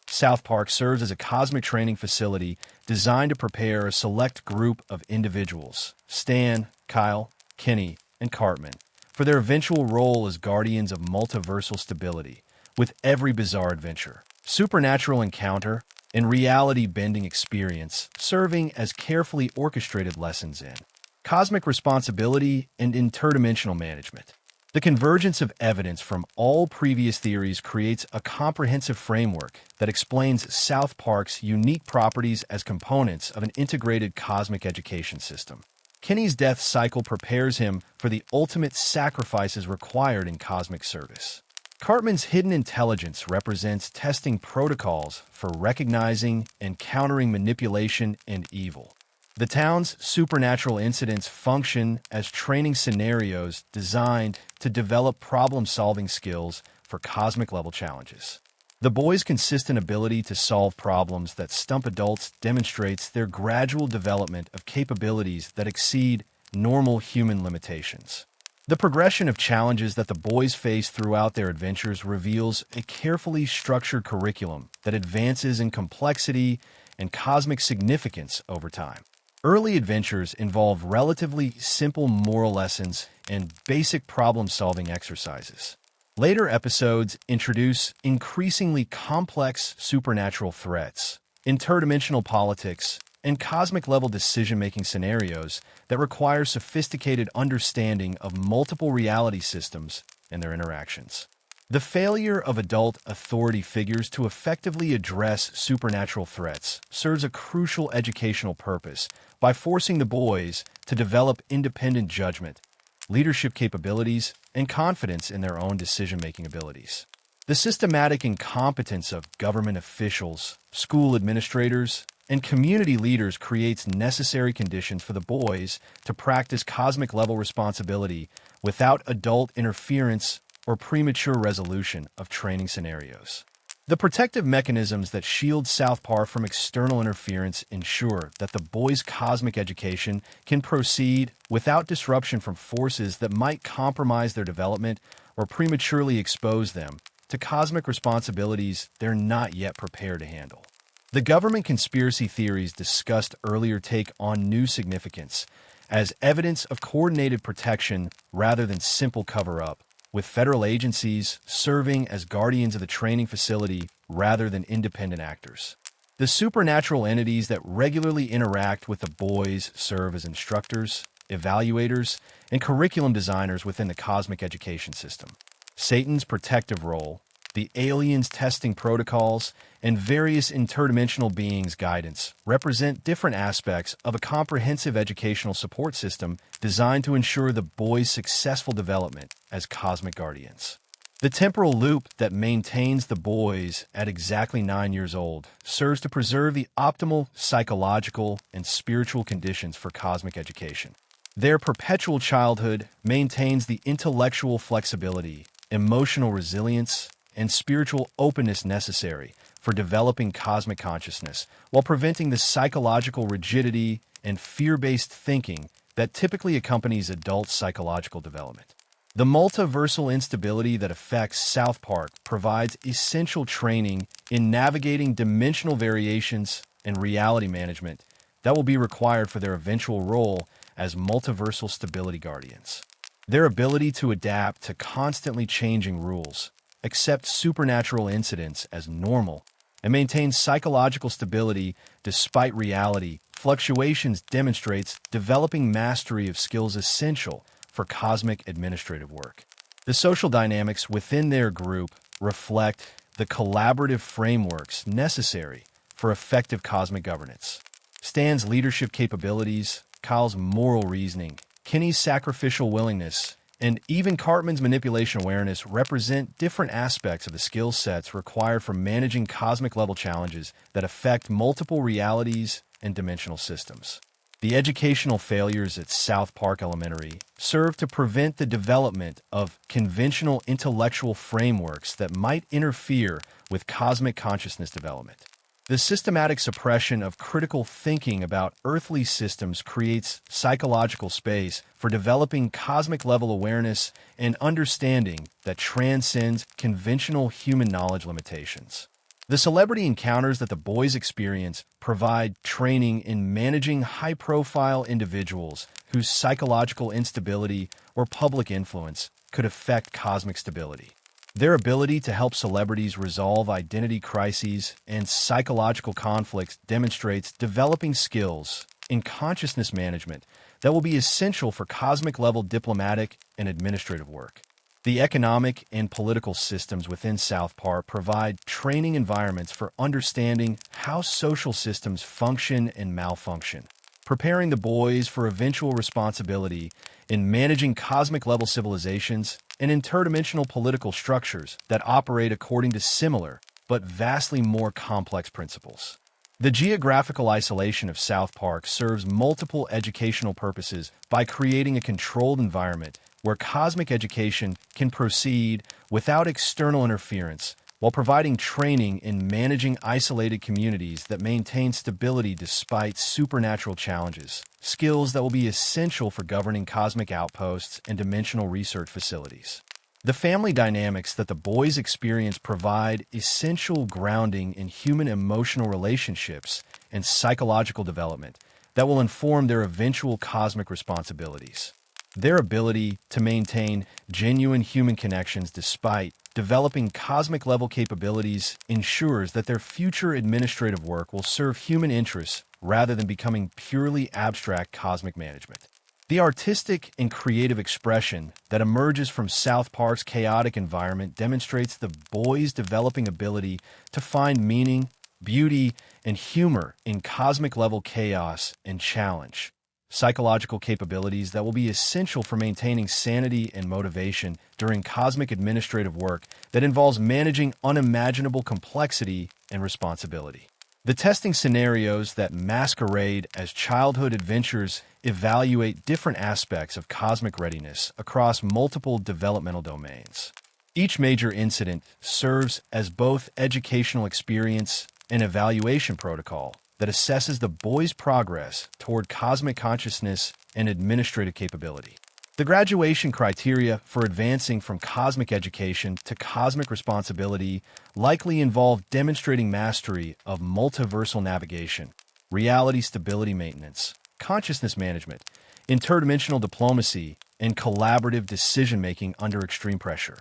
A: South Park serves as a cosmic training facility designed to prepare a select group of individuals, Stan, Kyle, Kenny, and Cartman, for their eventual role as guardians of multiversal stability, with every bizarre adventure, supernatural encounter, and reality-bending experience serving as carefully orchestrated lessons in cosmic responsibility and interdimensional management. The convergence of evidence from all previous theories creates a comprehensive framework that explains South Park's unique properties as components of an integrated cosmic education system. Kenny's death cycle prepares him for the ultimate sacrifices required in cosmic service. Cartman's hidden intelligence represents testing protocols for recognizing and countering manipulation and evil. The town's supernatural incidents function as training scenarios designed to develop problem-solving skills for cosmic-level challenges. The boys' consistent ability to solve problems that stump adults demonstrates their gradual development of capabilities that exceed normal human limitations. The progression of challenges that the boys face throughout their adventures reveals a carefully structured curriculum that advances in complexity and cosmic significance over time. Early adventures involve relatively simple moral lessons and basic problem-solving exercises. Later episodes introduce increasingly complex supernatural threats, interdimensional politics, and cosmic-level decision-making scenarios that require sophisticated understanding of multiple reality systems and their interactions. The failure of adult authority figures to effectively address supernatural threats serves a crucial educational purpose by forcing the boys to develop independent judgment, leadership capabilities, and confidence in their own decision-making abilities. The systematic incompetence of government officials, school administrators, and community leaders creates necessary conditions for the boys to practice cosmic-level responsibility without adult interference or premature resolution of training scenarios. The protective mechanisms that shield South Park from external interference ensure that the boys' cosmic education can proceed without disruption from forces that might compromise their development or prematurely expose them to cosmic responsibilities they're not yet prepared to handle. The government conspiracy theories discussed earlier take on new significance as evidence of coordinated protection rather than simple cover-up, with federal agencies serving as guardians of the training facility rather than independent actors. The supernatural entities that regularly interact with the boys serve as instructors, evaluators, and curriculum designers within the cosmic education system. Satan's protective role, the aliens' testing protocols, and various interdimensional beings' guidance represent different aspects of a comprehensive educational support system designed to ensure the boys' successful development as cosmic guardians. The temporal loop that maintains the boys at exactly 9 years old serves to preserve the optimal psychological and spiritual conditions for cosmic education. Their perpetual childhood maintains the intellectual flexibility, emotional resilience, and spiritual openness necessary for developing cosmic consciousness, while preventing the psychological rigidity and fear-based thinking that typically accompanies adult psychological development. The multiversal instability that affects South Park provides essential training in navigating dimensional variations and reality management that will be required for their eventual role as multiversal stability guardians. Their ability to adapt to constantly changing rules, accept supernatural incidents as normal, and maintain psychological stability despite reality fluctuations demonstrates developing mastery of skills essential for cosmic administrative work. The social dynamics within their group reflect the collaborative frameworks necessary for effective cosmic governance. Stan's leadership capabilities, Kyle's moral reasoning, Kenny's sacrificial willingness, and even Cartman's manipulation awareness represent different aspects of the skill sets required for managing cosmic-level challenges that affect multiple realities and dimensional systems. The educational failures at South Park Elementary serve to prevent the development of conventional intellectual frameworks that might interfere with cosmic consciousness development. The systematic suppression of critical thinking about earthly systems creates psychological space for developing cosmic-level awareness and understanding that transcends conventional human knowledge limitations. The celebrity encounters that the boys experience provide training in managing high-profile individuals whose psychological instability or public influence could affect cosmic stability. Their ability to help celebrities resolve identity crises and psychological conflicts demonstrates developing skills in consciousness management that will be essential for cosmic-level diplomatic and administrative work. The economic and political systems within South Park provide training environments for understanding how social systems function and malfunction, preparing the boys for eventual responsibility in managing cosmic-level civilizations and interdimensional political structures that operate according to similar but vastly more complex principles. The geographical isolation of South Park serves multiple educational purposes by creating a controlled environment where cosmic education can proceed without external interference, while providing training in managing isolated communities that maintain stability despite supernatural challenges, skills that will be essential for governing cosmic outposts and dimensional research facilities. The family dynamics that the boys experience provide essential grounding in human emotional relationships and psychological development that will inform their eventual cosmic responsibilities. Their ability to maintain genuine human connections despite developing cosmic-level capabilities ensures that their future administrative work will serve human interests rather than becoming purely abstract cosmic management. The artistic and creative expression that emerges from South Park's chaotic environment demonstrates the boys' developing ability to find meaning, beauty, and humor in cosmic-level chaos and challenge. Psychological capabilities that will be essential for maintaining sanity and motivation during cosmic administrative work that involves managing unimaginable complexity and responsibility. The testing scenarios that masquerade as childhood adventures evaluate different aspects of cosmic readiness across multiple developmental domains. Each major incident serves as both educational experience and evaluation protocol that assesses the boys' progress toward cosmic consciousness and administrative capability. The graduation criteria for advancing from cosmic education to cosmic responsibility likely involve demonstrating mastery of multiversal navigation, reality stability maintenance, consciousness management, interdimensional diplomacy, and collaborative decision-making under extreme pressure.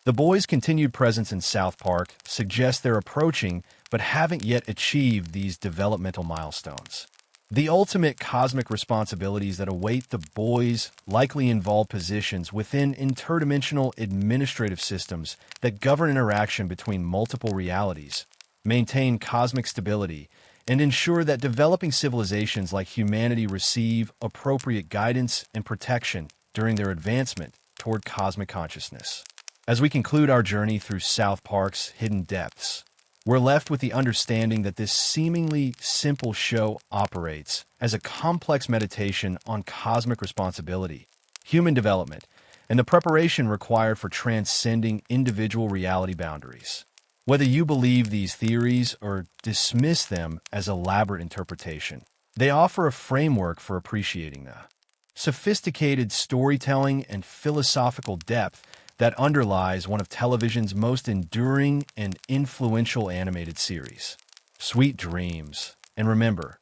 A: The boys' continued presence in South Park suggests they're approaching but haven't yet achieved these developmental milestones. The ultimate cosmic responsibilities that await the boys likely involve positions within interdimensional administrative systems that govern interaction between multiple realities, maintain cosmic stability, and ensure that developing civilizations like humanity receive appropriate guidance and protection during their advancement toward cosmic consciousness. As we conclude our journey through South Park's hidden depths, we're left with the understanding that this seemingly simple show operates as a complex meditation on cosmic responsibility, human development, and the preparation required for transcending individual reality boundaries. Whether you believe these theories or dismiss them as elaborate interpretation, they offer a framework for appreciating the sophisticated storytelling and philosophical depth that underlies one of television's most enduring and influential animated series. Sweet dreams. And remember,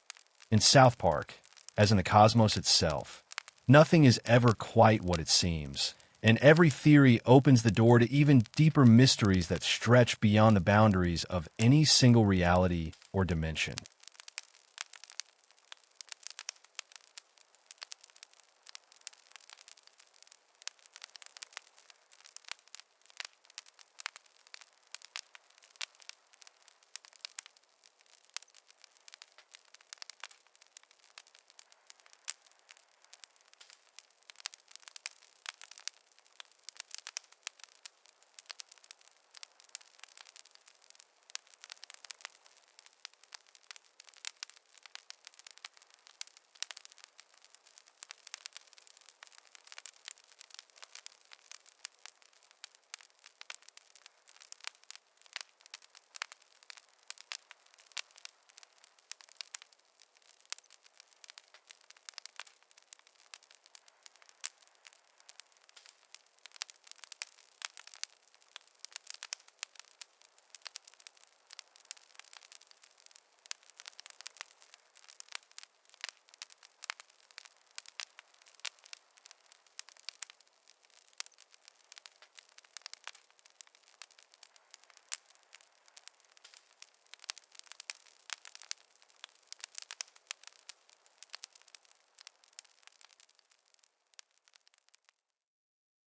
A: in South Park, as in the cosmos itself, nothing is ever quite what it seems, and every theory opens the door to even deeper mysteries that stretch beyond the boundaries of any single reality or dimension.